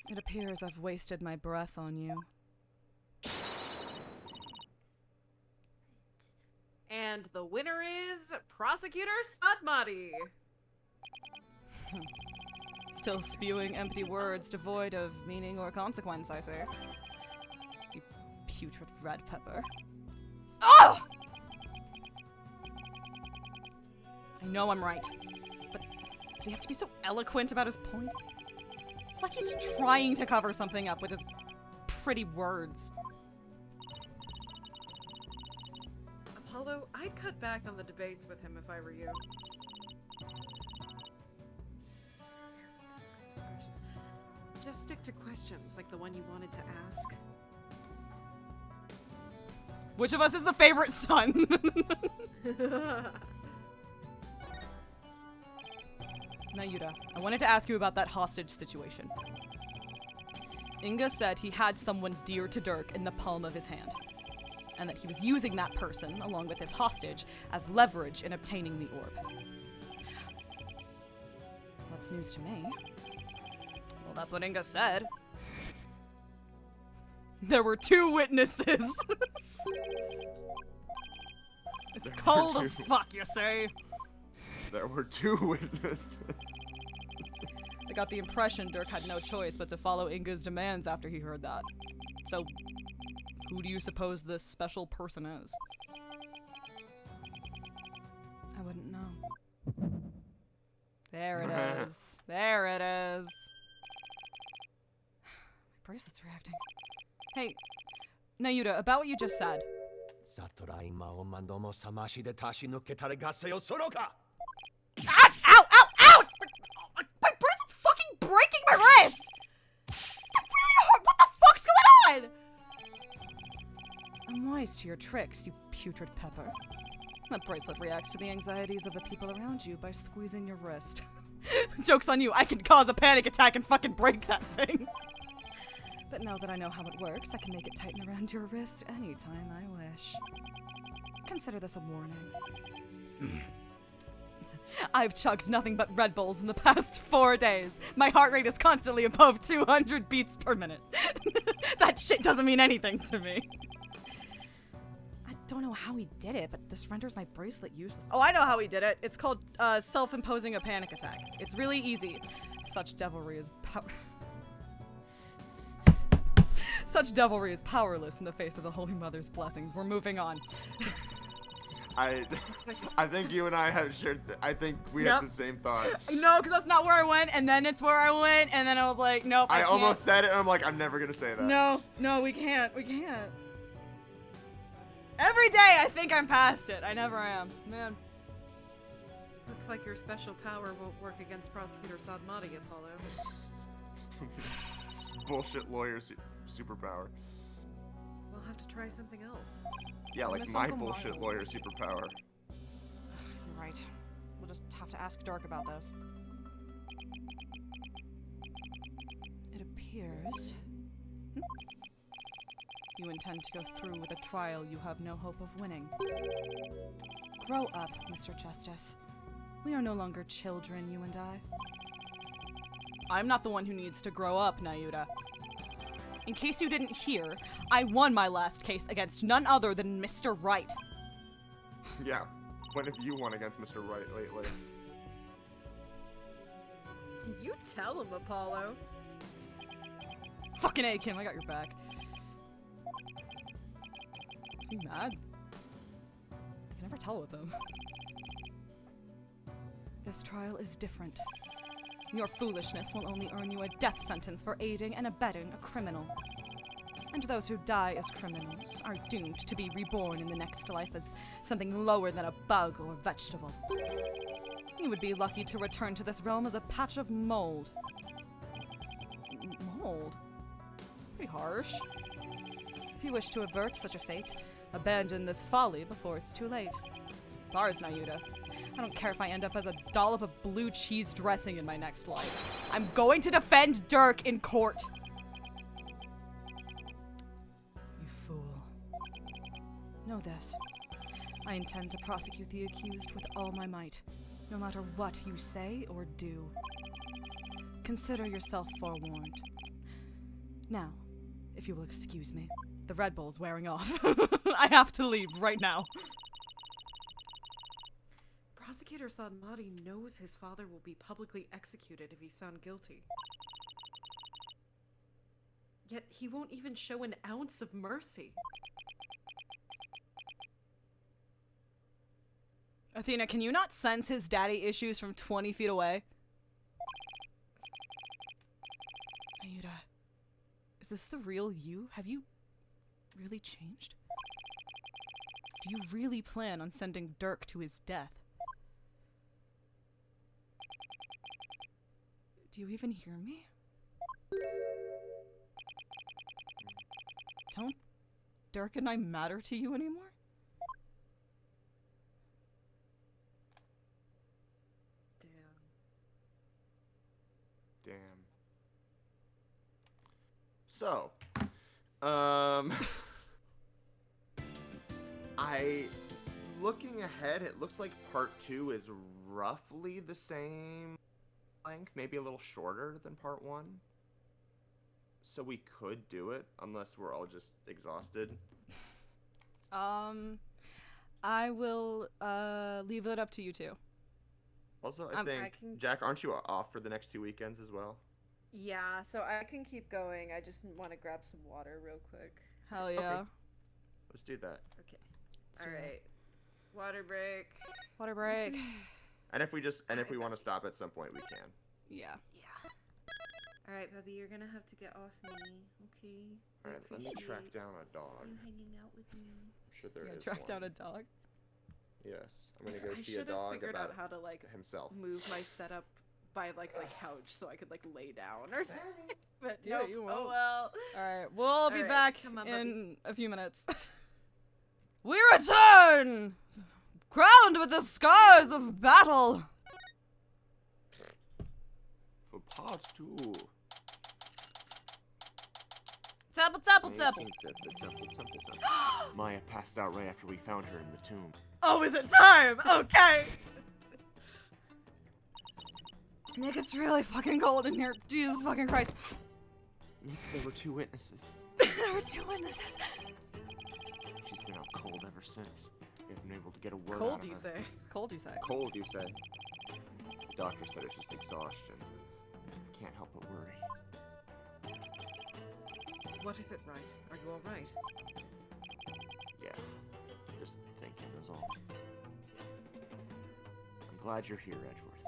B: It appears I've wasted my breath on you.
C: And the winner is Prosecutor Sadmati.
B: Still spewing empty words devoid of meaning or consequence, I say. You putrid red pepper. Oh! I know I'm right, but did he have to be so eloquent about his point? It's like he's trying to cover something up with his pretty words.
C: Apollo, I'd cut back on the debates with him if I were you. Just stick to questions like the one you wanted to ask.
B: Which of us is the favorite son? Nayuta, I wanted to ask you about that hostage situation. Inga said he had someone dear to Dirk in the palm of his hand, and that he was using that person, along with his hostage, as leverage in obtaining the orb. That's news to me. Well, that's what Inga said. There were 2 witnesses. It's cold as fuck, you say?
A: There were 2 witnesses.
B: I got the impression Dirk had no choice but to follow Inga's demands after he heard that. So, who do you suppose this special person is? I wouldn't know. There it is. There it is. My bracelet's reacting. Hey, Nayuta, about what you just said. Ow! Ow! Ow! Ow! My bracelet's fucking breaking my wrist! That really hurt! What the fuck's going on? I'm wise to your tricks, you putrid pepper. That bracelet reacts to the anxieties of the people around you by squeezing your wrist. Joke's on you, I can cause a panic attack and fucking break that thing. But now that I know how it works, I can make it tighten around your wrist anytime I wish. Consider this a warning. I've chugged nothing but Red Bulls in the past 4 days. My heart rate is constantly above 200 beats per minute. That shit doesn't mean anything to me. I don't know how he did it, but this renders my bracelet useless. Oh, I know how he did it. It's called self-imposing a panic attack. It's really easy. Such devilry is Such devilry is powerless in the face of the Holy Mother's blessings. We're moving on.
A: I think you and I have shared. I think we have the same thought.
B: No, because that's not where I went, and then it's where I went, and then I was like, nope. I
A: almost said it, and I'm like, I'm never gonna say that.
B: No, we can't. We can't. Every day I think I'm past it. I never am. Man.
C: Looks like your special power won't work against Prosecutor Sadmati, Apollo.
A: Bullshit lawyer superpower.
C: We'll have to try something else.
A: Yeah, like my bullshit lawyer superpower.
B: Right. We'll just have to ask Dirk about this. It appears... You intend to go through with a trial you have no hope of winning. Grow up, Mr. Justice. We are no longer children, you and I. I'm not the one who needs to grow up, Nayuta. In case you didn't hear, I won my last case against none other than Mr. Right.
A: Yeah. When have you won against Mr. Right lately?
C: You tell him, Apollo.
B: Fucking A, Kim, I got your back. Is he mad? I can never tell with him. This trial is different. Your foolishness will only earn you a death sentence for aiding and abetting a criminal. And those who die as criminals are doomed to be reborn in the next life as something lower than a bug or vegetable. You would be lucky to return to this realm as a patch of mold. Mold? That's pretty harsh. If you wish to avert such a fate, abandon this folly before it's too late. Bars, Nayuta. I don't care if I end up as a dollop of blue cheese dressing in my next life. I'm going to defend Dirk in court. You fool. Know this. I intend to prosecute the accused with all my might, no matter what you say or do. Consider yourself forewarned. Now, if you will excuse me. The Red Bull's wearing off. I have to leave right now.
C: Prosecutor Sadmati knows his father will be publicly executed if he's found guilty. Yet he won't even show an ounce of mercy.
B: Athena, can you not sense his daddy issues from 20 feet away? Ayuda, is this the real you? Have you really changed? Do you really plan on sending Dirk to his death? Do you even hear me? Don't Dirk and I matter to you anymore?
A: Damn. So, looking ahead, it looks like part 2 is roughly the same length, maybe a little shorter than part 1. So we could do it, unless we're all just exhausted.
B: I will, leave it up to you two.
A: Also, I think, Jack, aren't you off for the next 2 weekends as well?
C: Yeah, so I can keep going. I just want to grab some water real quick.
B: Hell yeah.
A: Okay. Let's do that.
C: Okay. All right. Water break.
B: Water break.
A: And if we want to stop at some point, we can.
B: Yeah.
C: Yeah. All right, Bubby, you're gonna have to get off me, okay?
A: All right, let me track down a dog.
C: You hanging out with me?
A: I'm sure there is
B: track
A: one.
B: down a dog?
A: Yes, I'm gonna go see a dog
C: figured
A: about
C: out how to like
A: himself.
C: Move my setup by like my couch so I could like lay down or something. But
B: Do
C: no,
B: it, you won't.
C: oh well.
B: All right, we'll be
C: right,
B: back
C: come on,
B: in a few minutes. We return, crowned with the scars of battle.
A: For part 2.
B: Temple.
A: Temple. Maya passed out right after we found her in the tomb.
B: Oh, is it time? Okay. Nick, it's really fucking cold in here. Jesus fucking Christ.
A: There were 2 witnesses.
B: There were 2 witnesses.
A: She's been out cold ever since. We haven't been able to get a word out
C: Cold,
A: of
C: you
A: her.
C: say?
B: Cold, you say?
A: Cold, you say? The doctor said it's just exhaustion. Can't help but worry.
C: What is it, right? Are you all right?
A: Yeah, just thinking is all. I'm glad you're here, Edgeworth.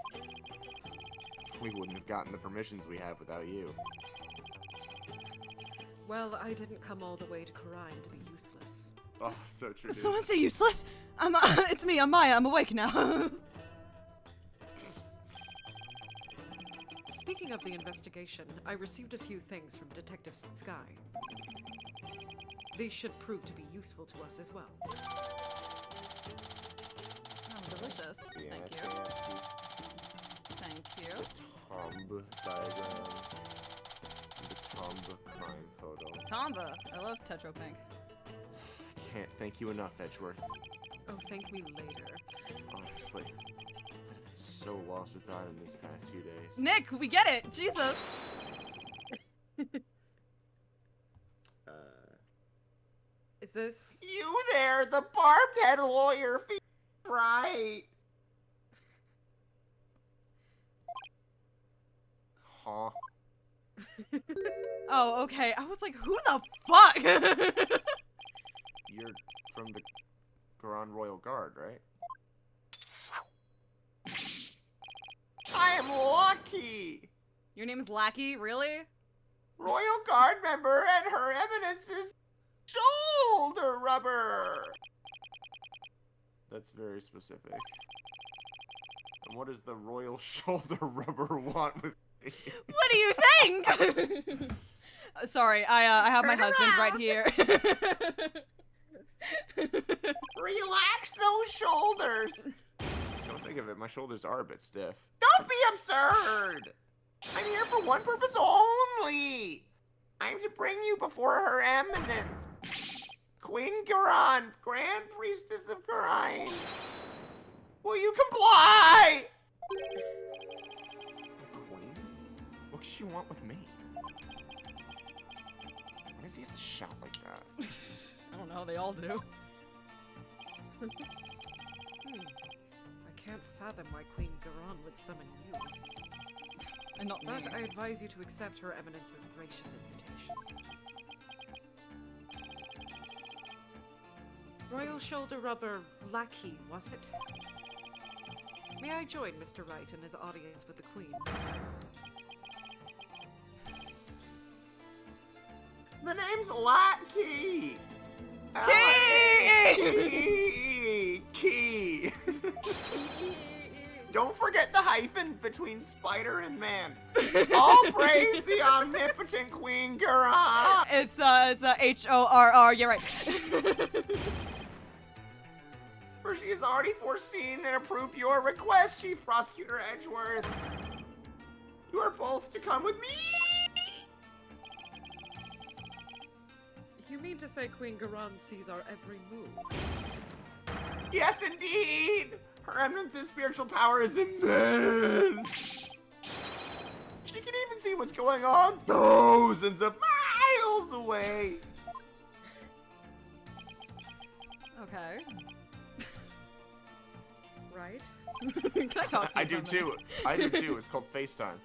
A: We wouldn't have gotten the permissions we have without you.
C: Well, I didn't come all the way to Karine to be useless.
A: Oh, so true.
B: Did someone say useless? It's me, I'm Maya, I'm awake now.
C: Speaking of the investigation, I received a few things from Detective Sky. They should prove to be useful to us as well.
B: delicious.
A: Yeah,
B: Thank you. Thank you.
A: Tomb diagram. The Tomb crime photo.
B: Tomba. I love Tetra Pink.
A: Can't thank you enough, Edgeworth.
C: Oh, thank me later.
A: Honestly, I'm so lost without him these past few days.
B: Nick, we get it. Jesus.
C: Is this...
A: You there, the barbed head lawyer, right? Huh?
B: Oh, okay. I was like, who the fuck?
A: You're from the Grand Royal Guard, right? I am Lucky!
B: Your name's Lackey? Really?
A: Royal Guard member and Her Eminence's shoulder rubber! That's very specific. And what does the Royal Shoulder Rubber want with me?
B: What do you think? Sorry, I have my husband right here.
A: Relax those shoulders! Don't think of it, my shoulders are a bit stiff. Don't be absurd! I'm here for one purpose only! I'm to bring you before Her Eminence, Queen Garan, Grand Priestess of Garain. Will you comply? Queen? What does she want with me? Why does he have to shout like that?
B: I don't know, they all do.
C: I can't fathom why Queen Garan would summon you.
B: And not me.
C: But I advise you to accept Her Eminence's gracious invitation. Royal Shoulder Rubber Lackey, was it? May I join Mr. Wright in his audience with the Queen?
A: The name's Lackey!
B: Key!
A: Key! Don't forget the hyphen between spider and man. All praise the omnipotent Queen Garan!
B: It's H-O-R-R, you're right.
A: For she has already foreseen and approved your request, Chief Prosecutor Edgeworth. You are both to come with me!
C: You mean to say Queen Garan sees our every move?
A: Yes, indeed! Her Eminence's spiritual power is immense! She can even see what's going on thousands of miles away!
B: Okay.
C: Right?
B: Can I talk to you?
A: I do too. I do too. It's called FaceTime.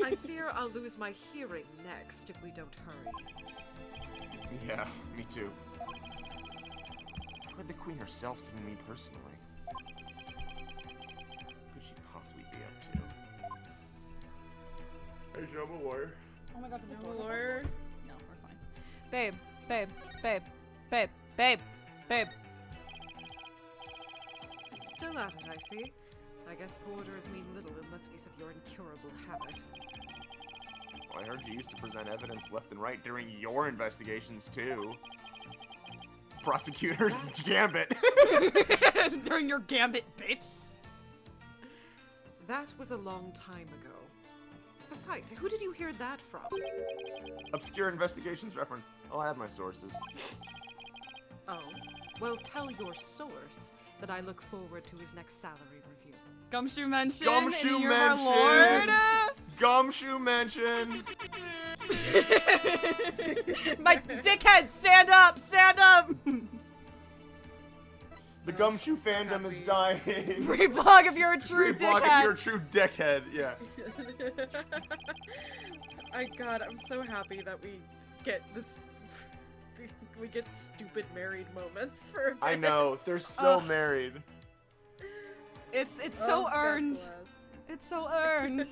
C: I fear I'll lose my hearing next if we don't hurry.
A: Yeah, me too. How would the Queen herself summon me personally? What could she possibly be up to? Hey, Joe, I'm a lawyer.
B: Oh my god, did the
C: No
B: door
C: lawyer?
B: No, we're fine. Babe, babe, babe, babe, babe, babe.
C: Still at it, I see. I guess borders mean little in the face of your incurable habit.
A: Well, I heard you used to present evidence left and right during your investigations, too. Prosecutor's gambit.
B: During your gambit, bitch.
C: That was a long time ago. Besides, who did you hear that from?
A: Obscure investigations reference. Oh, I have my sources.
C: Oh, well, tell your source that I look forward to his next salary review.
B: Gumshoe mention.
A: Gumshoe
B: and you're
A: mention.
B: my lord.
A: Gumshoe mention.
B: My dickhead, stand up, stand up.
A: The Gumshoe
C: so
A: fandom is
C: happy.
A: dying.
B: Reblog if you're a true
A: Reblog
B: dickhead.
A: if you're a true dickhead, yeah.
C: God, I'm so happy that we get this. We get stupid married moments for a bit.
A: I know, they're so married.
B: It's so
C: God
B: earned.
C: bless.
B: It's so earned.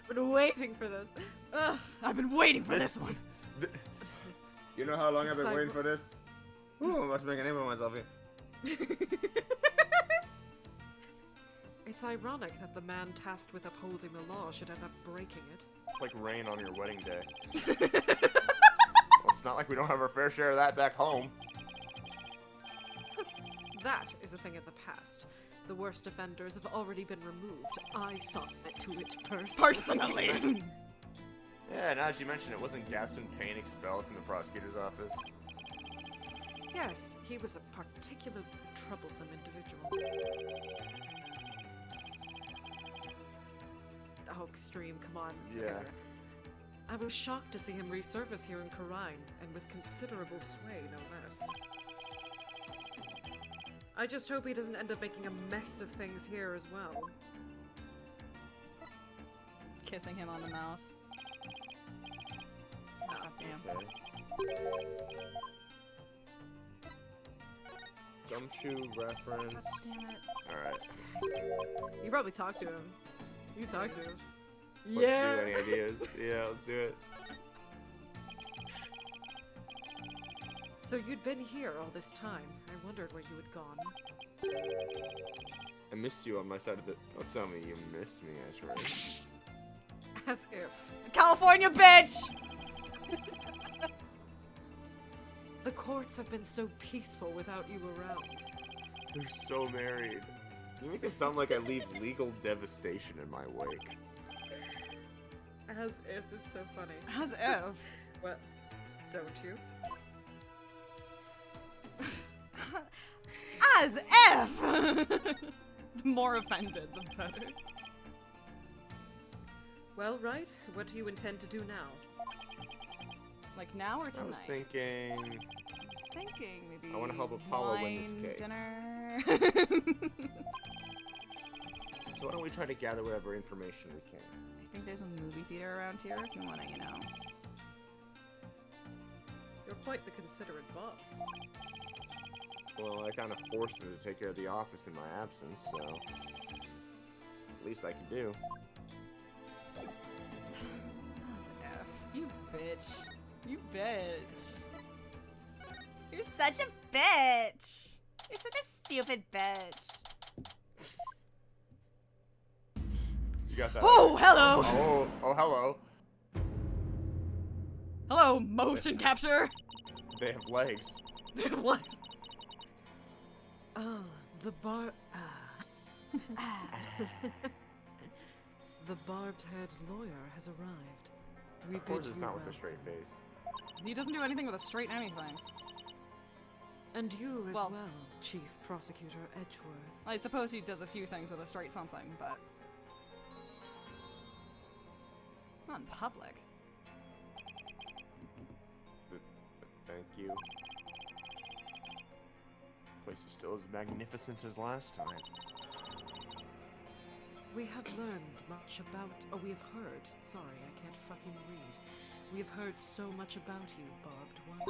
C: Been waiting for this.
B: Ugh, I've been waiting for this one.
A: You know how long I've been
C: It's
A: waiting for this? Ooh, I'm about to make a name of myself here.
C: It's ironic that the man tasked with upholding the law should end up breaking it.
A: It's like rain on your wedding day. Well, it's not like we don't have our fair share of that back home.
C: That is a thing of the past. The worst offenders have already been removed. I saw to it
B: personally.
A: Yeah, now as you mentioned it, wasn't Gaspin Payne expelled from the prosecutor's office?
C: Yes, he was a particularly troublesome individual. Oh, extreme, come on.
A: Yeah.
C: I was shocked to see him resurface here in Karine, and with considerable sway, no less. I just hope he doesn't end up making a mess of things here as well.
B: Kissing him on the mouth. Oh, damn.
A: Okay. Gumshoe reference.
B: God damn it.
A: Alright.
C: You probably talked to him. You talked to him.
A: Let's do any ideas. Yeah, let's do it.
C: So you'd been here all this time. I wondered where you had gone.
A: I missed you on my side of the... Don't tell me you missed me, Edgeworth.
C: As if.
B: California, bitch!
C: The courts have been so peaceful without you around.
A: They're so married. You make it sound like I leave legal devastation in my wake.
C: As if is so funny.
B: As if.
C: What? Don't you?
B: As if! The more offended, the better.
C: Well, right. What do you intend to do now?
B: Like now or tonight?
A: I was thinking
B: maybe.
A: I want to help Apollo win this case.
B: Dinner.
A: So why don't we try to gather whatever information we can?
B: I think there's a movie theater around here if you want to,
C: You're quite the considerate boss.
A: Well, I kind of forced him to take care of the office in my absence, so... At least I can do.
B: As if. You bitch. You bitch. You're such a bitch. You're such a stupid bitch.
A: You got that.
B: Oh, hello.
A: Oh, hello.
B: Hello, motion capture.
A: They have legs.
B: What?
C: Oh, the The barbed-haired lawyer has arrived.
A: Of course it's not with a straight face.
B: He doesn't do anything with a straight anything.
C: And you as
B: well,
C: Chief Prosecutor Edgeworth.
B: I suppose he does a few things with a straight something, but... not in public.
A: Thank you. Place is still as magnificent as last time.
C: We have learned much about... Oh, we have heard. Sorry, I can't fucking read. We have heard so much about you, Barbed One.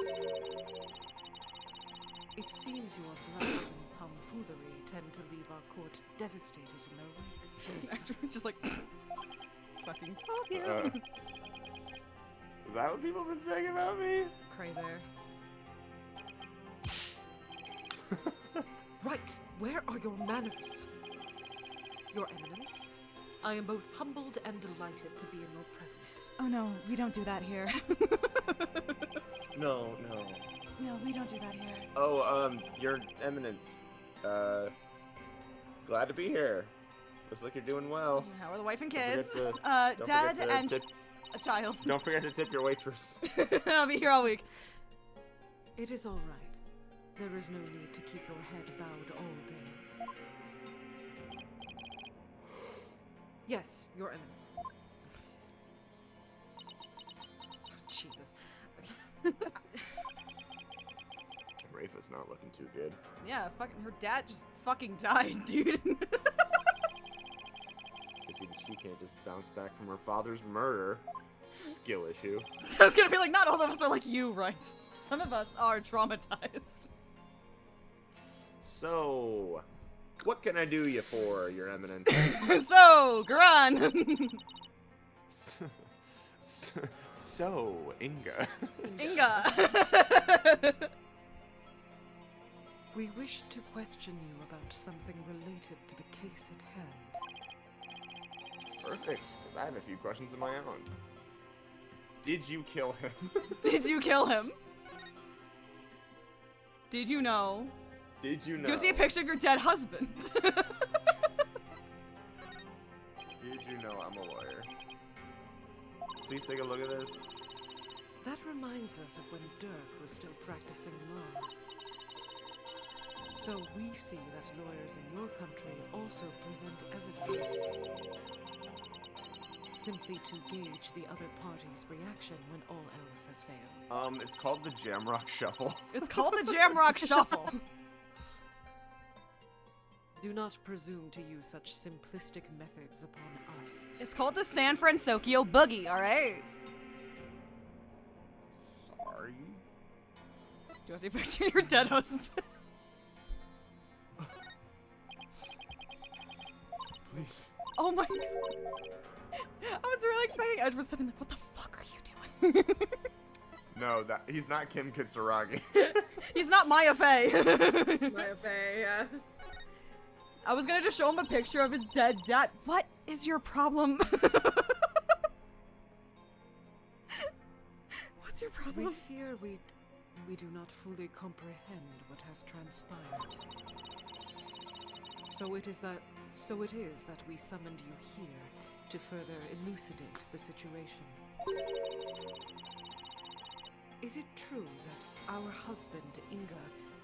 C: It seems your bluff and tomfoolery tend to leave our court devastated in their wake.
B: Just like... fucking told you.
A: Is that what people have been saying about me?
B: Crazy.
C: Right, where are your manners? Your Eminence, I am both humbled and delighted to be in your presence.
B: Oh no, we don't do that here.
A: No.
B: No, we don't do that here.
A: Oh, Your Eminence. Glad to be here. Looks like you're doing well.
B: How are the wife and kids?
A: Don't
B: Dad
A: forget to
B: and
A: tip-
B: a child.
A: Don't forget to tip your waitress.
B: I'll be here all week.
C: It is all right. There is no need to keep your head bowed all day. Yes, Your Eminence. Jesus.
A: Rafa's not looking too good.
B: Yeah, fucking her dad just fucking died, dude.
A: She can't just bounce back from her father's murder. Skill issue.
B: So I was gonna be like, not all of us are like you, right? Some of us are traumatized.
A: So, what can I do you for, Your Eminence?
B: So, Garan.
A: So, Inga.
B: Inga.
C: We wish to question you about something related to the case at hand.
A: Perfect. I have a few questions of my own. Did you kill him?
B: Did you kill him? Did you know
A: Did you know?
B: Do you see a picture of your dead husband?
A: Did you know I'm a lawyer? Please take a look at this.
C: That reminds us of when Dirk was still practicing law. So we see that lawyers in your country also present evidence, simply to gauge the other party's reaction when all else has failed.
A: It's called the Jamrock Shuffle.
B: It's called the Jamrock Shuffle.
C: Do not presume to use such simplistic methods upon us.
B: It's called the San Francisco Boogie, alright?
A: Sorry?
B: Do I see a picture of your dead husband?
A: Please.
B: Oh my god. I was really expecting Edgeworth to be like, what the fuck are you doing?
A: No, he's not Kim Kitsuragi.
B: He's not Maya Fey.
C: Maya Fey, yeah.
B: I was gonna just show him a picture of his dead dad. What is your problem? What's your problem?
C: We fear we do not fully comprehend what has transpired. So it is that we summoned you here to further elucidate the situation. Is it true that our husband, Inga,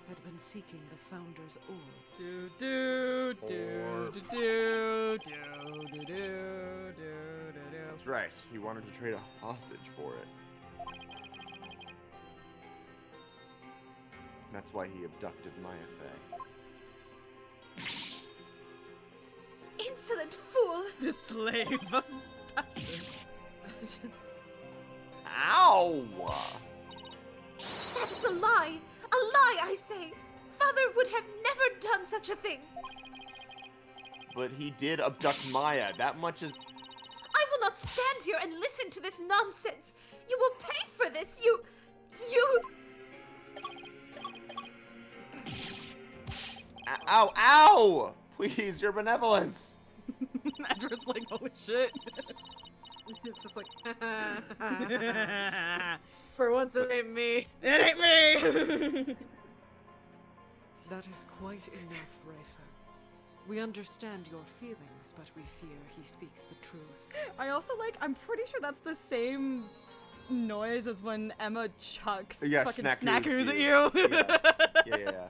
C: had been seeking the Founder's orb?
A: That's right. He wanted to trade a hostage for it. That's why he abducted Maya Fey.
E: Insolent fool!
B: The slave of fashion.
A: Ow!
E: That is a lie! A lie, I say! Father would have never done such a thing!
A: But he did abduct Maya. That much is...
E: I will not stand here and listen to this nonsense! You will pay for this! You...
A: Ow! Ow! Please, your benevolence!
B: Edward's like, holy shit.
C: It's just like, for once it ain't me.
B: It ain't me!
C: That is quite enough, Rafa. We understand your feelings, but we fear he speaks the truth.
B: I also I'm pretty sure that's the same noise as when Emma chucks fucking snackers at you.
A: Yeah.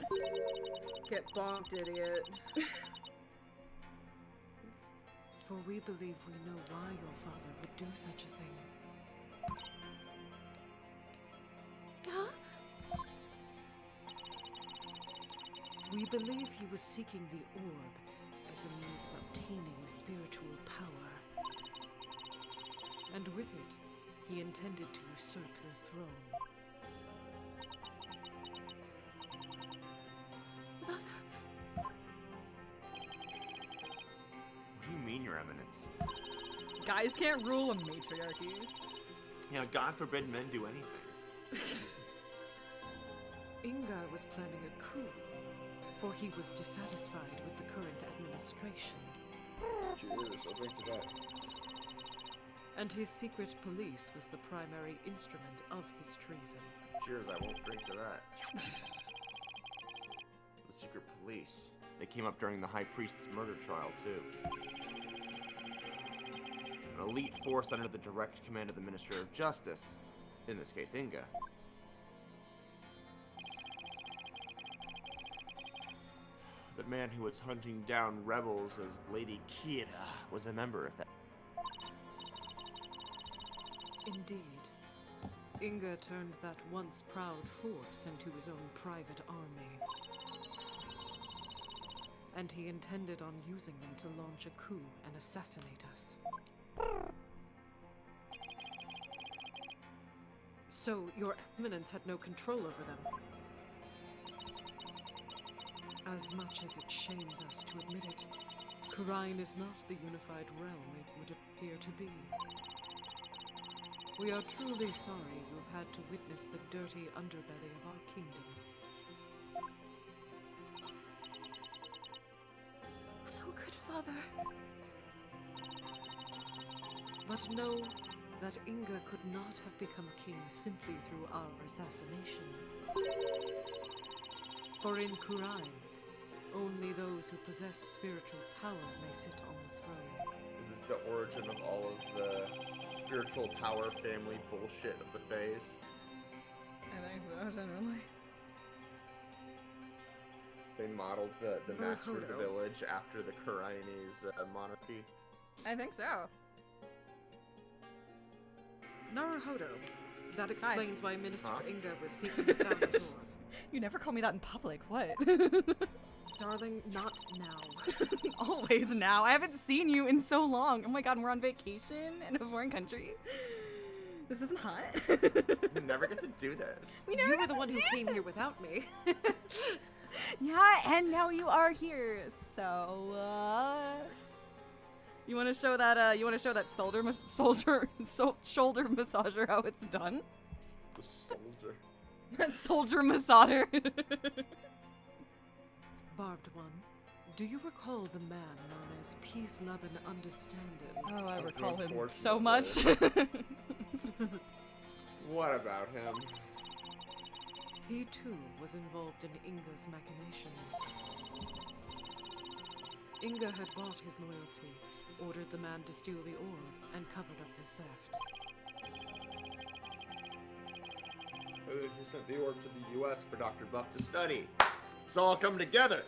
C: Get bonked, idiot. For we believe we know why your father would do such a thing.
E: Huh?
C: We believe he was seeking the orb as a means of obtaining spiritual power. And with it, he intended to usurp the throne.
E: Mother.
A: What do you mean, Your Eminence?
B: Guys can't rule a matriarchy.
A: Yeah, God forbid men do anything.
C: Inga was planning a coup, for he was dissatisfied with the current administration.
A: Cheers, I'll drink to that.
C: And his secret police was the primary instrument of his treason.
A: Cheers, I won't drink to that. The secret police. They came up during the High Priest's murder trial, too. An elite force under the direct command of the Minister of Justice. In this case, Inga. The man who was hunting down rebels as Lady Kira was a member of that.
C: Indeed. Inga turned that once proud force into his own private army. And he intended on using them to launch a coup and assassinate us. So, Your Eminence had no control over them. As much as it shames us to admit it, Khura'in is not the unified realm it would appear to be. We are truly sorry you have had to witness the dirty underbelly of our kingdom.
E: No, good father.
C: But know that Inga could not have become king simply through our assassination. For in Kurain, only those who possess spiritual power may sit on the throne.
A: Is this the origin of all of the spiritual power family bullshit of the Fays?
B: I think so, generally.
A: They modeled the master of the village after the Kurainese monarchy.
B: I think so.
C: Naruhodo. That explains why Minister Inga was seeking the fountain door.
B: You never call me that in public, what?
C: Darling, not now.
B: Always now. I haven't seen you in so long. Oh my god, we're on vacation in a foreign country. This isn't hot.
A: We never get to do this.
C: You were the one who came here without me.
B: Yeah, and now you are here. So, you want to show that? You want to show that shoulder massager how it's done?
A: The soldier.
B: That soldier massager.
C: Barbed one, do you recall the man known as Peace, Love, and Understanding?
B: Oh, I recall him so much.
A: What about him?
C: He too was involved in Inga's machinations. Inga had bought his loyalty, ordered the man to steal the orb, and covered up the theft.
A: He sent the orb to the U.S. for Dr. Buff to study. It's all come together.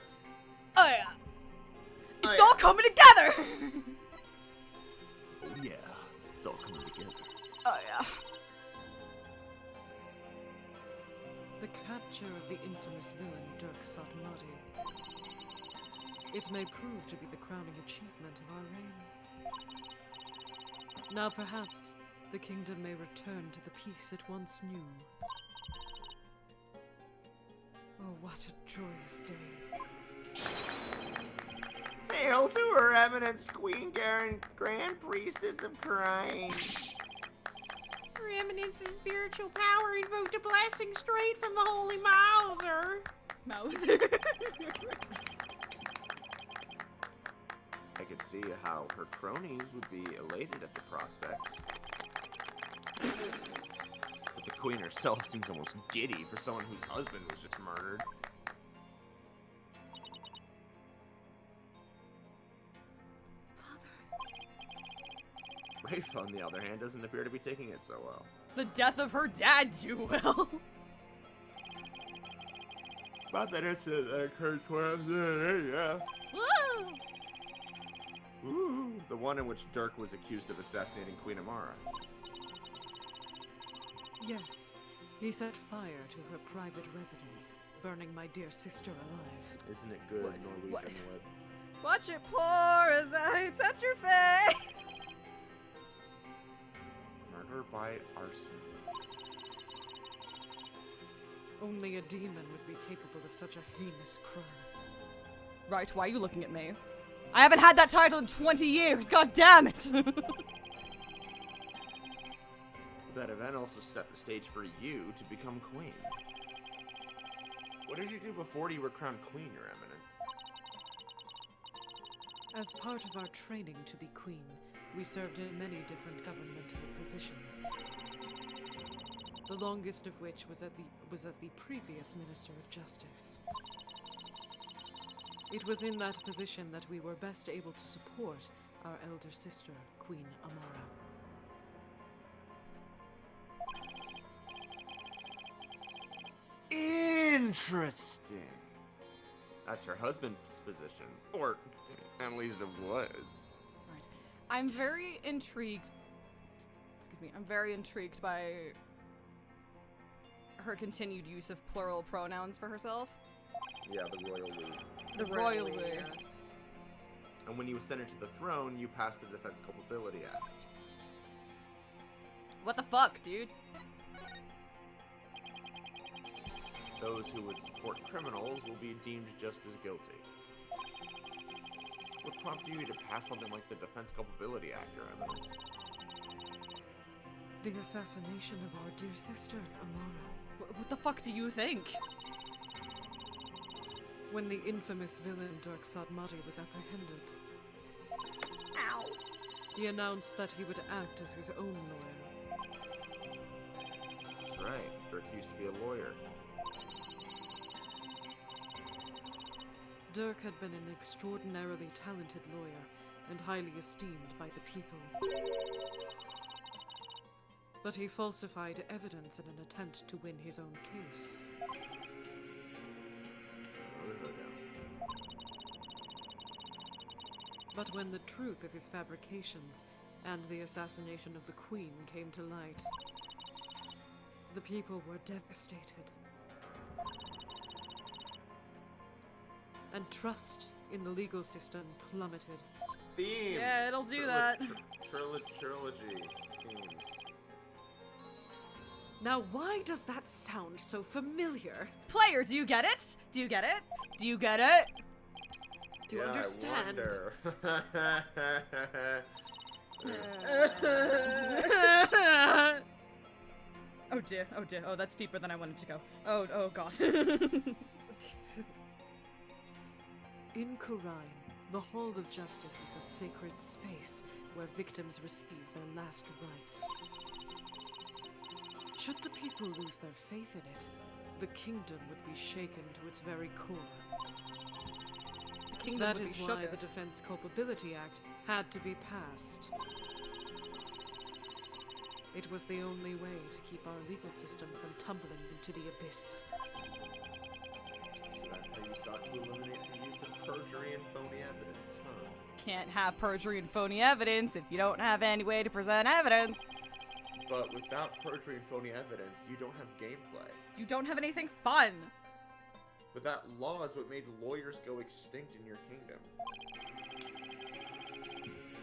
B: Oh yeah. It's all coming together.
A: Oh yeah. It's all coming together.
B: Oh yeah.
C: The capture of the infamous villain Dirk Satmati. It may prove to be the crowning achievement of our reign. Now perhaps the kingdom may return to the peace it once knew. Oh, what a joyous day.
A: Hail to her eminence, Queen Garen, Grand Priestess of Kurain.
E: Her Eminence's spiritual power invoked a blessing straight from the Holy Mouther.
A: I could see how her cronies would be elated at the prospect. But the queen herself seems almost giddy for someone whose husband was just murdered. Rafe, on the other hand, doesn't appear to be taking it so well.
B: The death of her dad too well.
A: About that incident that occurred 12 years, yeah.
B: Woo!
A: Ooh, the one in which Dirk was accused of assassinating Queen Amara.
C: Yes, he set fire to her private residence, burning my dear sister alive.
A: Isn't it good, Norwegian wood?
B: Watch it pour as I touch your face.
A: Murder by arson.
C: Only a demon would be capable of such a heinous crime.
B: Right, why are you looking at me? I haven't had that title in 20 years, god damn it!
A: That event also set the stage for you to become queen. What did you do before you were crowned queen, Your Eminence?
C: As part of our training to be queen, we served in many different governmental positions. The longest of which was as the previous Minister of Justice. It was in that position that we were best able to support our elder sister, Queen Amara.
A: Interesting. That's her husband's position, or at least it was.
B: Right. I'm very intrigued. Excuse me. I'm very intrigued by her continued use of plural pronouns for herself.
A: Yeah, the royal we.
B: The royal we.
A: And when you ascended to the throne, you passed the Defense Culpability Act.
B: What the fuck, dude?
A: Those who would support criminals will be deemed just as guilty. What prompted you to pass something like the Defense Culpability Act, Your Eminence?
C: The assassination of our dear sister, Amara.
B: What the fuck do you think?
C: When the infamous villain Dirk Satmati was apprehended.
B: Ow.
C: He announced that he would act as his own lawyer.
A: That's right. Dirk used to be a lawyer.
C: Dirk had been an extraordinarily talented lawyer and highly esteemed by the people. But he falsified evidence in an attempt to win his own case. But when the truth of his fabrications and the assassination of the Queen came to light, the people were devastated. And trust in the legal system plummeted.
A: Themes!
B: Yeah, it'll do that.
A: Trilogy. Themes.
C: Now, why does that sound so familiar?
B: Player, do you get it? Do you get it? Do you get it?
C: Do you understand?
B: Oh dear, oh dear, oh that's deeper than I wanted to go. Oh god.
C: In Qurain, the Hall of Justice is a sacred space where victims receive their last rites. Should the people lose their faith in it, the kingdom would be shaken to its very core. That is why the Defense Culpability Act had to be passed. It was the only way to keep our legal system from tumbling into the abyss.
A: So that's how you sought to eliminate the use of perjury and phony evidence, huh?
B: Can't have perjury and phony evidence if you don't have any way to present evidence.
A: But without perjury and phony evidence, you don't have gameplay.
B: You don't have anything fun.
A: But that law is what made lawyers go extinct in your kingdom.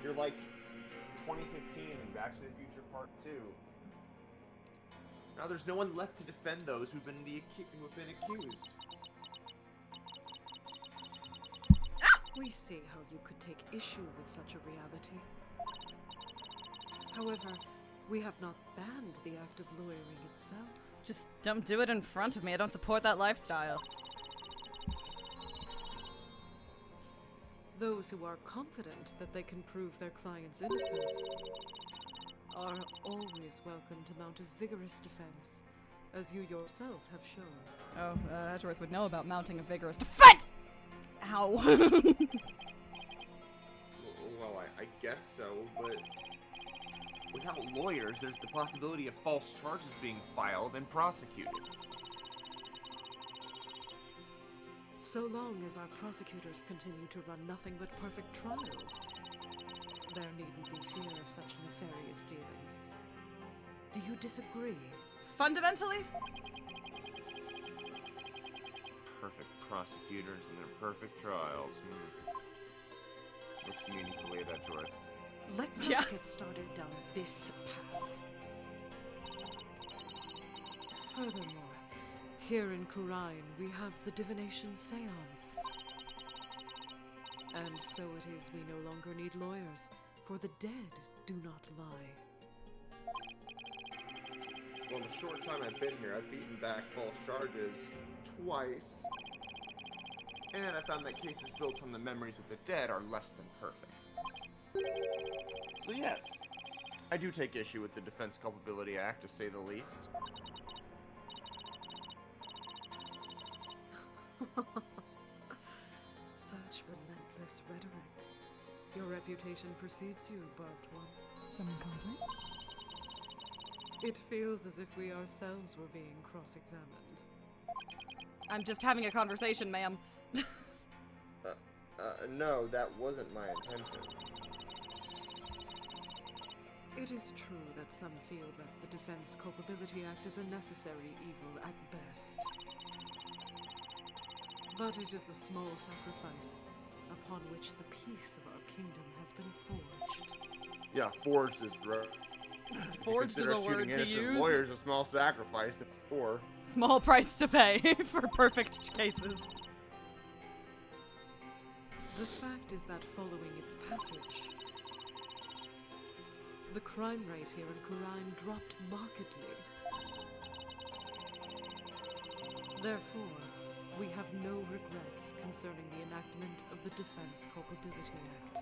A: You're like 2015 and Back to the Future Part 2. Now there's no one left to defend those who've been accused.
C: We see how you could take issue with such a reality. However, we have not banned the act of lawyering itself.
B: Just don't do it in front of me. I don't support that lifestyle.
C: Those who are confident that they can prove their client's innocence are always welcome to mount a vigorous defense, as you yourself have shown.
B: Oh, Edgeworth would know about mounting a vigorous defense! Ow.
A: Well, I guess so, but without lawyers, there's the possibility of false charges being filed and prosecuted.
C: So long as our prosecutors continue to run nothing but perfect trials, there needn't be fear of such nefarious dealings. Do you disagree?
B: Fundamentally?
A: Perfect prosecutors and their perfect trials. Looks meaningfully at Edgeworth.
C: Let's not get started down this path. Furthermore, here in Qurain, we have the divination seance. And so it is we no longer need lawyers, for the dead do not lie.
A: Well, in the short time I've been here, I've beaten back false charges twice. And I found that cases built on the memories of the dead are less than perfect. So yes, I do take issue with the Defense Culpability Act, to say the least.
C: Such relentless rhetoric. Your reputation precedes you, Barbed One.
B: Someone compliment?
C: It feels as if we ourselves were being cross-examined.
B: I'm just having a conversation, ma'am.
A: No, that wasn't my intention.
C: It is true that some feel that the Defense Culpability Act is a necessary evil at best. But it is a small sacrifice upon which the peace of our kingdom has been forged.
A: Yeah, forged is right.
B: Forged is a word to use.
A: Lawyers a small sacrifice, or
B: small price to pay for perfect cases.
C: The fact is that following its passage, the crime rate here in Qurain dropped markedly. Therefore, we have no regrets concerning the enactment of the Defense Culpability Act.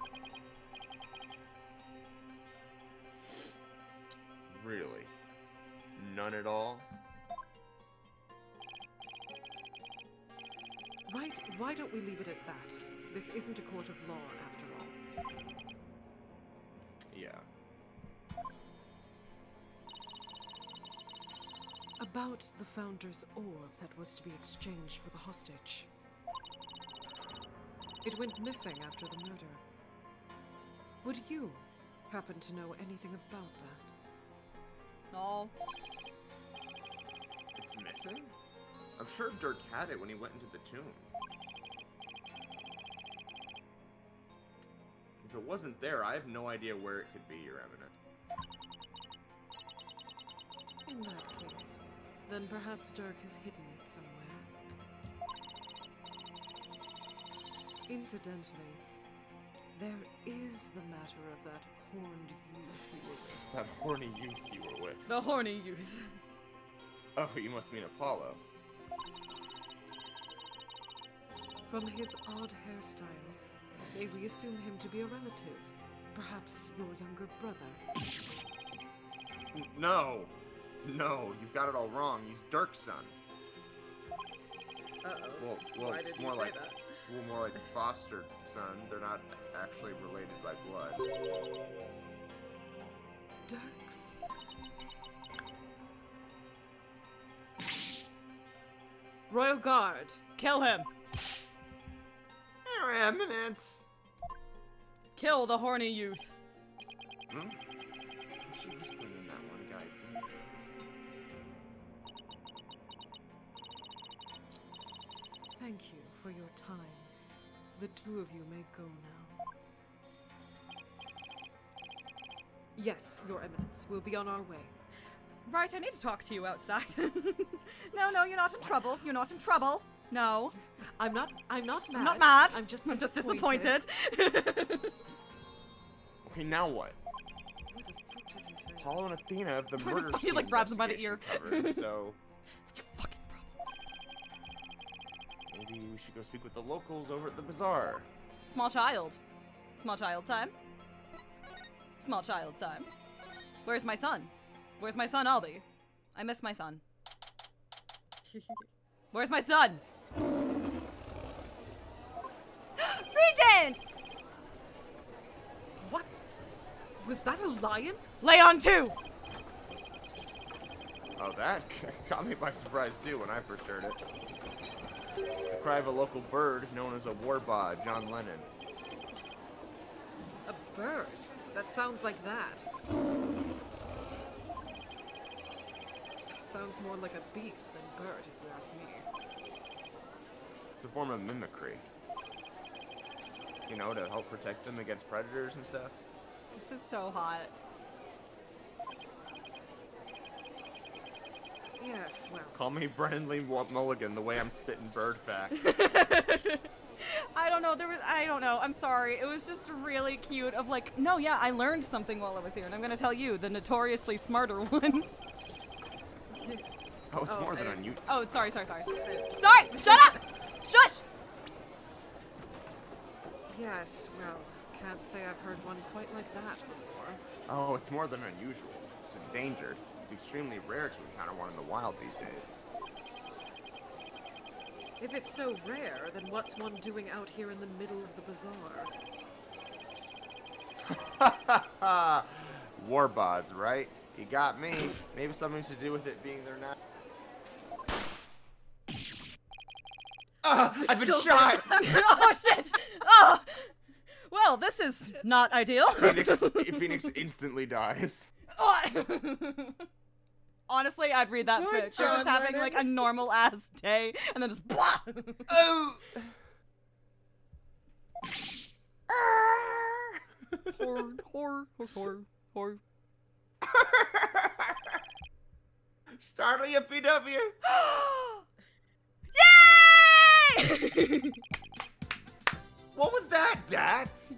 A: Really? None at all?
C: Why don't we leave it at that? This isn't a court of law, after all.
A: Yeah.
C: About the Founder's orb that was to be exchanged for the hostage. It went missing after the murder. Would you happen to know anything about that?
B: No.
A: It's missing? I'm sure Dirk had it when he went into the tomb. If it wasn't there, I have no idea where it could be, Your Eminence.
C: In that case, then perhaps Dirk has hidden it somewhere. Incidentally, there is the matter of that horned youth you were with.
A: That horny youth you were with.
B: The horny youth.
A: Oh, you must mean Apollo.
C: From his odd hairstyle, may we assume him to be a relative? Perhaps your younger brother?
A: No! No, you've got it all wrong. He's Dirk's son.
C: Uh-oh.
A: Well,
C: Why did you
A: more
C: say
A: like,
C: that?
A: well, more like foster son. They're not actually related by blood.
C: Dirk's... Royal Guard!
B: Kill him.
A: Your Eminence!
B: Kill the horny youth.
A: Hmm? Who's she whispering in that one, guys?
C: Thank you for your time. The two of you may go now. Yes, Your Eminence. We'll be on our way.
B: Right, I need to talk to you outside. No, you're not in trouble. You're not in trouble. No.
C: I'm not mad.
B: I'm not mad.
C: I'm just
B: I'm just
C: disappointed.
B: disappointed.
A: Okay, now what?
C: Who the fuck did you say?
A: Apollo and Athena have the murder
B: He, like,
A: scene
B: grabs him by the ear.
A: investigation covered, so
B: What's your fucking problem?
A: maybe we should go speak with the locals over at the bazaar.
B: Small child. Small child time. Small child time. Where's my son? Where's my son, Albie? I miss my son. Where's my son? Regent!
C: What? Was that a lion?
B: Leon 2!
A: Oh, that caught me by surprise too when I first heard it. It's the cry of a local bird known as a warbod, John Lennon.
C: A bird? That sounds like that. Sounds more like a beast than bird, if you ask me.
A: It's a form of mimicry. You know, to help protect them against predators and stuff.
B: This is so hot.
C: Yes, well.
A: Call me Brennan Lee Mulligan the way I'm spitting bird fact.
B: I don't know, I don't know, I'm sorry. It was just really cute of like, no, yeah, I learned something while I was here, and I'm gonna tell you, the notoriously smarter one.
A: Oh, it's more than unusual.
B: Oh, sorry. Sorry! Shut up! Shush!
C: Yes, well, can't say I've heard one quite like that before.
A: Oh, it's more than unusual. It's endangered. It's extremely rare to encounter one in the wild these days.
C: If it's so rare, then what's one doing out here in the middle of the bazaar?
A: Warbods, right? You got me. Maybe something to do with it being their night. I've been shot!
B: Oh, shit! Oh! Well, this is not ideal.
A: Phoenix instantly dies.
B: Honestly, I'd read that
A: Good
B: fic. They're just
A: job,
B: having
A: Brennan.
B: like a normal ass day, and then just blah.
A: Oh!
B: Horror.
A: Startle your PW.
B: Yay!
A: What was that, Dats?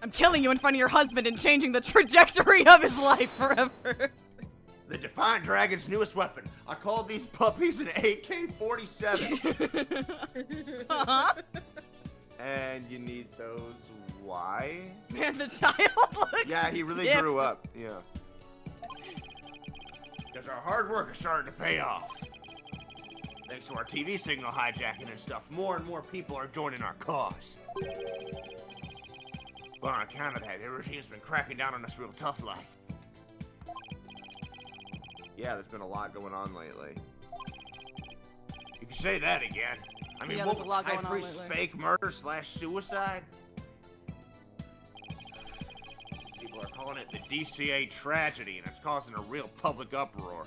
B: I'm killing you in front of your husband and changing the trajectory of his life forever.
A: The Defiant Dragon's newest weapon. I call these puppies an AK-47.
B: Uh-huh.
A: And you need those. Why?
B: Man, the child looks
A: Yeah, he really
B: different.
A: grew up. Yeah. Because our hard work is starting to pay off. Thanks to our TV signal hijacking and stuff, more and more people are joining our cause. But on account of that, the regime's been cracking down on us real tough like. Yeah, there's been a lot going on lately. You can say that again. I mean,
B: yeah,
A: what
B: there's a lot
A: High
B: going on
A: Priest's
B: lately.
A: fake murder / suicide? People are calling it the DCA tragedy, and it's causing a real public uproar.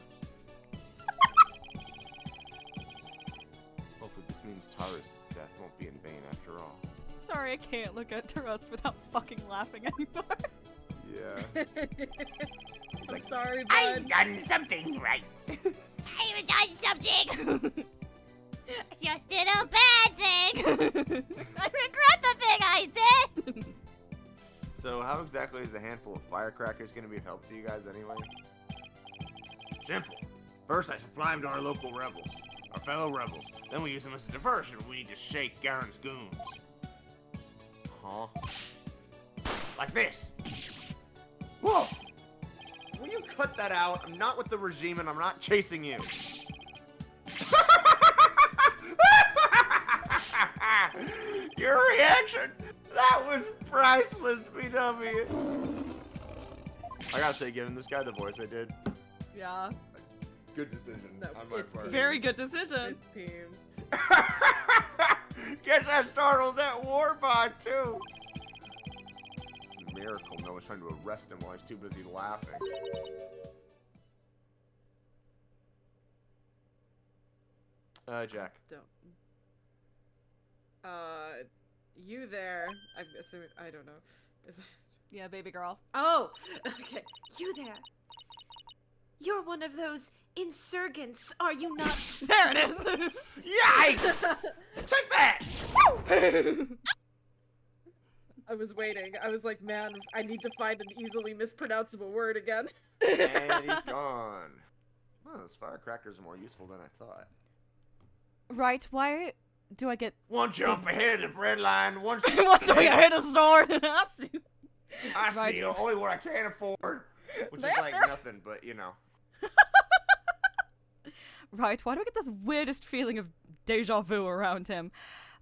A: Hopefully this means Tara's death won't be in vain after all.
B: Sorry, I can't look at Taras without fucking laughing anymore.
A: Yeah.
B: I'm sorry, bud.
A: I've done something right.
E: I've done something! Just did a bad thing! I regret the thing I did!
A: So how exactly is a handful of firecrackers going to be of help to you guys anyway? Simple. First I supply them to our local rebels, our fellow rebels. Then we use them as a diversion when we need to shake Garen's goons. Huh? Like this. Whoa! Will you cut that out? I'm not with the regime and I'm not chasing you. Your reaction! That was priceless, BW. I gotta say, giving this guy the voice I did,
B: Yeah.
A: good decision
C: No,
A: on my
C: it's
A: part.
B: Very good decision.
C: It's Peem.
A: Guess that startled that warbot too. It's a miracle no one's trying to arrest him while he's too busy laughing. Jack.
C: Don't. You there? I'm assuming. I don't know. Is
B: Yeah, baby girl.
C: Oh, okay.
E: You there. You're one of those insurgents, are you not?
B: There it is.
A: Yikes! Take that!
C: I was waiting. I was like, man, I need to find an easily mispronounceable word again.
A: And he's gone. Well, those firecrackers are more useful than I thought.
B: Right, why do I get...
A: One jump ahead of the bread line, one
B: Once we hit a store.
A: I
B: Right.
A: steal only what I can't afford, which is
B: That's
A: like
B: it.
A: nothing, but you know.
B: Right, why do I get this weirdest feeling of deja vu around him?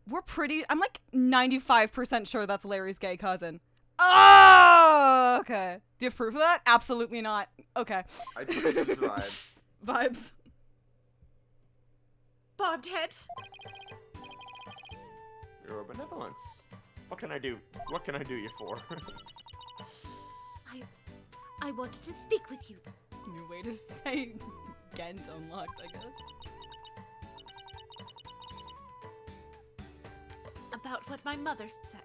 B: I'm like 95% sure that's Larry's gay cousin. Oh, okay. Do you have proof of that? Absolutely not. Okay.
A: I do get just vibes.
B: Vibes.
E: Barbed head.
A: Your benevolence. What can I do? What can I do you for?
E: I wanted to speak with you.
B: New way to say Gent unlocked, I guess.
E: About what my mother said.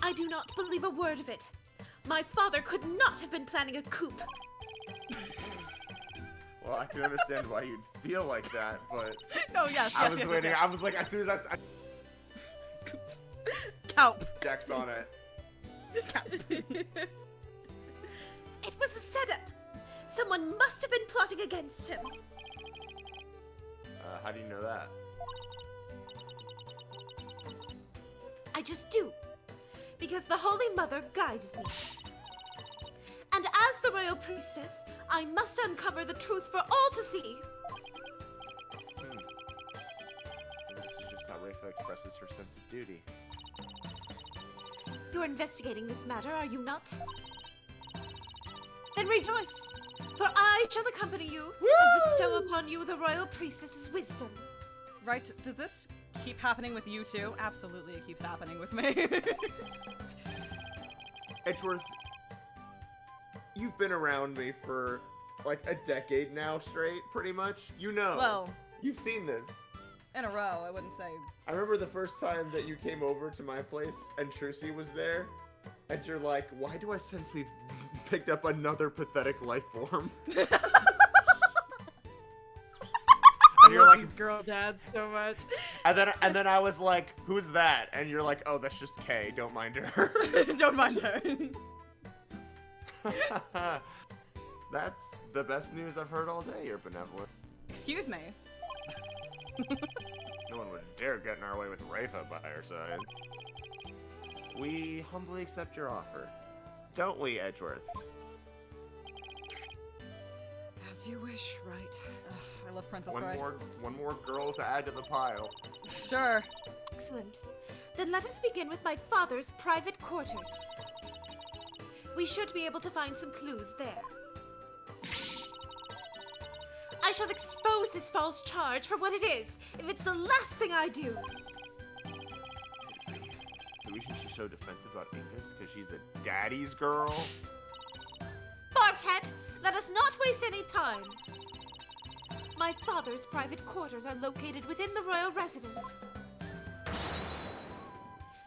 E: I do not believe a word of it. My father could not have been planning a coup.
A: Well, I can understand why you'd feel like that, but
B: No, yes,
A: I
B: yes,
A: was
B: yes,
A: waiting.
B: yes,
A: I was like, as soon as I
B: Kelp.
A: Jack's on it.
E: It was a setup. Someone must have been plotting against him.
A: How do you know that?
E: I just do. Because the Holy Mother guides me. And as the Royal Priestess, I must uncover the truth for all to see.
A: Maybe this is just how Rafa expresses her sense of duty.
E: You're investigating this matter, are you not? Then rejoice, for I shall accompany you and bestow upon you the Royal Priestess's wisdom.
B: Right, does this keep happening with you too? Absolutely, it keeps happening with me.
A: Edgeworth, you've been around me for like a decade now straight, pretty much. You know.
B: Well,
A: You've seen this.
B: in a row, I wouldn't say.
A: I remember the first time that you came over to my place and Trucy was there, and you're like, why do I sense we've picked up another pathetic life form? And you're like,
C: these girl dads so much.
A: and then I was like, who's that? And you're like, oh, that's just Kay, don't mind her.
B: Don't mind her.
A: That's the best news I've heard all day, Your Benevolent.
B: Excuse me.
A: No one would dare get in our way with Rafa by our side. We humbly accept your offer. Don't we, Edgeworth?
C: As you wish, right?
B: Ugh, I love Princess Bride.
A: One more girl to add to the pile.
B: Sure.
E: Excellent. Then let us begin with my father's private quarters. We should be able to find some clues there. I shall expose this false charge for what it is, if it's the last thing I do.
A: Do we think she's so defensive about Ingus because she's a daddy's girl?
E: Barbed Head, let us not waste any time. My father's private quarters are located within the royal residence.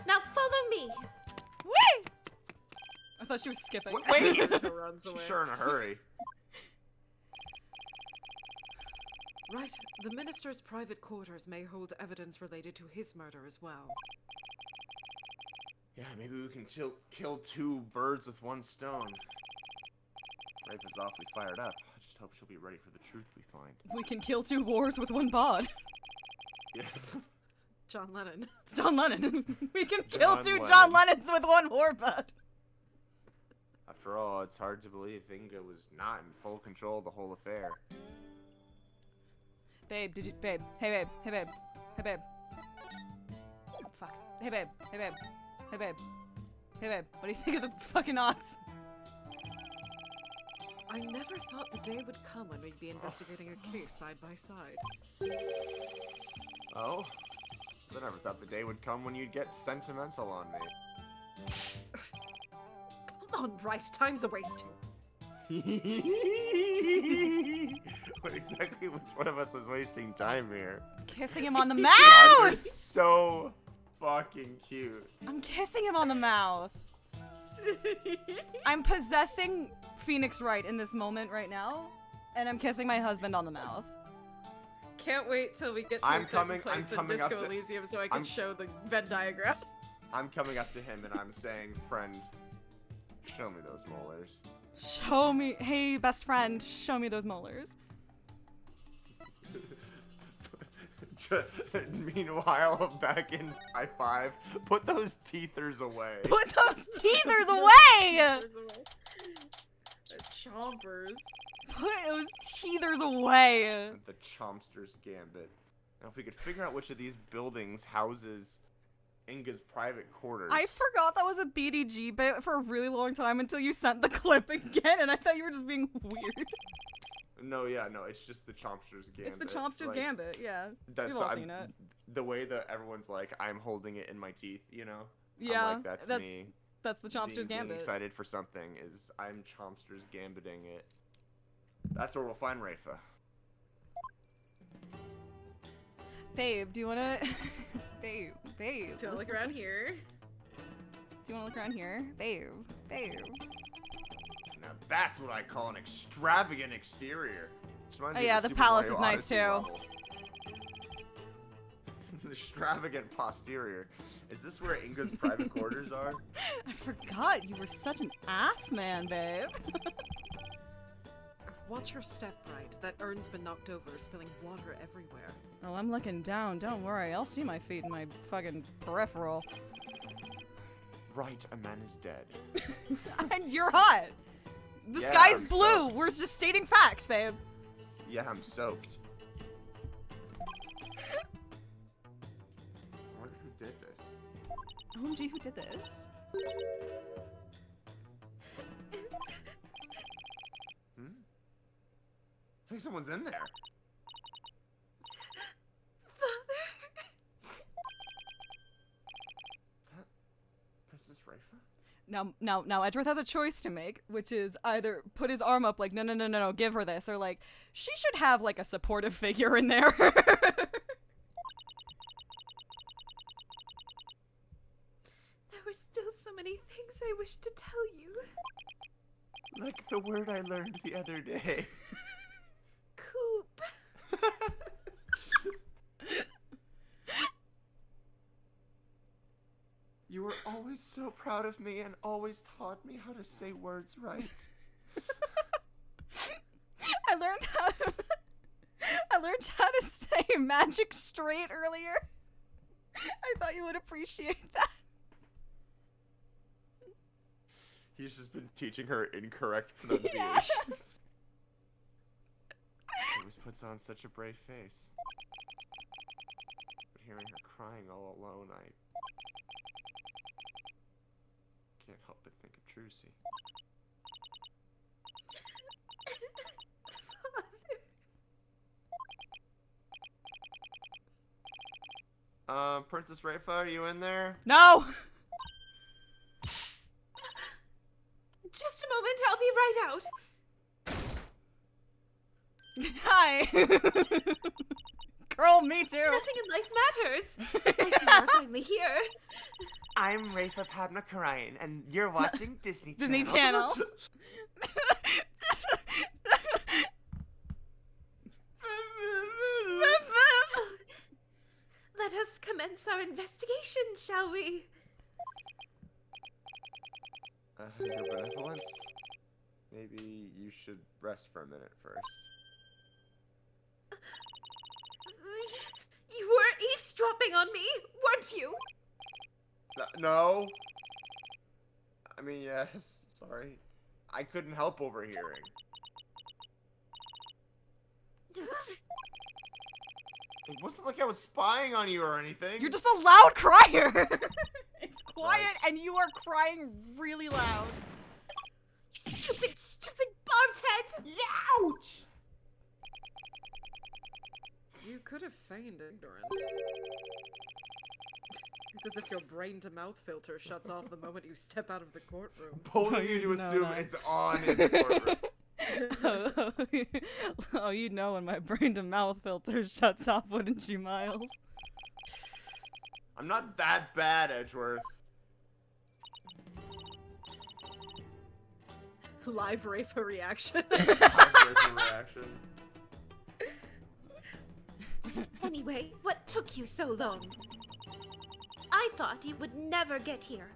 E: Now follow me.
B: Whee! I thought she was skipping.
A: Wait!
C: Runs away.
A: She's sure in a hurry.
C: Right. The minister's private quarters may hold evidence related to his murder as well.
A: Yeah, maybe we can kill two birds with one stone. Rafe is awfully fired up. I just hope she'll be ready for the truth we find.
B: We can kill two wars with one bod.
A: Yeah.
C: John Lennon.
B: John Lennon. We can kill
A: John
B: two
A: Lennon.
B: John Lennons with one war bod.
A: After all, it's hard to believe Inga was not in full control of the whole affair.
B: Babe, did you, babe, hey babe, hey babe, hey babe. Fuck. Hey babe, hey babe, hey babe, hey babe, what do you think of the fucking odds?
C: I never thought the day would come when we'd be investigating a case side by side.
A: Oh? I never thought the day would come when you'd get sentimental on me.
C: Come on, right, time's a wasting.
A: What exactly which one of us was wasting time here?
B: Kissing him on the
A: God, they're
B: mouth!
A: so fucking cute.
B: I'm kissing him on the mouth. I'm possessing Phoenix Wright in this moment right now, and I'm kissing my husband on the mouth.
C: Can't wait till we get to a certain place in Disco Elysium so I can show the Venn diagram.
A: I'm coming up to him and I'm saying, friend, show me those molars.
B: Show me, hey best friend, show me those molars.
A: Meanwhile, back in I-5, put those teethers away.
B: Put those teethers away!
C: The chompers.
B: Put those teethers away!
A: The Chompster's Gambit. Now, if we could figure out which of these buildings houses Inga's private quarters.
B: I forgot that was a BDG bit for a really long time until you sent the clip again, and I thought you were just being weird.
A: No, yeah, no, it's just the Chompster's Gambit.
B: It's the Chompster's Gambit, yeah.
A: That's
B: We've all seen it.
A: The way that everyone's like, I'm holding it in my teeth, you know?
B: Yeah,
A: I'm like, that's me.
B: That's the Chompster's
A: being
B: Gambit.
A: Excited for something is I'm Chompster's Gambiting it. That's where we'll find Rafa.
B: Babe, do you wanna... babe.
C: Do you wanna look around here?
B: Do you wanna look around here? Babe.
A: Now that's what I call an extravagant exterior.
B: Oh yeah, the palace is nice too.
A: Extravagant posterior. Is this where Inga's private quarters are?
B: I forgot you were such an ass man, babe.
C: Watch your step, right. That urn's been knocked over, spilling water everywhere.
B: Oh, I'm looking down. Don't worry, I'll see my feet in my fucking peripheral.
A: Right, a man is dead.
B: And you're hot. The sky's blue. We're just stating facts, babe.
A: Yeah, I'm soaked. I wonder who did this.
B: OMG, who did this?
A: I think someone's in there. Princess Rafa?
B: Now, Edgeworth has a choice to make, which is either put his arm up like, no, give her this, or like, she should have like a supportive figure in there.
E: There were still so many things I wish to tell you.
A: Like the word I learned the other day.
E: Coop.
A: You were always so proud of me and always taught me how to say words right.
B: I learned how to say magic straight earlier. I thought you would appreciate that.
A: He's just been teaching her incorrect pronunciations. always puts on such a brave face. But hearing her crying all alone, I can't help but think of Trucy. Princess Rayfa, are you in there?
B: No!
E: Just a moment, I'll be right out.
B: Hi! Girl, me too!
E: Nothing in life matters. I see you're finally here.
A: I'm Rayfa Padmakarayan, and you're watching Disney Channel.
B: Disney Channel.
E: Let us commence our investigation, shall we?
A: Your benevolence? Maybe you should rest for a minute first.
E: You were eavesdropping on me, weren't you?
A: No. I mean, yes. Sorry. I couldn't help overhearing. It wasn't like I was spying on you or anything.
B: You're just a loud crier! It's quiet
A: Right.
B: and you are crying really loud.
E: You stupid, stupid barbed head!
A: Ouch!
C: You could have feigned ignorance. It's as if your brain-to-mouth filter shuts off the moment you step out of the courtroom.
A: Both of you to assume it's on in the courtroom.
B: Oh, you'd know when my brain to mouth filter shuts off, wouldn't you, Miles?
A: I'm not that bad, Edgeworth.
C: Live Rayfa reaction.
A: Reaction.
E: Anyway, what took you so long? I thought you would never get here.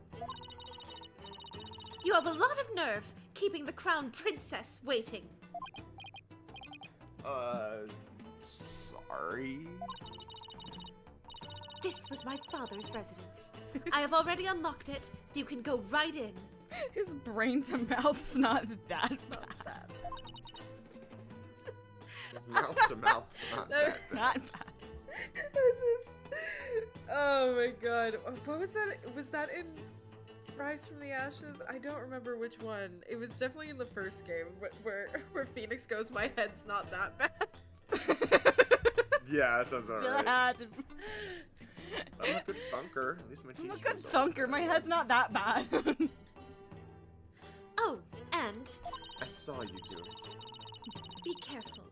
E: You have a lot of nerve keeping the crown princess waiting.
A: Sorry?
E: This was my father's residence. I have already unlocked it, so you can go right in.
B: His brain to mouth's not that bad.
A: His mouth to mouth's not that bad.
B: Not bad.
C: Oh my god. What was that? Was that in Rise from the Ashes? I don't remember which one. It was definitely in the first game where Phoenix goes, my head's not that bad.
A: Yeah, that sounds about right.
B: God.
A: I'm a good thunker. At least my teacher
B: I'm a good
A: was always
B: thunker.
A: saying
B: My
A: I
B: head's
A: was.
B: not that bad.
E: Oh, and
A: I saw you do it.
E: be careful.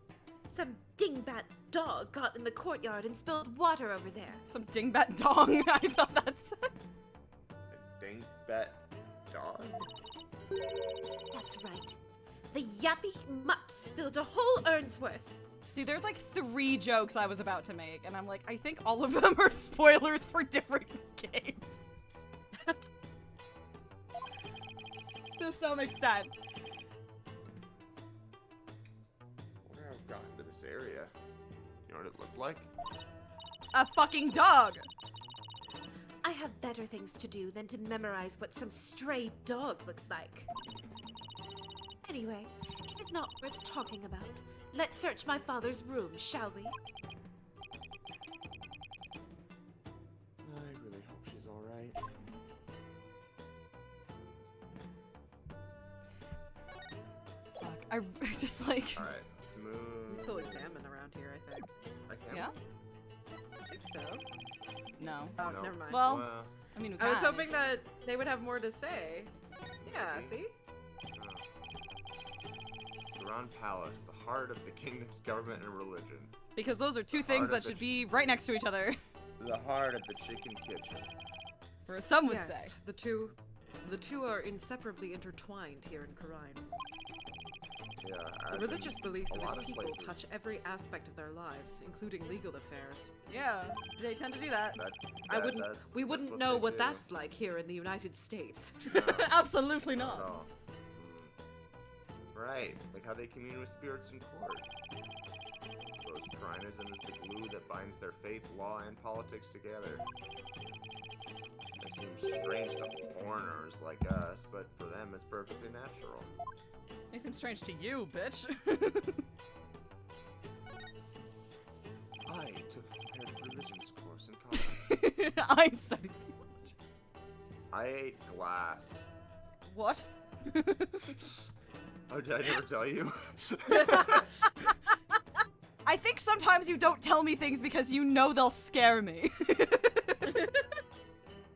E: Some dingbat dog got in the courtyard and spilled water over there.
B: Some dingbat dong. I thought that's.
A: A dingbat dog?
E: That's right. The yappy mutt spilled a whole urn's worth.
B: See, there's like 3 jokes I was about to make, and I'm like, I think all of them are spoilers for different games. To some extent.
A: I wonder how I've gotten to this area. You know what it looked like?
B: A fucking dog!
E: I have better things to do than to memorize what some stray dog looks like. Anyway, it is not worth talking about. Let's search my father's room, shall we?
A: I really hope she's alright.
B: Fuck, I just like...
A: Alright, smooth.
C: You can still examine around here, I think.
A: I can?
B: Yeah?
C: I think so.
B: No.
C: Oh,
A: No.
C: never mind.
B: Well, I mean, we
C: I was
B: can.
C: hoping that they would have more to say. Yeah, see?
A: Duran Palace, the heart of the kingdom's government and religion.
B: Because those are 2
A: The
B: things
A: heart
B: that
A: of the
B: should be right next to each other.
A: The heart of the chicken kitchen.
B: Or some would
C: Yes,
B: say.
C: the two are inseparably intertwined here in Khura'in.
A: Yeah,
C: The
A: as
C: religious
A: in
C: beliefs
A: a
C: of
A: lot
C: its people
A: places.
C: touch every aspect of their lives, including legal affairs.
B: Yeah, they tend to do that.
C: We wouldn't
A: what
C: know
A: they
C: what
A: do.
C: that's like here in the United States.
A: No,
B: Absolutely
A: not
B: not.
A: at all. Right, like how they commune with spirits in court. Those Khura'inism is the glue that binds their faith, law, and politics together. It seems strange to foreigners like us, but for them it's perfectly natural.
B: They seem strange to you, bitch.
A: I took a comparative religions course in college.
B: I studied theology.
A: I ate glass.
B: What?
A: Oh, did I never tell you?
B: I think sometimes you don't tell me things because you know they'll scare me.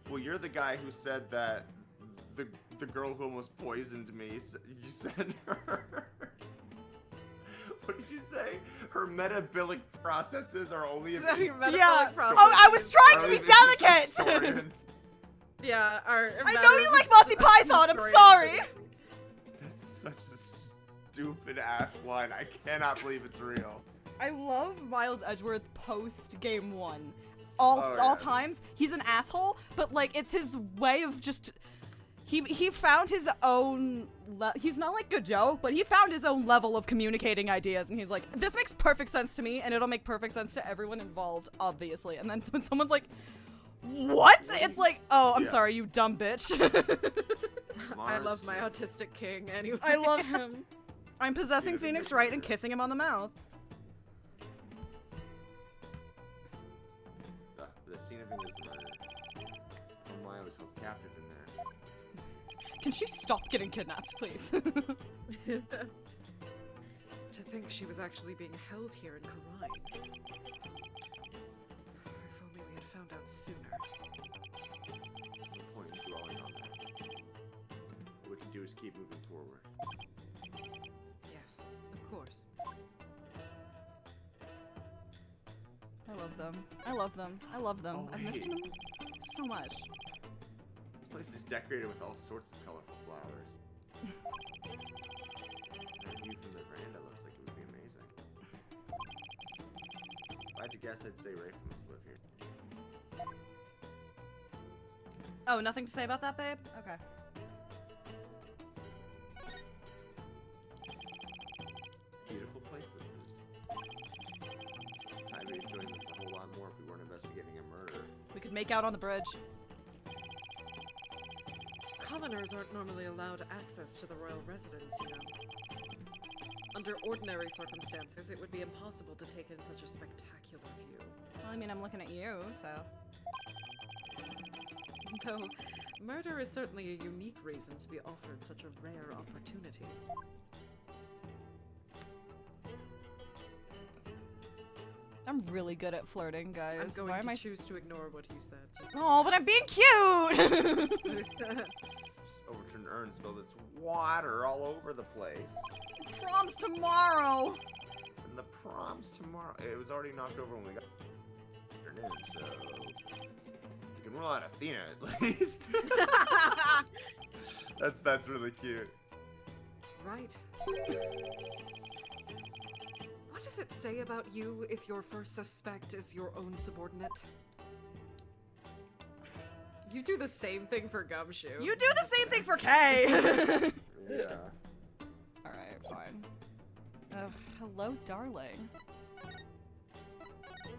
A: Well, you're the guy who said that the girl who almost poisoned me, you said her... What did you say? Her metabolic processes are only...
C: Is that your metabolic
B: Yeah.
C: process?
B: Oh, I was trying to be delicate!
C: Yeah,
B: I know you like Monty Python, I'm sorry!
A: That's such a stupid ass line. I cannot believe it's real.
B: I love Miles Edgeworth post game 1. All times. He's an asshole, but like it's his way of just he found his own he's not like good Joe, but he found his own level of communicating ideas, and he's like, this makes perfect sense to me and it'll make perfect sense to everyone involved, obviously. And then when someone's like, what? It's like, oh, I'm sorry, you dumb bitch.
C: I love my autistic king anyway.
B: I love him. I'm possessing Phoenix Wright and kissing him on the mouth.
A: The scene of his murder. Oh my, I was held captive in there.
B: Can she stop getting kidnapped, please?
C: To think she was actually being held here in Karine. If only we had found out sooner.
A: No point in dwelling on that. What we can do is keep moving forward.
C: Yes, of course.
B: I love them. I love them. I love them.
A: Oh,
B: I've missed them so much.
A: This place is decorated with all sorts of colorful flowers. That view from the veranda looks like it would be amazing. If I had to guess, I'd say Ray must live here.
B: Oh, nothing to say about that, babe? Okay.
A: Beautiful place this is. I'd be enjoying this a whole lot more if we weren't investigating a murder.
B: We could make out on the bridge.
C: Commoners aren't normally allowed access to the royal residence, you know. Under ordinary circumstances, it would be impossible to take in such a spectacular view.
B: Well, I mean, I'm looking at you, so...
C: Though, murder is certainly a unique reason to be offered such a rare opportunity.
B: I'm really good at flirting, guys.
C: I'm going
B: Why am
C: to
B: I
C: choose to ignore what you said. Just
B: Oh, but I'm being cute!
A: Overturned urn spilled its water all over the place.
B: Prom's tomorrow!
A: And the prom's tomorrow. It was already knocked over when we got afternoon, so you can rule out Athena at least. That's really cute.
C: Right. What does it say about you if your first suspect is your own subordinate? You do the same thing for Gumshoe.
B: You do the same thing for Kay!
A: Yeah.
B: Alright, fine. Hello, darling.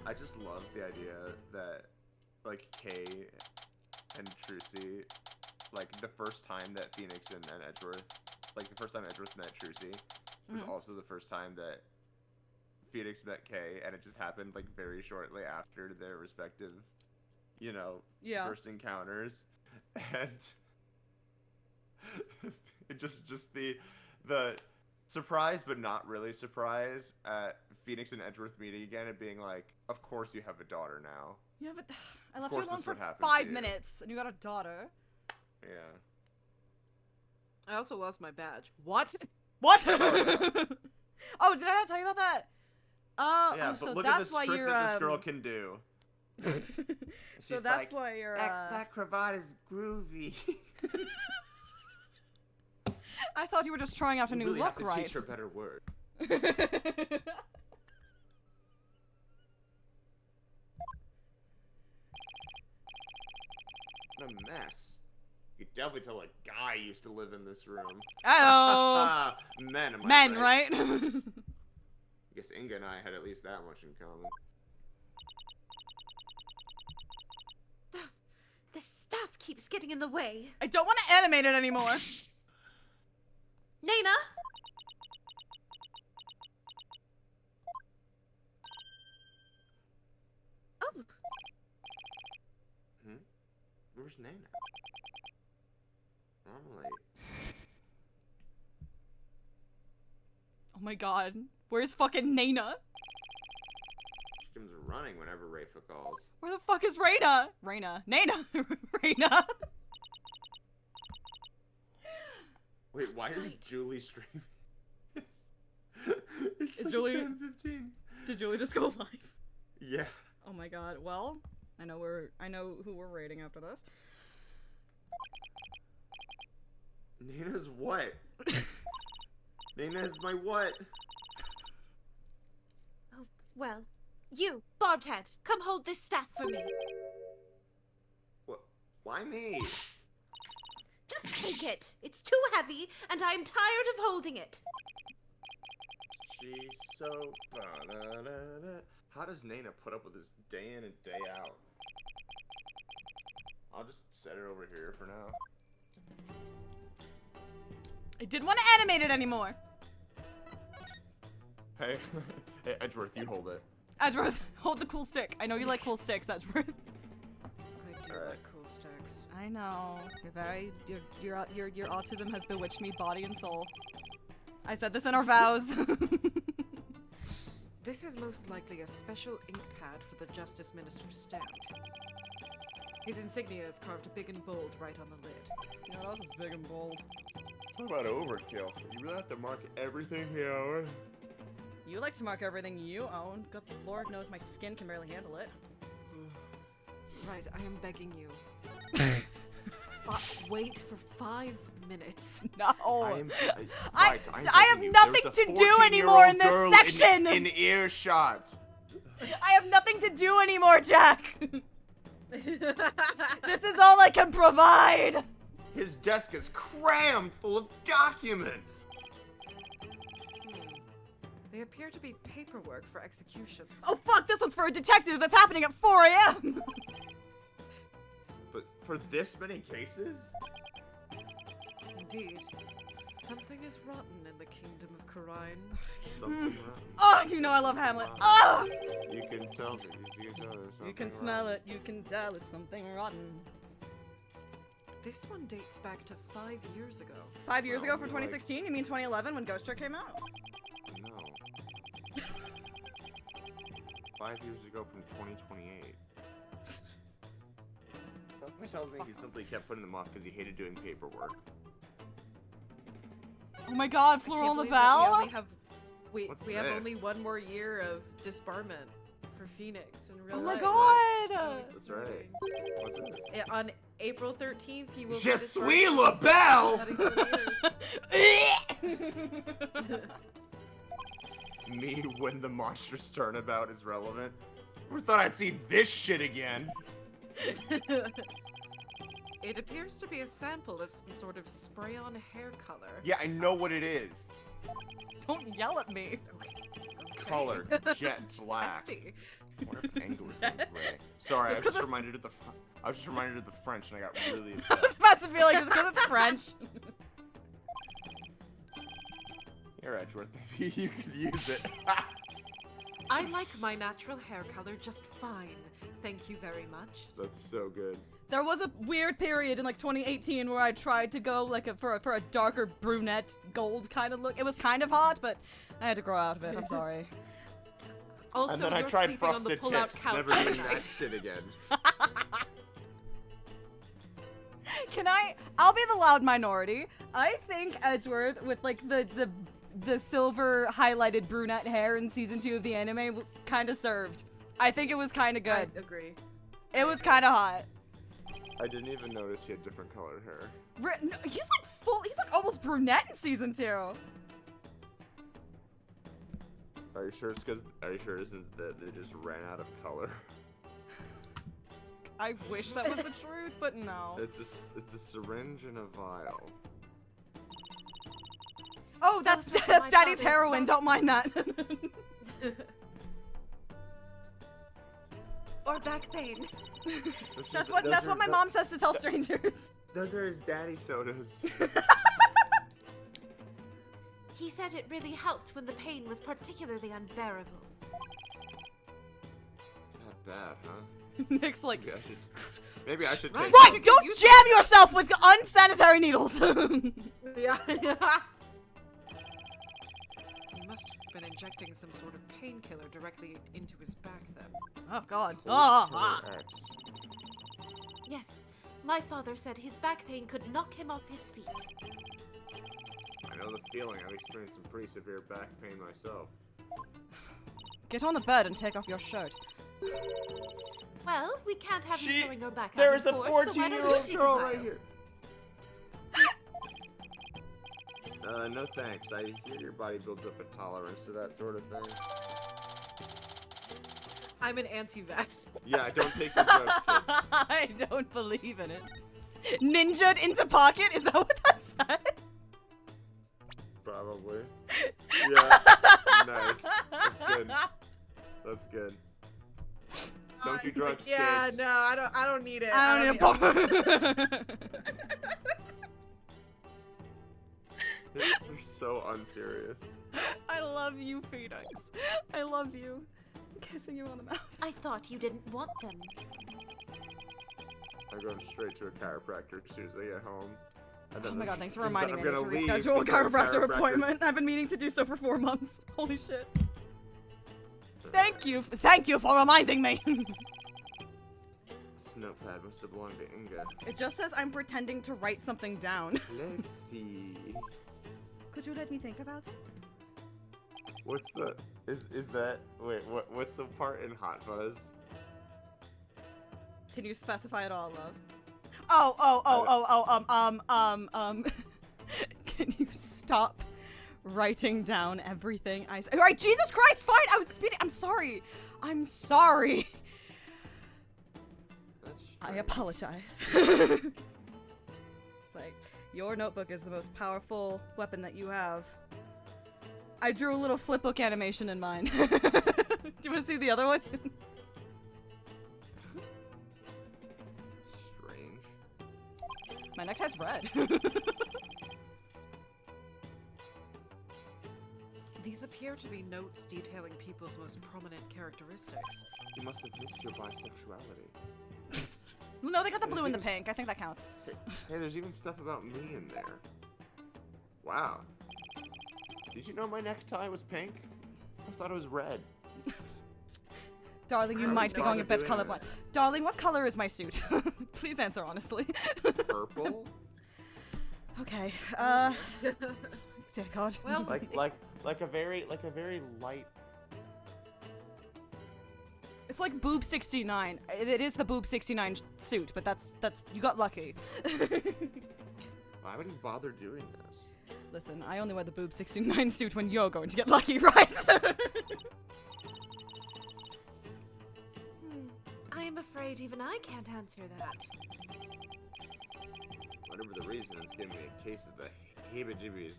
A: I just love the idea that, like, Kay and Trucy, like, the first time that Phoenix and Edgeworth, like, the first time Edgeworth met Trucy was also the first time that Phoenix met Kay, and it just happened, like, very shortly after their respective, you know, first encounters. And it just the surprise, but not really surprise, at Phoenix and Edgeworth meeting again and being like, of course you have a daughter now.
B: You have I left you alone for 5 minutes, and you got a daughter.
A: Yeah.
C: I also lost my badge. What?
B: What? Oh, did I not tell you about that?
A: Yeah,
B: oh,
A: but
B: so
A: look
B: that's
A: at this
B: why
A: trick
B: you're,
A: that this girl can do.
B: So that's why you're,
A: that cravat is groovy.
B: I thought you were just trying out a new
A: really
B: look,
A: have to
B: right?
A: teach her better word. What a mess. You could definitely tell a guy used to live in this room.
B: Oh.
A: Men, am I
B: Men,
A: right?
B: right?
A: I guess Inga and I had at least that much in common.
E: The stuff keeps getting in the way.
B: I don't want to animate it anymore.
E: Nana?
A: Where's Nana? Normally.
B: Oh my god. Where's fucking Nana?
A: She comes running whenever Rafa calls.
B: Where the fuck is Raina? Nana. Raina.
A: Wait, why is Julie streaming? It's
B: Is
A: like
B: Julie
A: 10:15.
B: Did Julie just go live?
A: Yeah.
B: Oh my god. Well, I know who we're rating after this.
A: Nana's what? Nana's my what?
E: Oh, well. You, barbed head, come hold this staff for me.
A: What? Why me?
E: Just take it. It's too heavy, and I'm tired of holding it.
A: She's so... How does Nana put up with this day in and day out? I'll just set it over here for now.
B: I didn't want to animate it anymore.
A: Hey, hey, Edgeworth, you hold it.
B: Edgeworth, hold the cool stick. I know you like cool sticks, Edgeworth.
C: I do like cool sticks.
B: I know. You're very your autism has bewitched me body and soul. I said this in our vows.
C: This is most likely a special ink pad for the Justice Minister's stamp. His insignia is carved big and bold right on the lid.
B: Yeah, that was big and bold.
A: Talk about overkill. You really have to mark everything you own.
B: You like to mark everything you own. Good Lord knows my skin can barely handle it.
C: Right, I am begging you. Wait for 5 minutes.
B: No.
A: I
B: have nothing to do anymore in this section.
A: In earshot.
B: I have nothing to do anymore, Jack. This is all I can provide.
A: His desk is crammed full of documents.
C: They appear to be paperwork for executions.
B: Oh fuck, this one's for a detective that's happening at 4 a.m.
A: But for this many cases?
C: Indeed. Something is rotten in the kingdom of Karine.
A: Something rotten.
B: Oh, you know I love Hamlet. Oh!
A: You can tell there's something
B: You can smell it, you can tell it's something rotten.
C: This one dates back to 5 years ago.
B: 5 years ago for 2016? You mean 2011 when Ghost Trick came out?
A: No. 5 years ago from 2028. Something tells me he simply kept putting them off because he hated doing paperwork.
B: Oh my god, Florent Laval?
C: We
A: What's
C: have
A: this?
C: only 1 more year of disbarment for Phoenix in real
B: Oh my
C: life.
B: god!
A: That's right. What's this?
C: On April 13th, he will
A: Je
C: be
A: suis
C: discharged.
A: LaBelle! Me when the monster's turnabout is relevant. Never thought I'd see this shit again.
C: It appears to be a sample of some sort of spray-on hair color.
A: Yeah, I know what it is.
B: Don't yell at me.
C: Okay.
A: Color, jet black.
C: Testy.
A: I wonder if Angle is gray. Sorry, I
B: Just
A: was
B: 'cause
A: just reminded of the. I was just reminded of the French, and I got really
B: I
A: upset.
B: was about to be like, it's because it's French.
A: Here, Edgeworth, maybe you could use it.
C: I like my natural hair color just fine. Thank you very much.
A: That's so good.
B: There was a weird period in like 2018 where I tried to go like for a darker brunette gold kind of look. It was kind of hot, but I had to grow out of it. I'm sorry.
C: Also,
A: And then I
C: you're
A: tried
C: sleeping on the
A: frosted
C: pull-out
A: tips.
C: couch
A: Never doing
C: tonight.
A: that shit again.
B: I'll be the loud minority. I think Edgeworth with like the silver highlighted brunette hair in season 2 of the anime kind of served. I think it was kind of good.
C: I agree.
B: It was kind of hot.
A: I didn't even notice he had different colored hair.
B: No, he's like almost brunette in season 2.
A: Are you sure it's because? Are you sure it isn't that they just ran out of color?
B: I wish that was the truth, but no.
A: It's a syringe and a vial.
B: Oh, that's
E: my
B: Daddy's
E: father's
B: heroin. Don't mind that.
E: Or back pain.
B: That's what my mom says to tell strangers.
A: Those are his daddy sodas.
E: He said it really helped when the pain was particularly unbearable.
A: That bad, huh?
B: Nick's like,
A: maybe I should take.
B: Right! Don't jam yourself with unsanitary needles!
C: Yeah. He must have been injecting some sort of painkiller directly into his back then.
B: Oh, God.
E: Yes, my father said his back pain could knock him off his feet.
A: I know the feeling. I've experienced some pretty severe back pain myself.
B: Get on the bed and take off your shirt.
E: Well, we can't have you throwing her back
A: There
E: out
A: is a
E: of course, so why don't you
A: 14-year-old
E: take a
A: girl
E: while?
A: right here. No thanks. I hear your body builds up a tolerance to that sort of thing.
C: I'm an anti-vax.
A: Yeah, don't take your drugs, kids.
B: I don't believe in it. Ninja'd into pocket? Is that what that said?
A: Probably. Yeah. Nice. That's good. That's good. Don't do drugs,
C: Yeah,
A: kids.
C: no, I don't need it.
B: I don't need a
A: They're so unserious.
B: I love you, Phoenix. I love you. I'm kissing you on the mouth.
E: I thought you didn't want them.
A: I'm going straight to a chiropractor as soon as I get home. And
B: Oh
A: then
B: my god, thanks for reminding me
A: I'm
B: to
A: gonna leave
B: reschedule a
A: because
B: chiropractor appointment. I've been meaning to do so for 4 months. Holy shit. Thank you for reminding me.
A: This notepad must have belonged to Inga.
B: It just says I'm pretending to write something down.
A: Let's see.
B: Could you let me think about it?
A: What's the is that wait what's the part in Hot Fuzz?
B: Can you specify it all, love? Can you stop writing down everything I say? Alright, Jesus Christ, fine! I was speeding. I'm sorry. I'm sorry.
A: That's
B: I
A: strange.
B: apologize. It's like, your notebook is the most powerful weapon that you have. I drew a little flipbook animation in mine. Do you want to see the other one?
A: Strange.
B: My neckties red.
C: These appear to be notes detailing people's most prominent characteristics.
A: You must have missed your bisexuality.
B: No, they got the blue and the pink. I think that counts.
A: Hey, there's even stuff about me in there. Wow. Did you know my necktie was pink? I just thought it was red.
B: Darling, you
A: How
B: might be
A: are
B: going a
A: you
B: bit
A: doing
B: colorblind.
A: this?
B: Darling, what color is my suit? Please answer honestly.
A: Purple?
B: Okay. Dear God.
C: Well,
A: like a very light.
B: It's like Boob 69. It is the Boob 69 suit, but that's you got lucky.
A: Why would you bother doing this?
B: Listen, I only wear the Boob 69 suit when you're going to get lucky, right?
E: I am afraid even I can't answer that.
A: Whatever the reason, it's giving me a case of the heebie-jeebies.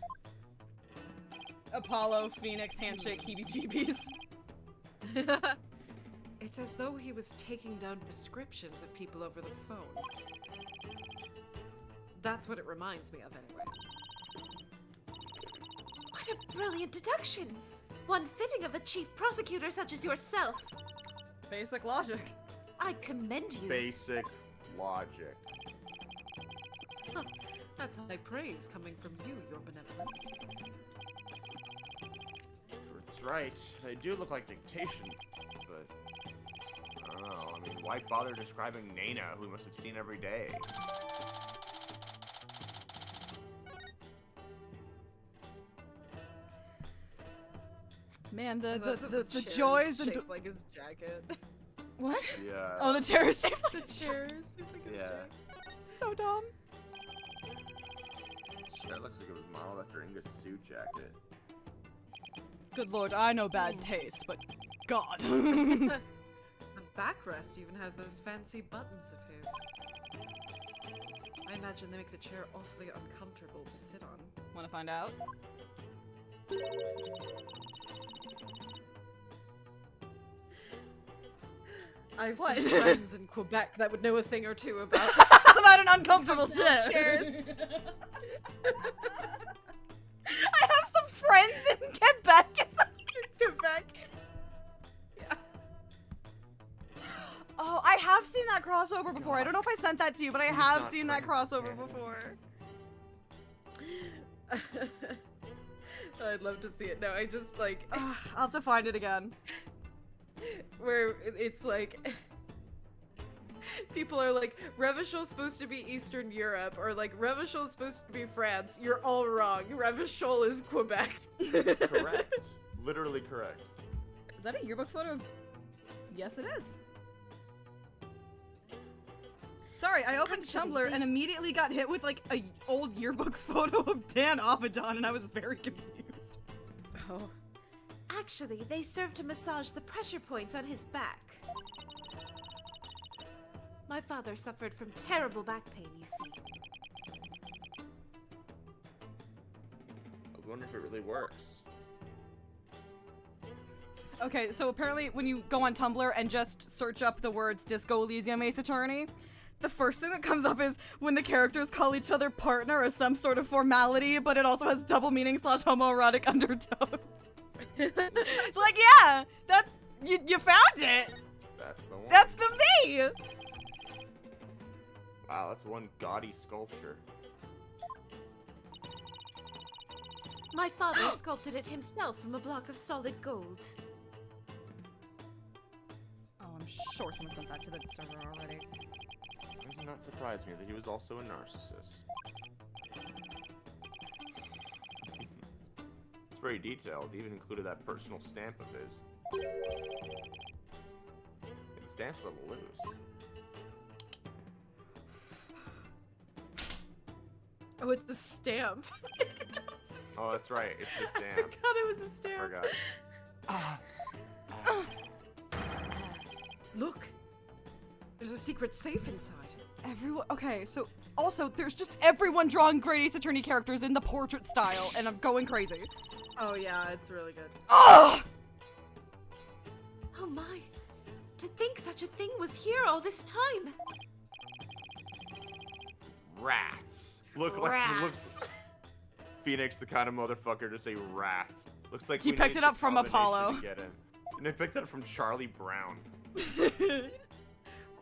B: Apollo, Phoenix, handshake, heebie-jeebies.
C: it's as though he was taking down descriptions of people over the phone. That's what it reminds me of, anyway.
E: What a brilliant deduction! One fitting of a chief prosecutor such as yourself.
B: Basic logic.
E: I commend you.
A: Basic logic.
C: Huh. That's high praise coming from you, your benevolence.
A: That's right. They do look like dictation, but I don't know. I mean, why bother describing Nana, who we must have seen every day?
B: Man, the
C: chair is
B: joys and
C: shaped like his jacket.
B: what?
A: Yeah.
B: Oh, the chair is shaped like
C: The chair is shaped like his
A: Yeah.
C: jacket.
B: so dumb.
A: That looks like it was modeled after Inga's suit jacket.
B: Good lord, I know bad taste, but God.
C: The backrest even has those fancy buttons of his. I imagine they make the chair awfully uncomfortable to sit on.
B: Want to find out?
C: I've
B: What?
C: some friends in Quebec that would know a thing or two about
B: About an uncomfortable chair.
C: chairs.
B: I have some friends in Quebec. Is that
C: Quebec. Yeah.
B: Oh, I have seen that crossover before. I don't know if I sent that to you, but I have seen that crossover before.
C: I'd love to see it. No, I just like...
B: I'll have to find it again.
C: Where it's like... People are like, Revachel's supposed to be Eastern Europe, or like, Revachel's supposed to be France. You're all wrong. Revachol is Quebec.
A: Correct. Literally correct.
B: Is that a yearbook photo? Yes, it is. Sorry, I opened Tumblr and immediately got hit with like a old yearbook photo of Dan Abaddon, and I was very confused.
C: Oh.
E: Actually, they serve to massage the pressure points on his back. My father suffered from terrible back pain, you see.
A: I wonder if it really works.
B: Okay, so apparently when you go on Tumblr and just search up the words Disco Elysium Ace Attorney, the first thing that comes up is when the characters call each other partner as some sort of formality, but it also has double meaning / homoerotic undertones. Like, yeah, that, you found it.
A: That's the one.
B: That's the me.
A: Wow, that's one gaudy sculpture.
E: My father sculpted it himself from a block of solid gold.
B: Oh, I'm sure someone sent that to the server already.
A: It does not surprise me that he was also a narcissist. It's very detailed. He even included that personal stamp of his. And the stamp's a little loose.
C: Oh, it's the stamp.
A: Oh, that's right. It's the
C: I
A: stamp.
C: forgot it was a stamp.
A: Forgot.
C: Look. There's a secret safe inside.
B: Everyone, okay, so also there's just everyone drawing Great Ace Attorney characters in the portrait style, and I'm going crazy.
C: Oh yeah, it's really good.
B: Ugh!
E: Oh my. To think such a thing was here all this time.
A: Rats. Looks Phoenix, the kind of motherfucker to say rats. Looks like
B: he picked it up from Apollo.
A: And they picked it up from Charlie Brown.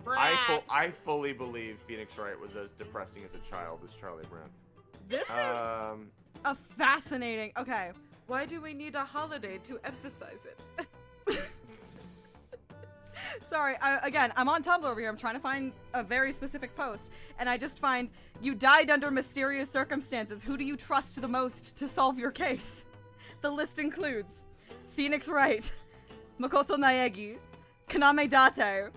A: I fully believe Phoenix Wright was as depressing as a child as Charlie Brown.
B: This is a fascinating. Okay.
C: Why do we need a holiday to emphasize it?
B: Sorry, again, I'm on Tumblr over here. I'm trying to find a very specific post, and I just find, you died under mysterious circumstances. Who do you trust the most to solve your case? The list includes Phoenix Wright, Makoto Naegi, Kaname Date,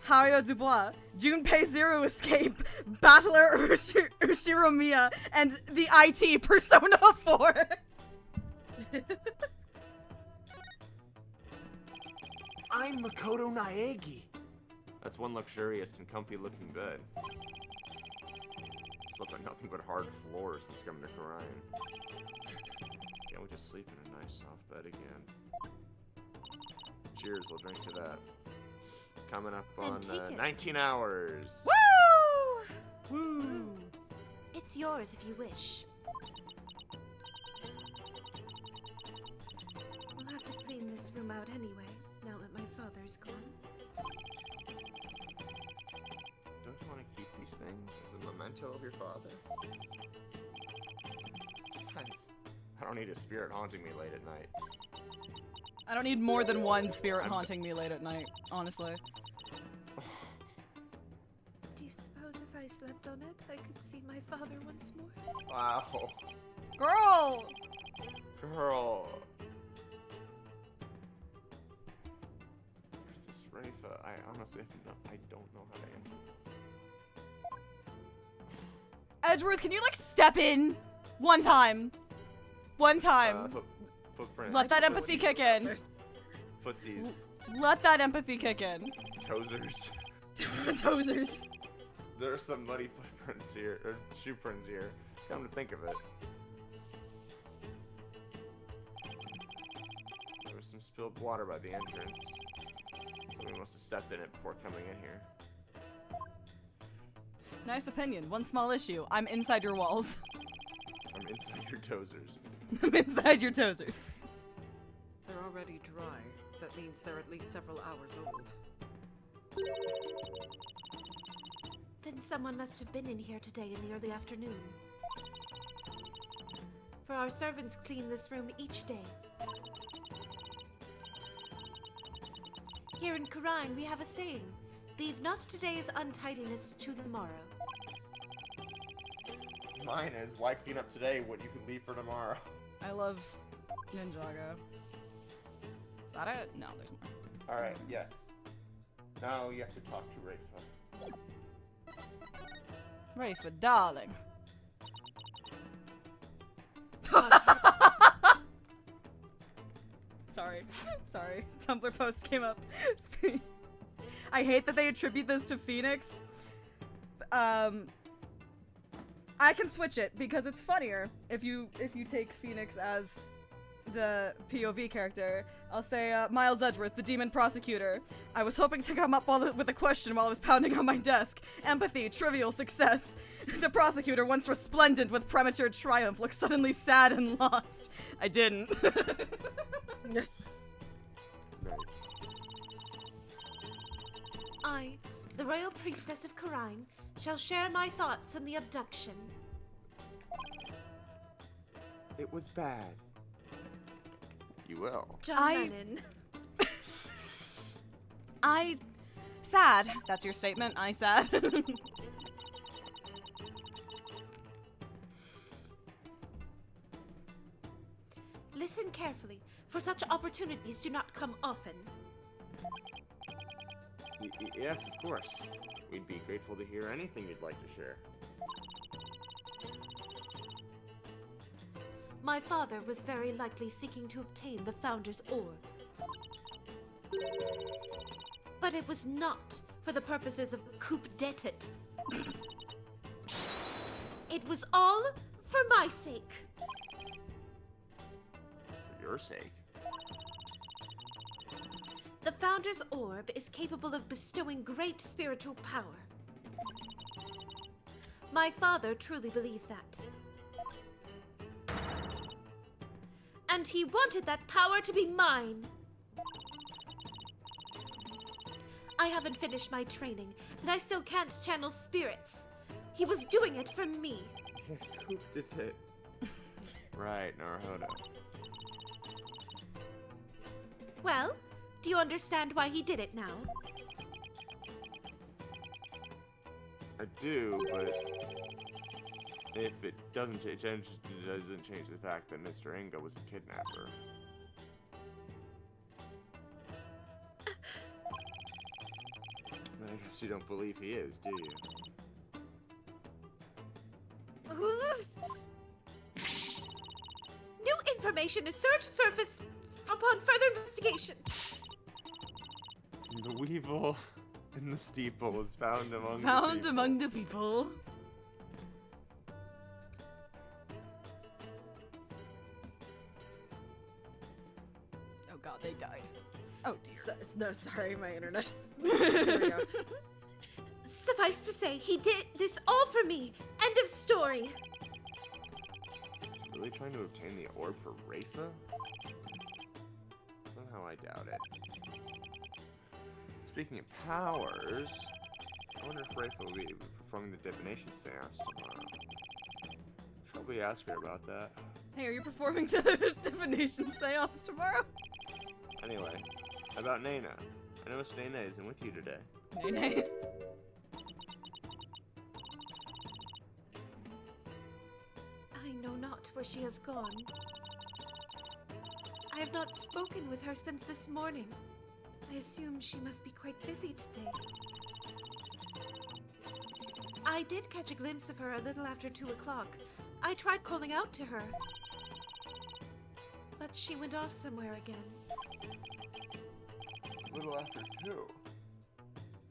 B: Haruo Dubois, Junpei Zero Escape, Battler Ushiromiya, and the IT Persona 4.
A: I'm Makoto Naegi. That's one luxurious and comfy looking bed. Slept on nothing but hard floors since coming to Karayan. Can't we just sleep in a nice soft bed again? Cheers, we'll drink to that. Coming up on 19 hours.
B: Woo! Woo!
E: It's yours if you wish. We'll have to clean this room out anyway, now that my father's gone.
A: Don't you want to keep these things as a memento of your father? Besides, I don't need a spirit haunting me late at night.
B: I don't need more than one spirit haunting me late at night, honestly.
E: Do you suppose if I slept on it, I could see my father once more?
A: Wow.
B: Girl!
A: Girl. Princess Renifa, I honestly I don't know how to answer.
B: Edgeworth, can you, like, step in? One time. One time.
A: Footprint.
B: Let that empathy kick in.
A: Footsies.
B: Let that empathy kick in.
A: Toesers.
B: Toesers.
A: There are some muddy footprints here, or shoe prints here. Come to think of it. There was some spilled water by the entrance. Somebody must have stepped in it before coming in here.
B: Nice opinion. One small issue. I'm inside your walls.
A: I'm inside your toesers.
B: I'm inside your toesers.
C: They're already dry. That means they're at least several hours old.
E: Then someone must have been in here today in the early afternoon. For our servants clean this room each day. Here in Khura'in, we have a saying, leave not today's untidiness to the morrow.
A: Mine is, why clean up today what you could leave for tomorrow?
B: I love Ninjago. Is that it? No, there's more.
A: Alright, yes. Now you have to talk to Rafa.
B: Rafa, darling. Sorry. Tumblr post came up. I hate that they attribute this to Phoenix. I can switch it because it's funnier if you take Phoenix as the POV character. I'll say Miles Edgeworth, the demon prosecutor. I was hoping to come up with a question while I was pounding on my desk. Empathy, trivial success. The prosecutor, once resplendent with premature triumph, looks suddenly sad and lost. I didn't.
A: Nice.
E: I, the royal priestess of Khura'in, shall share my thoughts on the abduction.
A: It was bad. You will.
E: John Lennon.
B: Sad. That's your statement. I sad.
E: Listen carefully, for such opportunities do not come often.
A: Yes, of course. We'd be grateful to hear anything you'd like to share.
E: My father was very likely seeking to obtain the Founder's Orb. But it was not for the purposes of coup d'etat. It was all for my sake.
A: For your sake.
E: The Founder's Orb is capable of bestowing great spiritual power. My father truly believed that. And he wanted that power to be mine. I haven't finished my training, and I still can't channel spirits. He was doing it for me.
A: Coup d'etat. Right, Naruhodo.
E: Well, do you understand why he did it now?
A: I do, but if it doesn't change, it doesn't change the fact that Mr. Inga was a kidnapper. I guess you don't believe he is, do you?
E: New information is surface upon further investigation.
A: The weevil in the steeple is found among
B: the people. Oh god, they died. Oh dear.
C: No, sorry, my internet.
E: There we go. Suffice to say, he did this all for me. End of story.
A: Really trying to obtain the orb for Rafa? Somehow I doubt it. Speaking of powers, I wonder if Rafa will be performing the divination seance tomorrow. Should probably ask her about that.
B: Hey, are you performing the divination seance tomorrow?
A: Anyway, about Nena. I noticed Nena isn't with you today.
B: Nene.
E: I know not where she has gone. I have not spoken with her since this morning. I assume she must be quite busy today. I did catch a glimpse of her a little after 2 o'clock. I tried calling out to her, but she went off somewhere again.
A: A little after 2.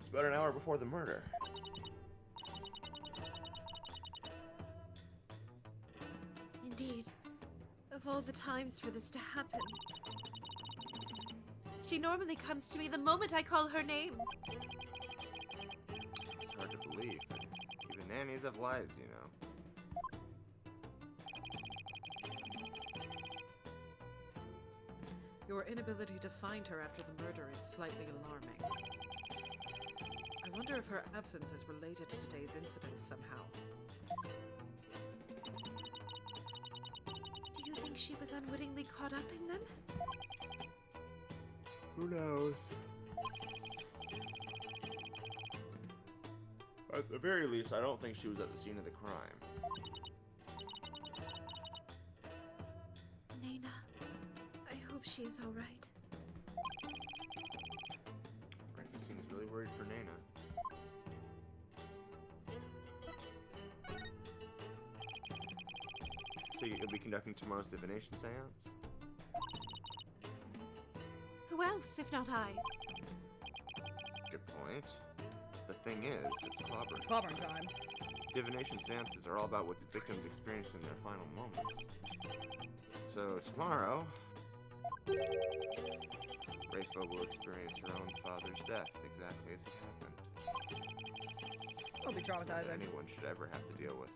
A: It's about an hour before the murder.
E: Indeed. Of all the times for this to happen. She normally comes to me the moment I call her name.
A: It's hard to believe, but even nannies have lives, you know.
C: Your inability to find her after the murder is slightly alarming. wonder if her absence is related to today's incident somehow.
E: Do you think she was unwittingly caught up in them?
A: Who knows? At the very least, I don't think she was at the scene of the crime.
E: Nena, I hope she is all right.
A: Frankie seems really worried for Nena. So you'll be conducting tomorrow's divination seance?
E: Who else, if not I?
A: Good point. The thing is, it's clobbering.
B: Clobbering time.
A: Divination seances are all about what the victims experience in their final moments. So tomorrow, Rayfa will experience her own father's death exactly as it happened.
B: It'll be
A: It's not
B: traumatizing.
A: that anyone should ever have to deal with.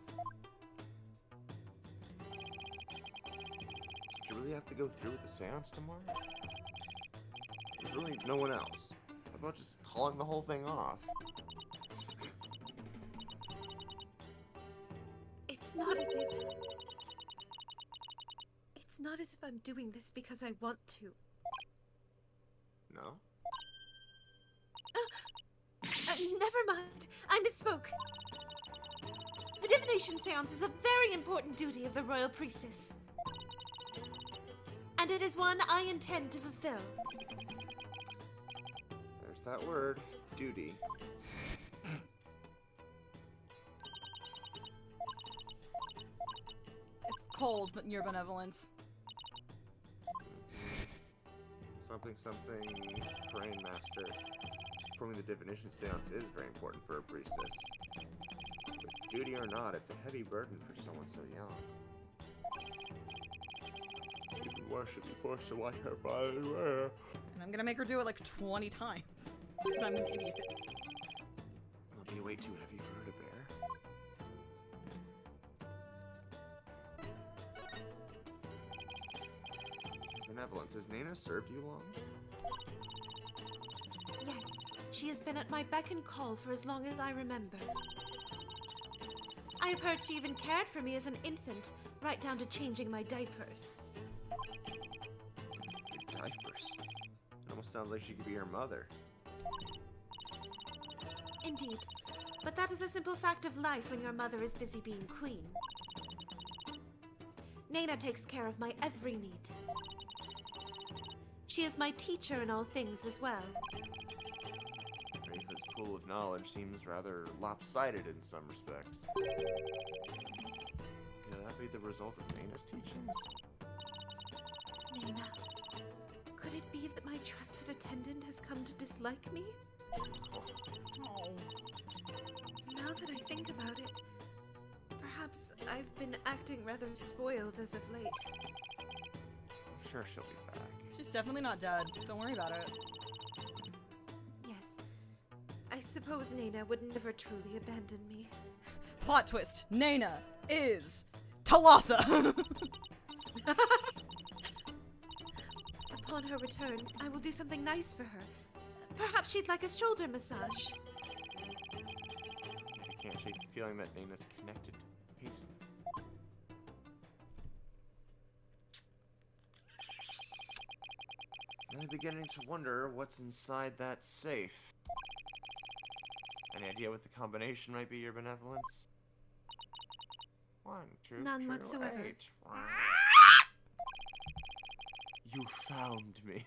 A: Do you really have to go through with the seance tomorrow? There's really no one else. How about just calling the whole thing off?
E: It's not as if... It's not as if I'm doing this because I want to.
A: No?
E: Never mind. I misspoke. The divination seance is a very important duty of the royal priestess. And it is one I intend to fulfill.
A: There's that word. Duty.
B: It's cold, but your benevolence.
A: Something, Crane Master. Performing the divination seance is very important for a priestess. But duty or not, it's a heavy burden for someone so young. Even worse, she'd be forced to watch her father's wear.
B: And I'm gonna make her do it like 20 times. Because I'm an idiot.
A: It'll be way too heavy for her to bear. Benevolence, has Nena served you long?
E: Yes, she has been at my beck and call for as long as I remember. I have heard she even cared for me as an infant, right down to changing my diapers.
A: Your diapers? It almost sounds like she could be your mother.
E: Indeed, but that is a simple fact of life when your mother is busy being queen. Nena takes care of my every need. She is my teacher in all things as well.
A: Rayfa's pool of knowledge seems rather lopsided in some respects. Could that be the result of Nena's teachings?
E: Nena, could it be that my trusted attendant has come to dislike me?
B: Oh.
E: Now that I think about it, perhaps I've been acting rather spoiled as of late.
A: I'm sure she'll be back.
B: She's definitely not dead. Don't worry about it.
E: Yes, I suppose Nena would never truly abandon me.
B: Plot twist. Nena is Talassa.
E: Upon her return, I will do something nice for her. Perhaps she'd like a shoulder massage.
A: I can't shake the feeling that Nena's connected to Paisley. I'm beginning to wonder what's inside that safe. Any idea what the combination might be, your benevolence? 1, 2,
E: None
A: 2,
E: whatsoever.
A: 8. You found me.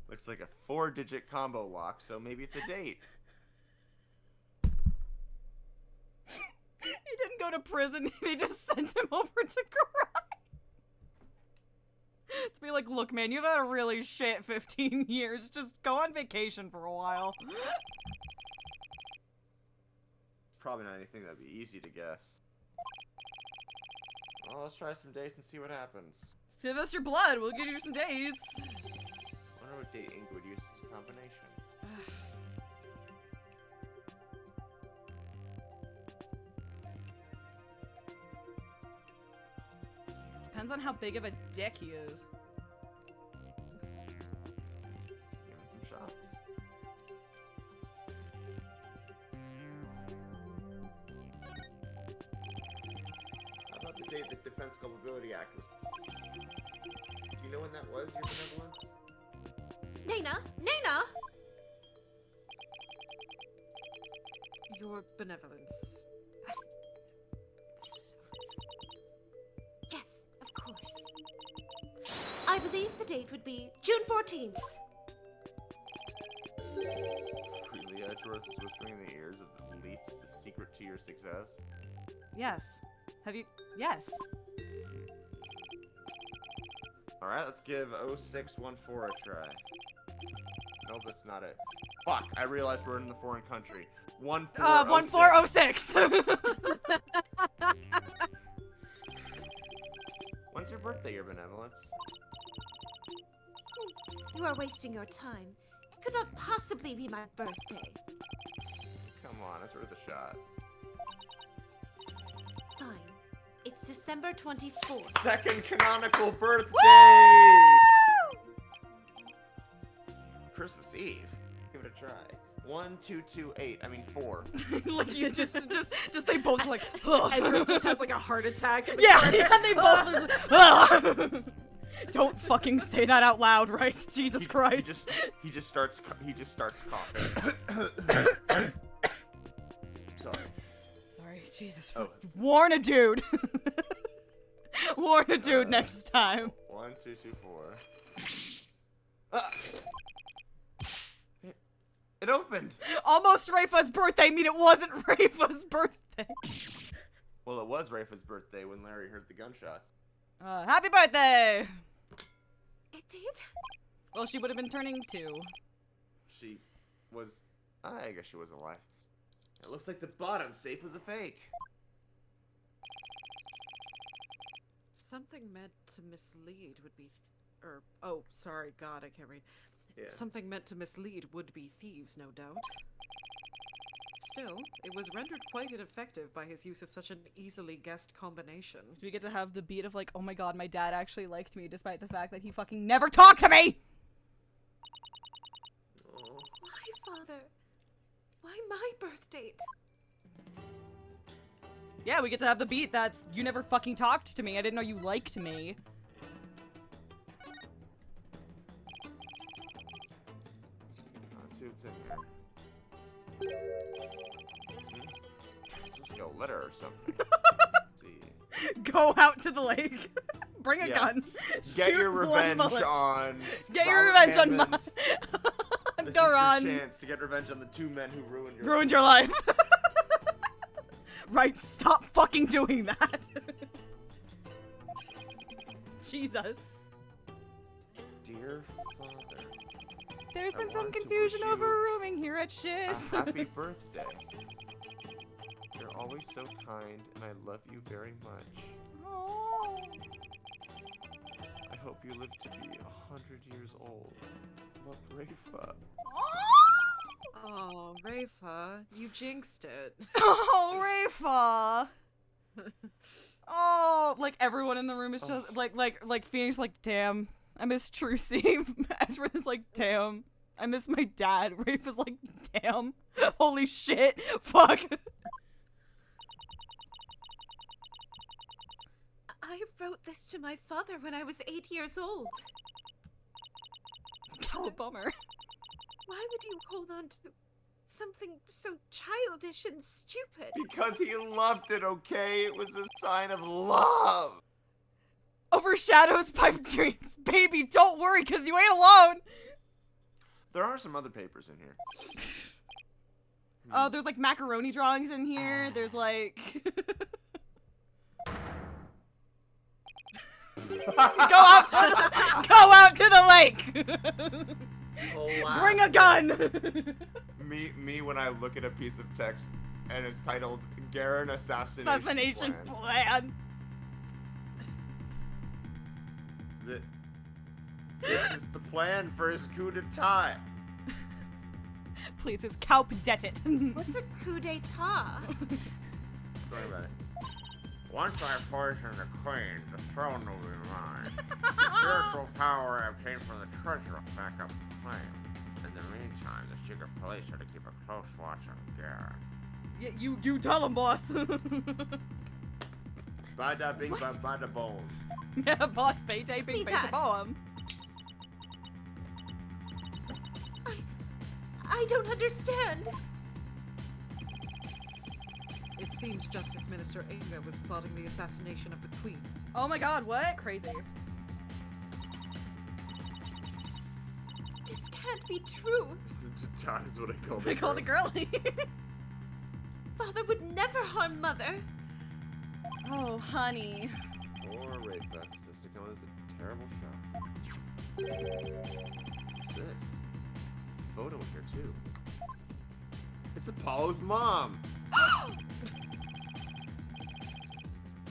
A: Looks like a 4-digit combo lock, so maybe it's a date.
B: He didn't go to prison. They just sent him over to cry. To be like, look, man, you've had a really shit 15 years. Just go on vacation for a while.
A: Probably not anything that'd be easy to guess. Well, let's try some dates and see what happens.
B: Give us your blood. We'll give you some dates.
A: I wonder what date ink would use as a combination.
B: Depends on how big of a dick he is.
A: Give it some shots. date the Defense Culpability Act was. Do you know when that was, Your Benevolence?
E: Nana! Nana!
C: Your Benevolence.
E: Yes, of course. I believe the date would be June 14th.
A: Really, Edgeworth is whispering in the ears of the elites the secret to your success.
B: Yes. Have you? Yes.
A: Alright, let's give 0614 a try. Nope, that's not it. Fuck, I realized we're in the foreign country.
B: 1406.
A: When's your birthday, Your Benevolence?
E: You are wasting your time. It could not possibly be my birthday.
A: Come on, it's worth a shot.
E: Fine. It's December 24th.
A: Second canonical birthday! Christmas Eve. Give it a try. 1, 2, 2, 8. I mean 4.
B: Like you just they both like.
C: Edgeworth just has like a heart attack.
B: Yeah, they both. Don't fucking say that out loud, right? Jesus Christ.
A: He just starts coughing. Sorry.
B: Sorry, Jesus.
A: Oh.
B: Warn a dude. Warn a dude next time.
A: 1, 2, 2, 4. Ah! It opened.
B: Almost Rafa's birthday. I mean, it wasn't Rafa's birthday.
A: Well, it was Rafa's birthday when Larry heard the gunshots.
B: Happy birthday.
E: It did?
B: Well, she would have been turning 2.
A: She was. I guess she was alive. It looks like the bottom safe was a fake.
C: Something meant to mislead would be, oh, sorry, God, I can't read.
A: Yeah.
C: Something meant to mislead would-be thieves, no doubt. Still, it was rendered quite ineffective by his use of such an easily guessed combination.
B: Do we get to have the beat of like, oh my god, my dad actually liked me despite the fact that he fucking never talked to me?
A: Oh.
E: Why, Father? Why my birth date?
B: Yeah, we get to have the beat that's, you never fucking talked to me. I didn't know you liked me.
A: Let's see what's in here. It's just like a letter or something. Let's see.
B: Go out to the lake. Bring a gun.
A: Get
B: Shoot
A: your
B: one
A: revenge
B: bullet.
A: on.
B: Get your
A: Robert
B: revenge on
A: Hammond.
B: Go
A: This is your
B: on.
A: chance to get revenge on the 2 men who ruined
B: Ruined your life. Right, stop fucking doing that. Jesus.
A: Dear Father,
B: There's
A: I
B: been some
A: wanted to
B: confusion
A: wish you
B: over rooming here at
A: a
B: Shiz.
A: happy birthday. You're always so kind, and I love you very much.
B: Oh.
A: I hope you live to be 100 years old. Love, Rafa.
C: Oh, Rafa, you jinxed it.
B: Oh, Rafa. Oh, like everyone in the room is just like Phoenix, like, damn, I miss Trucy. Edgeworth is like, damn, I miss my dad. Rafa's like, damn, holy shit, fuck.
E: I wrote this to my father when I was 8 years old.
B: Oh, bummer.
E: Why would you hold on to something so childish and stupid?
A: Because he loved it, okay? It was a sign of love.
B: Overshadows pipe dreams. Baby, don't worry, because you ain't alone.
A: There are some other papers in here.
B: Oh, there's like macaroni drawings in here. There's like... Go out to the lake. Bring a gun.
A: me when I look at a piece of text and it's titled Garen Assassination
B: Plan.
A: This is the plan for his coup d'etat.
B: Please, his Kaup det it.
E: What's a coup d'etat?
A: Sorry about it. Once I poisoned the queen, the throne will be mine. The spiritual power I obtained from the treasure will back up the claim. In the meantime, the secret police are to keep a close watch on Garen.
B: Yeah, you tell him, boss.
A: Bada bing ba bada boom.
B: Yeah, boss payday bing bada boom.
E: I don't understand.
C: It seems Justice Minister Inga was plotting the assassination of the Queen.
B: Oh my god, what? Crazy.
E: This can't be true.
A: That is what I call the
B: I call the girlies.
E: Father would never harm Mother.
B: Oh, honey.
A: Poor Rafa. Sister Kona is a terrible shot. What's this? Photo in here too. It's Apollo's mom.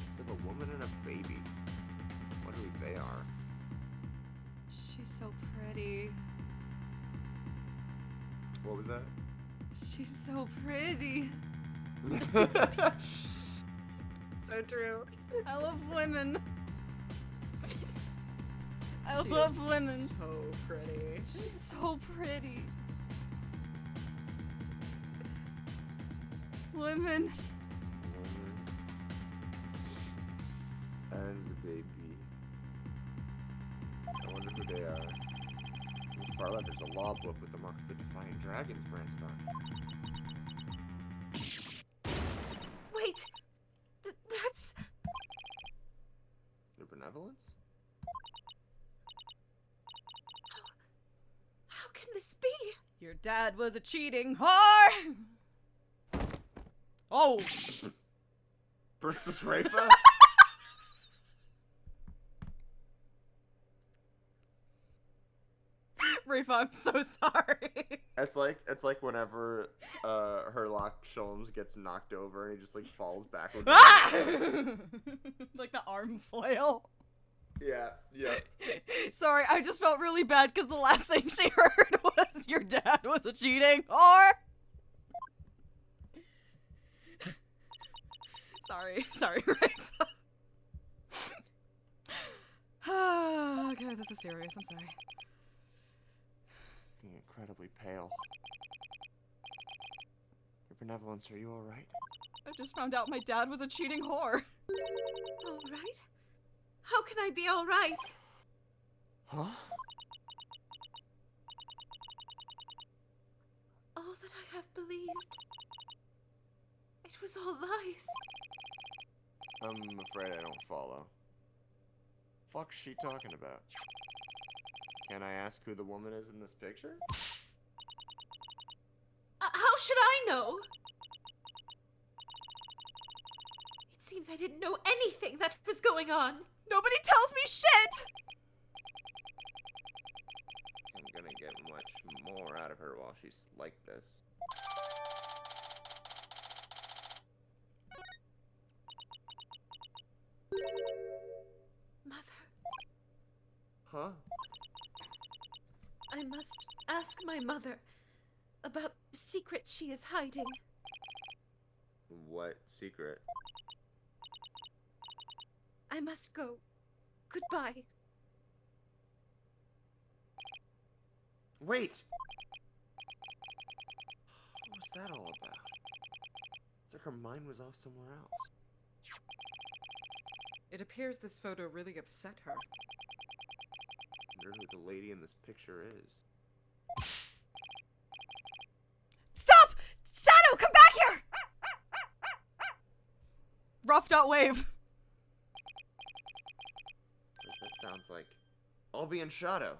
A: It's of a woman and a baby. What do they are?
B: She's so pretty.
A: What was that?
B: She's so pretty.
C: So true.
B: I love women. I love women.
C: So pretty.
B: She's so pretty. Women.
A: And the baby. I wonder who they are. On the far left, there's a law book with the mark of the Defiant Dragons branded on it.
E: Wait, that's...
A: Your benevolence?
E: How can this be?
B: Your dad was a cheating whore. Oh.
A: Princess Rafa?
B: Rafa, I'm so sorry.
A: It's like whenever Herlock Sholmes gets knocked over and he just like falls backwards.
B: Like the arm flail.
A: Yeah.
B: Sorry, I just felt really bad because the last thing she heard was your dad was a cheating whore. Sorry, Rafa. Okay, this is serious. I'm sorry.
A: Being incredibly pale. Your benevolence, are you alright?
B: I just found out my dad was a cheating whore.
E: All right? How can I be all right?
A: Huh?
E: All that I have believed, it was all lies.
A: I'm afraid I don't follow. Fuck's she talking about? Can I ask who the woman is in this picture?
E: How should I know? It seems I didn't know anything that was going on.
B: Nobody tells me shit!
A: I'm gonna get much more out of her while she's like this.
E: Mother,
A: Huh?
E: I must ask my mother about the secret she is hiding.
A: What secret?
E: I must go. Goodbye.
A: Wait! What was that all about? It's like her mind was off somewhere else.
C: It appears this photo really upset her.
A: I wonder who the lady in this picture is.
B: Stop! Shadow, come back here! Rough.wave.
A: That sounds like I'll be in Shadow.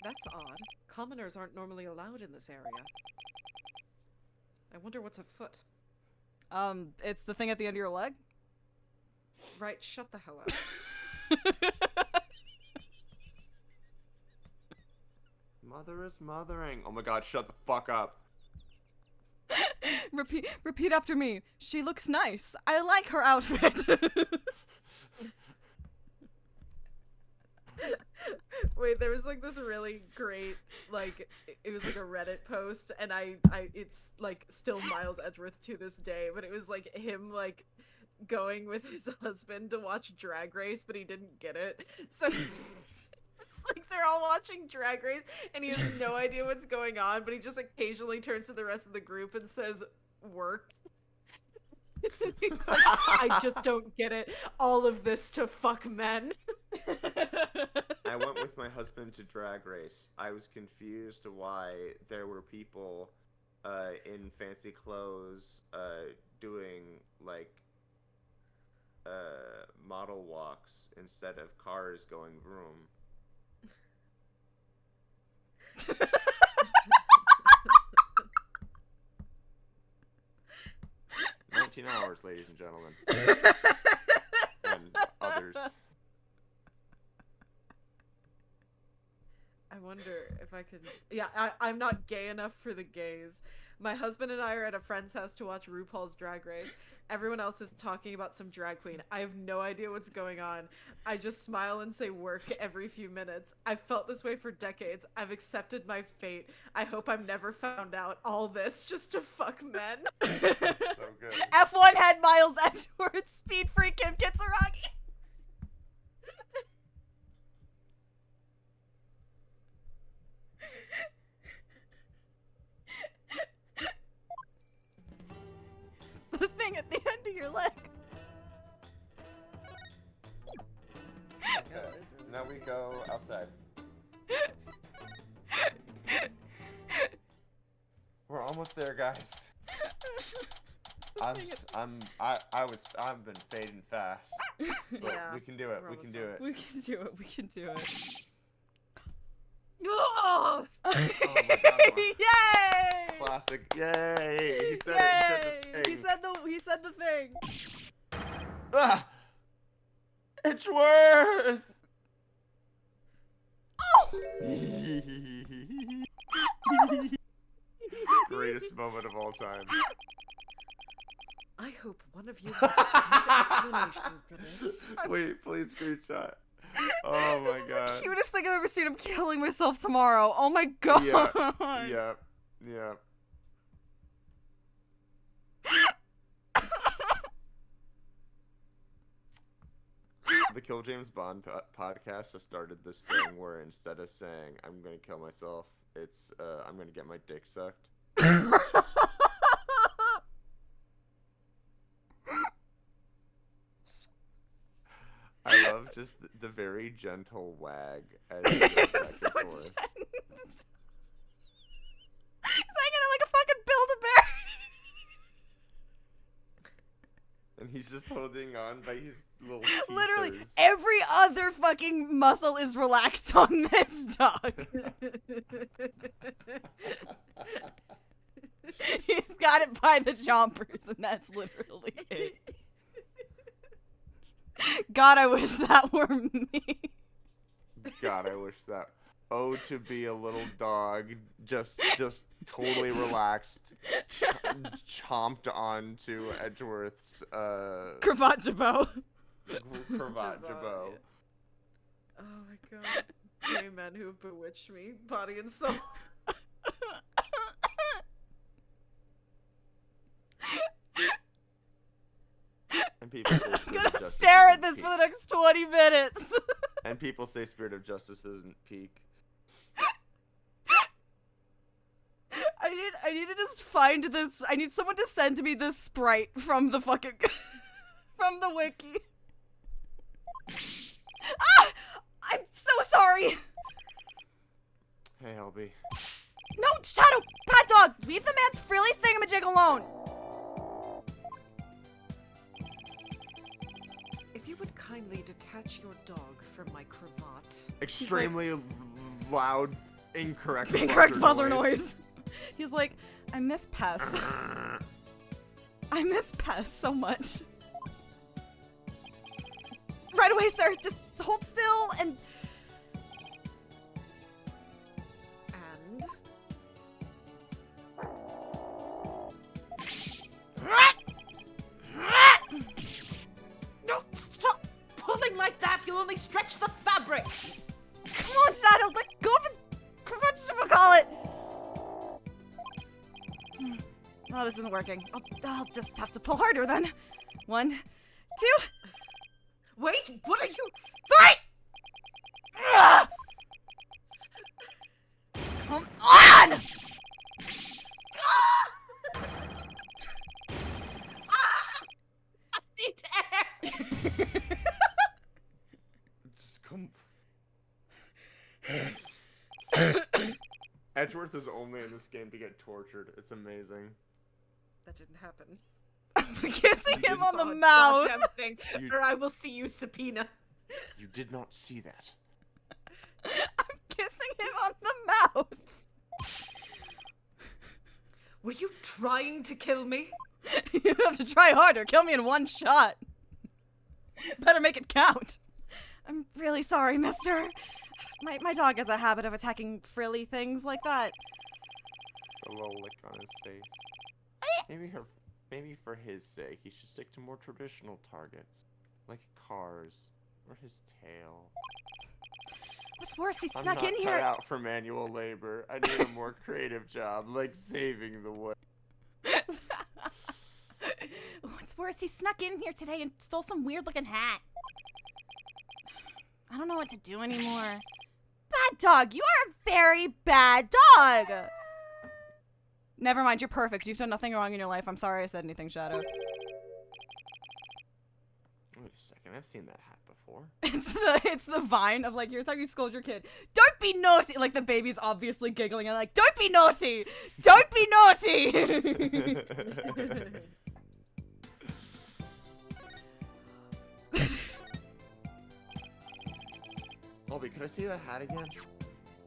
C: That's odd. Commoners aren't normally allowed in this area. I wonder what's afoot.
B: It's the thing at the end of your leg?
C: Right, shut the hell up.
A: Mother is mothering. Oh my god, shut the fuck up.
B: Repeat after me. She looks nice. I like her outfit.
C: Wait, there was like this really great, like, it was like a Reddit post, and it's like still Miles Edgeworth to this day, but it was like him like going with his husband to watch Drag Race, but he didn't get it. So it's like they're all watching Drag Race, and he has no idea what's going on, but he just occasionally turns to the rest of the group and says, "Work." He's like, I just don't get it. All of this to fuck men.
F: I went with my husband to Drag Race. I was confused why there were people in fancy clothes doing like model walks instead of cars going vroom. 19 hours, ladies and gentlemen. And others.
C: I wonder if I could... Yeah, I'm not gay enough for the gays. My husband and I are at a friend's house to watch RuPaul's Drag Race. Everyone else is talking about some drag queen. I have no idea what's going on. I just smile and say work every few minutes. I've felt this way for decades. I've accepted my fate. I hope I'm never found out. All this just to fuck men.
F: So good.
B: F1 head Miles Edgeworth, Speed Freak Kim Kitsuragi. It's the thing at the end of your leg.
F: Okay, now we go outside. We're almost there, guys. I've been fading fast. But
C: Yeah,
F: we can do it. We can do it.
B: We can do it. We can do it.
C: Oh!
F: Oh my God,
B: Yay!
F: classic. Yay! He said
B: Yay!
F: it. He said the thing.
B: He said the thing.
F: Ah! Edgeworth!
B: Oh!
F: Greatest moment of all time.
C: I hope one of you has a good explanation for this.
F: Wait, please screenshot. Oh my
B: This is
F: God.
B: the cutest thing I've ever seen. I'm killing myself tomorrow. Oh my God.
F: Yep. Yep. The Kill James Bond podcast has started this thing where instead of saying I'm gonna kill myself, it's I'm gonna get my dick sucked. I love just the very gentle wag as you go back and
B: So
F: forth.
B: He's hanging there like a fucking Build-A-Bear.
F: And he's just holding on by his little teethers.
B: Literally, every other fucking muscle is relaxed on this dog. He's got it by the chompers, and that's literally it. God, I wish that were me.
F: God, I wish that. Oh, to be a little dog, just totally relaxed, chomped onto Edgeworth's
B: Cravat Jabot.
F: cravat jabot.
C: Oh my God. Gay men who have bewitched me, body and soul.
F: And people say
B: I'm
F: Spirit of
B: gonna
F: Justice
B: stare at
F: isn't
B: this for the
F: peak.
B: next 20 minutes.
F: And people say Spirit of Justice isn't peak.
B: I need to just find this. I need someone to send me this sprite from the fucking from the wiki. Ah! I'm so sorry.
F: Hey, LB.
B: No, Shadow, bad dog. Leave the man's frilly thingamajig alone.
C: If you would kindly detach your dog from my cravat.
F: Extremely loud, incorrect
B: Buzzer noise. He's like, I miss Pess. I miss Pess so much. Right away, sir. Just hold still and...
E: No, stop pulling like that! You'll only stretch the fabric!
B: Come on, Shadow. Let go of his... Whatchamacallit. Oh, this isn't working. I'll just have to pull harder then. 1, 2,
E: Wait, what are you?
B: 3! Ugh! Come on!
F: Just come. Edgeworth is only in this game to get tortured. It's amazing.
C: That didn't happen.
B: I'm kissing him on the mouth.
C: Thing, or I will see you subpoena.
F: You did not see that.
B: I'm kissing him on the mouth.
C: Were you trying to kill me?
B: You have to try harder. Kill me in one shot. Better make it count. I'm really sorry, mister. My dog has a habit of attacking frilly things like that.
F: A little lick on his face. Maybe for his sake, he should stick to more traditional targets, like cars or his tail.
B: What's worse, he
F: I'm
B: snuck
F: not
B: in
F: cut
B: here.
F: out for manual labor. I need a more creative job, like saving the world.
B: What's worse, he snuck in here today and stole some weird-looking hat. I don't know what to do anymore. Bad dog, you are a very bad dog. Never mind, you're perfect. You've done nothing wrong in your life. I'm sorry I said anything, Shadow.
F: Wait a second, I've seen that hat before.
B: It's the vine of like, here's how you scold your kid. Don't be naughty. Like the baby's obviously giggling and like, don't be naughty. Don't be naughty.
F: Colby, could I see that hat again?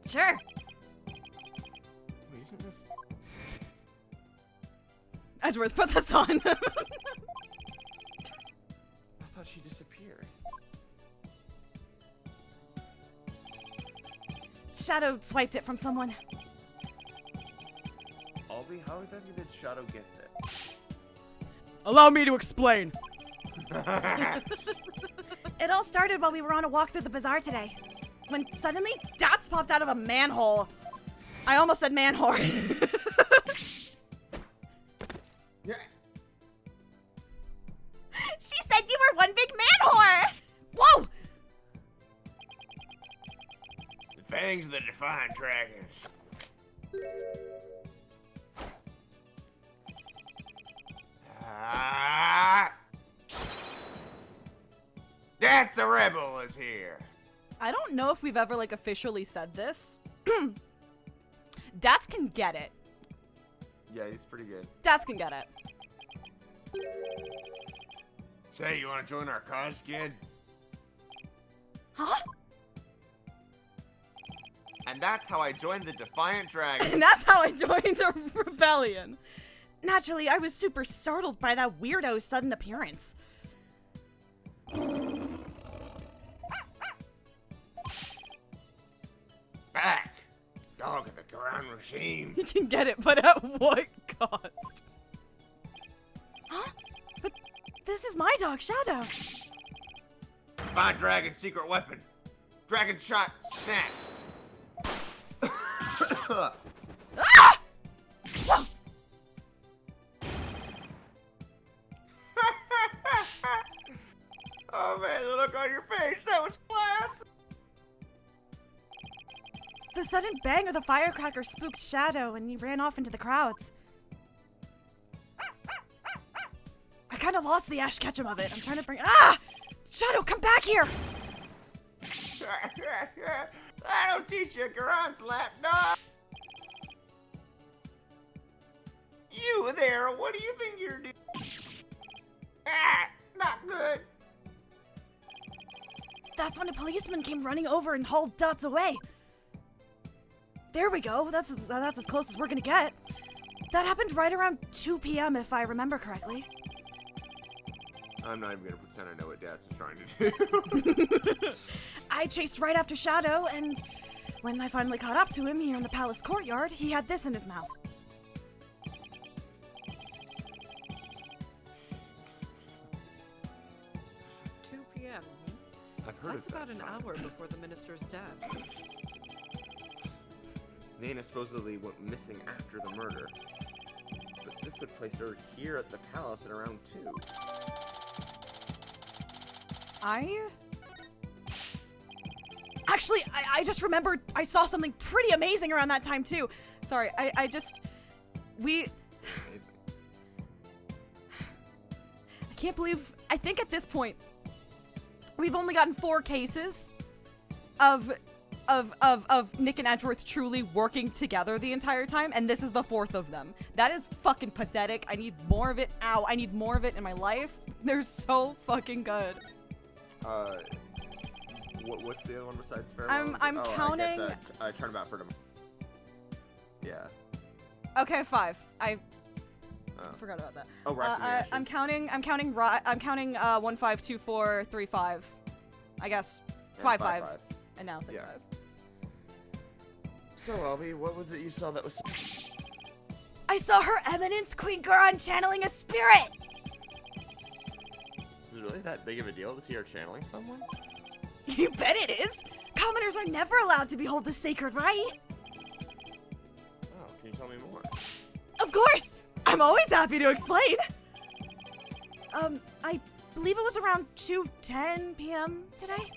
B: Sure.
F: Wait, isn't this...
B: Edgeworth, put this on.
F: I thought she disappeared.
B: Shadow swiped it from someone.
F: Colby, how exactly did Shadow get that?
B: Allow me to explain. It all started while we were on a walk through the bazaar today. When suddenly, Dots popped out of a manhole. I almost said man-whore.
F: Yeah.
B: She said you were one big man-whore! Whoa!
F: The fangs of the Defiant Dragons. That's a rebel is here.
B: I don't know if we've ever, like, officially said this. Dats can get it.
F: Yeah, he's pretty good.
B: Dats can get it.
F: Say, you want to join our cause, kid?
B: Huh?
F: And that's how I joined the Defiant Dragons.
B: And that's how I joined a rebellion. Naturally, I was super startled by that weirdo's sudden appearance.
F: Back! Dog of the Quran regime.
B: You can get it, but at what cost? Huh? But this is my dog, Shadow.
F: Find Dragon's secret weapon. Dragon shot snaps.
B: Ah! Whoa!
F: Oh man, the look on your face, that was class!
B: The sudden bang of the firecracker spooked Shadow, and he ran off into the crowds. I kind of lost the Ash Ketchum of it. I'm trying to bring— Ah! Shadow, come back here!
F: I don't teach you Quran's lap, dog! You there, what do you think you're doing? Ah, not good.
B: That's when a policeman came running over and hauled Dots away. There we go. That's as close as we're gonna get. That happened right around 2 p.m. if I remember correctly.
F: I'm not even gonna pretend I know what Dats is trying to do.
B: I chased right after Shadow, and when I finally caught up to him here in the palace courtyard, he had this in his mouth.
C: 2 p.m.
F: I've heard
C: That's about an hour before the minister's death.
F: Nana supposedly went missing after the murder. But this would place her here at the palace at around 2.
B: Actually, I just remembered I saw something pretty amazing around that time, too. Sorry, I can't believe— I think at this point, we've only gotten 4 cases of Nick and Edgeworth truly working together the entire time, and this is the 4th of them. That is fucking pathetic. I need more of it. Ow, I need more of it in my life. They're so fucking good.
F: What's the other one besides pheromones?
B: I'm counting.
F: I guess, turnabout for them. Yeah.
B: Okay, 5. I forgot about that.
F: Oh, right.
B: I'm counting 1, 5, 2, 4, 3, 5. I guess 5, 5. And now 6, 5.
F: So, Albie, what was it you saw that was...
B: I saw Her Eminence Queen Goron channeling a spirit!
A: Is it really that big of a deal to see her channeling someone?
B: You bet it is! Commoners are never allowed to behold the sacred rite!
A: Oh, can you tell me more?
B: Of course! I'm always happy to explain! I believe it was around 2:10 p.m. today.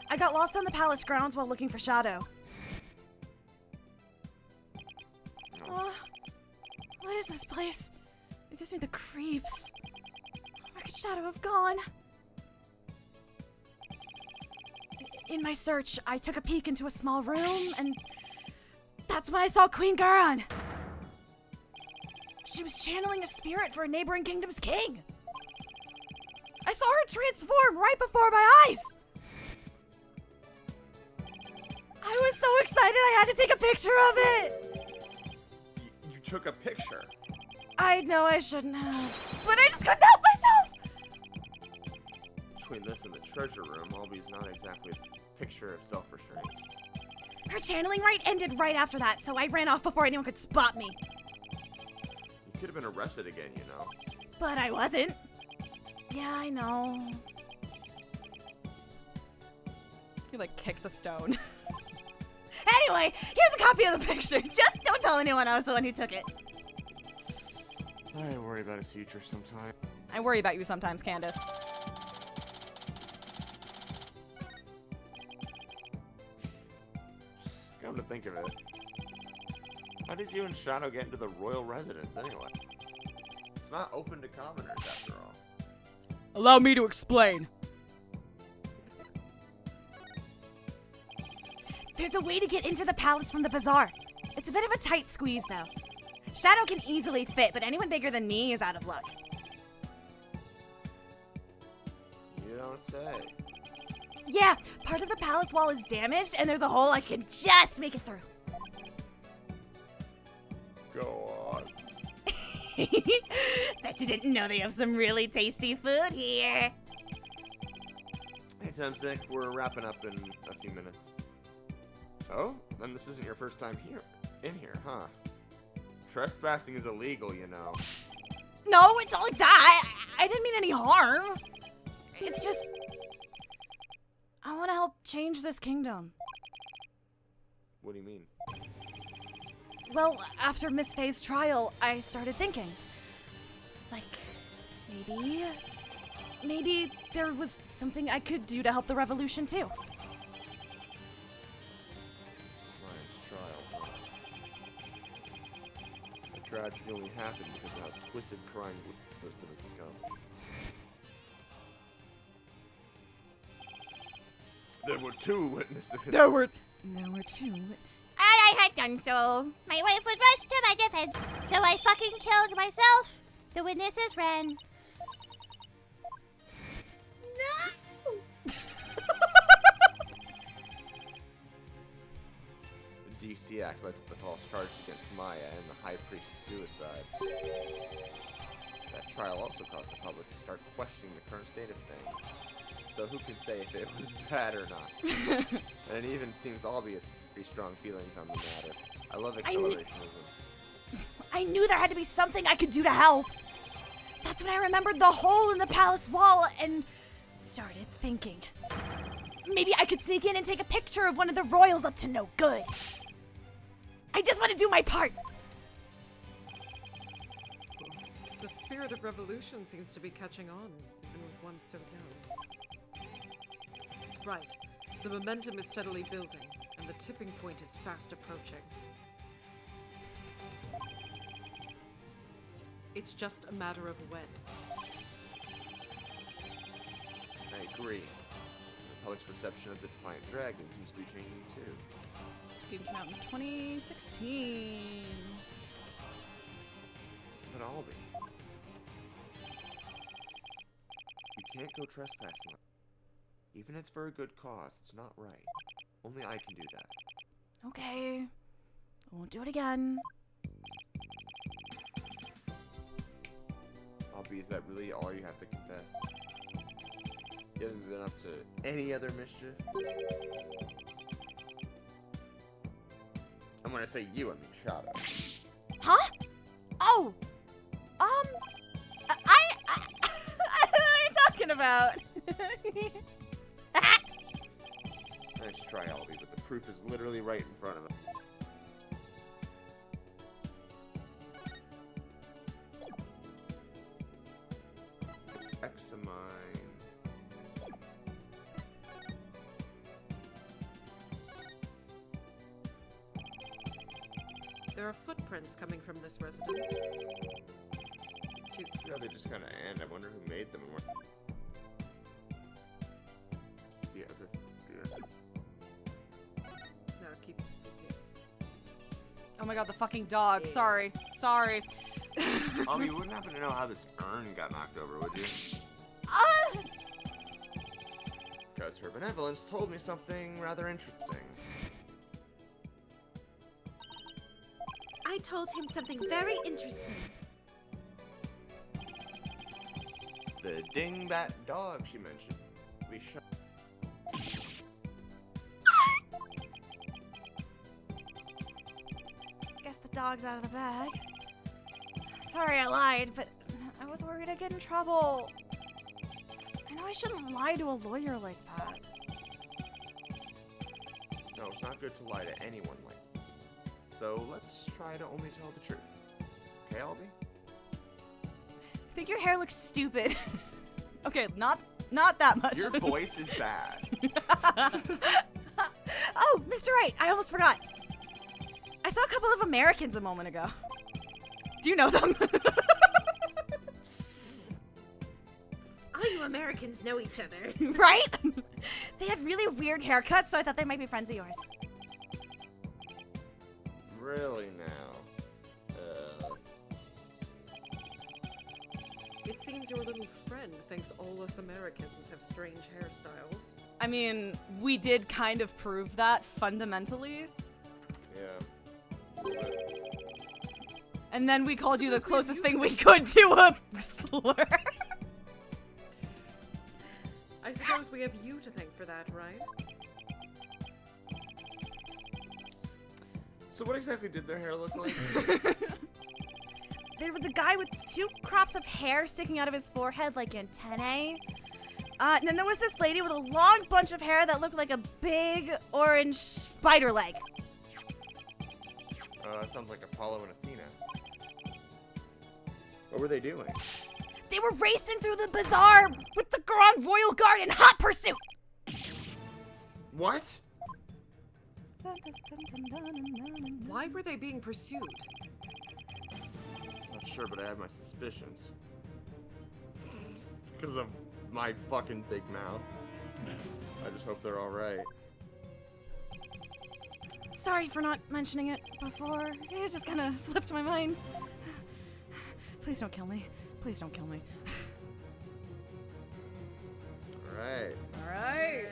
B: I got lost on the palace grounds while looking for Shadow. What is this place? It gives me the creeps. Where could Shadow have gone? In my search, I took a peek into a small room, and that's when I saw Queen Goron. She was channeling a spirit for a neighboring kingdom's king. I saw her transform right before my eyes. I was so excited I had to take a picture of it.
F: You took a picture?
B: I know I shouldn't have, but I just couldn't help myself.
F: Between this and the treasure room, Albie's not exactly a picture of self-restraint.
B: Her channeling rite ended right after that, so I ran off before anyone could spot me.
F: You could have been arrested again, you know.
B: But I wasn't. Yeah, I know. He like kicks a stone. Anyway, here's a copy of the picture. Just don't tell anyone I was the one who took it.
A: I worry about his future sometimes.
B: I worry about you sometimes, Candace.
A: Come to think of it, how did you and Shadow get into the royal residence anyway? It's not open to commoners after all.
B: Allow me to explain. There's a way to get into the palace from the bazaar. It's a bit of a tight squeeze, though. Shadow can easily fit, but anyone bigger than me is out of luck.
A: You don't say.
B: Yeah, part of the palace wall is damaged, and there's a hole I can just make it through.
A: Go on.
B: Bet you didn't know they have some really tasty food here.
A: Hey, Temsick, we're wrapping up in a few minutes. Oh, then this isn't your first time in here, huh? Trespassing is illegal, you know.
B: No, it's not like that. I didn't mean any harm. It's just... I want to help change this kingdom.
A: What do you mean?
B: Well, after Miss Faye's trial, I started thinking. Like, maybe there was something I could do to help the revolution, too.
A: Tragedy only happened because of how twisted crimes supposed to become. There were 2 witnesses.
B: There were 2.
G: And I had done so. My wife would rush to my defense, so I fucking killed myself. The witnesses ran. No!
A: The DC Act led to the false charges against Maya and the High Priest's suicide. That trial also caused the public to start questioning the current state of things. So who can say if it was bad or not? And it even seems obvious pretty strong feelings on the matter. I love accelerationism.
B: I knew there had to be something I could do to help. That's when I remembered the hole in the palace wall and started thinking. Maybe I could sneak in and take a picture of one of the royals up to no good. I just want to do my part.
C: The spirit of revolution seems to be catching on, even with one still young. Right. The momentum is steadily building, and the tipping point is fast approaching. It's just a matter of when.
A: I agree.
F: public's perception of the Defiant Dragon seems to be changing too.
B: This game came out in 2016.
F: But Albie, you can't go trespassing. Even if it's for a good cause, it's not right. Only I can do that.
B: Okay. I won't do it again.
F: Albie, is that really all you have to confess? You haven't been up to any other mischief? And when I say you, I mean Shadow.
B: Huh? Oh! I what are you talking about?
F: Nice try, Albie, but the proof is literally right in front of us. Examine.
C: There are footprints coming from this residence.
F: Yeah, they just kind of end. I wonder who made them and where. Yeah,
C: No, keep.
B: Oh my god, the fucking dog.
C: Yeah.
B: Sorry. Sorry.
F: You wouldn't happen to know how this urn got knocked over, would you? Because her benevolence told me something rather interesting.
E: I told him something very interesting.
F: The dingbat dog she mentioned. We shot.
G: Guess the dog's out of the bag. Sorry I lied, but I was worried I'd get in trouble. I know I shouldn't lie to a lawyer like that.
F: No, it's not good to lie to anyone like that. So let's try to only tell the truth. Okay, Albie?
B: I think your hair looks stupid. Okay, not that much.
F: Your voice is bad.
B: Oh, Mr. Wright, I almost forgot. I saw a couple of Americans a moment ago. Do you know them?
E: All you Americans know each other.
B: Right? They had really weird haircuts, so I thought they might be friends of yours.
F: Really now?
C: It seems your little friend thinks all us Americans have strange hairstyles.
B: I mean, we did kind of prove that fundamentally.
F: Yeah.
B: And then we called you the closest thing we could to a slur.
C: I suppose we have you to thank for that, right?
F: So what exactly did their hair look like?
B: There was a guy with 2 crops of hair sticking out of his forehead like antennae. And then there was this lady with a long bunch of hair that looked like a big orange spider leg.
F: That sounds like Apollo and Athena. What were they doing?
B: They were racing through the bazaar with the Grand Royal Guard in hot pursuit.
F: What?
C: Why were they being pursued?
F: Not sure, but I have my suspicions. Because of my fucking big mouth. I just hope they're alright.
B: Sorry for not mentioning it before. It just kind of slipped my mind. Please don't kill me. Please don't kill me.
F: Alright.
B: Alright.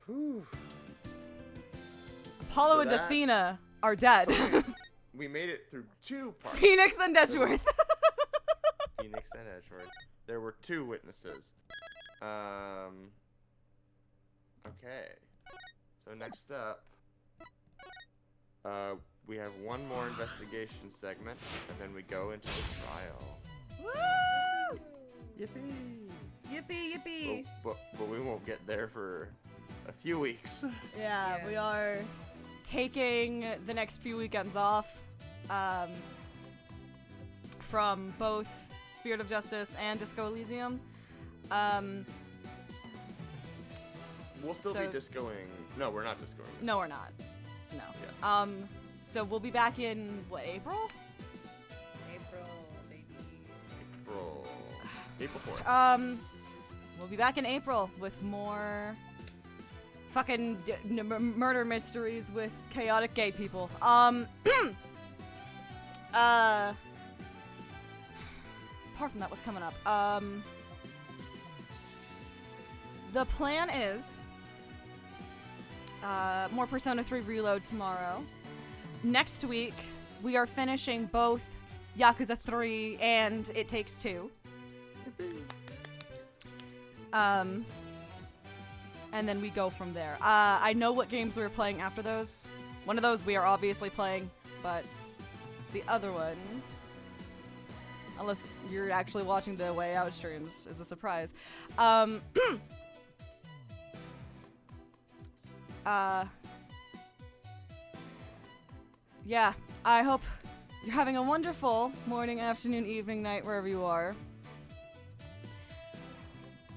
F: Whew.
B: Apollo
F: So
B: and
F: that's-
B: Athena are dead.
F: We made it through 2 parts.
B: Phoenix and Edgeworth.
F: Phoenix and Edgeworth. There were 2 witnesses. Okay. So next up, we have one more investigation segment, and then we go into the trial.
B: Woo!
F: Yippee!
B: Yippee, yippee.
F: But we won't get there for a few weeks.
B: Yeah,
C: Yes.
B: we are taking the next few weekends off from both Spirit of Justice and Disco Elysium.
F: We'll still
B: So-
F: be discoing. No, we're not discoing.
B: No, we're not. No.
F: Yeah.
B: So we'll be back in, what, April?
C: April, baby.
F: April 4th.
B: we'll be back in April with more fucking murder mysteries with chaotic gay people. Apart from that, what's coming up? The plan is more Persona 3 Reload tomorrow. Next week, we are finishing both Yakuza 3 and It Takes Two. And then we go from there. I know what games we're playing after those. One of those we are obviously playing, but the other one, unless you're actually watching the Way Out streams, is a surprise. Yeah, I hope you're having a wonderful morning, afternoon, evening, night, wherever you are.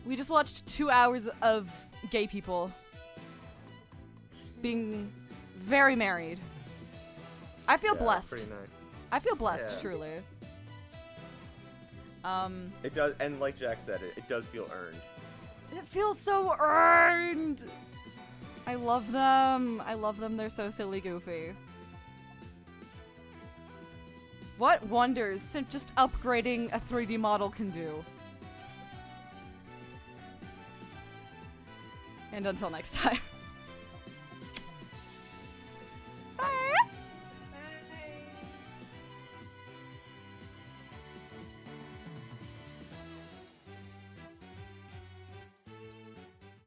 B: We just watched 2 hours of gay people being very married. I feel blessed.
F: Pretty nice.
B: I feel blessed, truly.
F: It does, and like Jack said, it does feel earned.
B: It feels so earned. I love them. I love them. They're so silly goofy. What wonders just upgrading a 3D model can do. And until next time.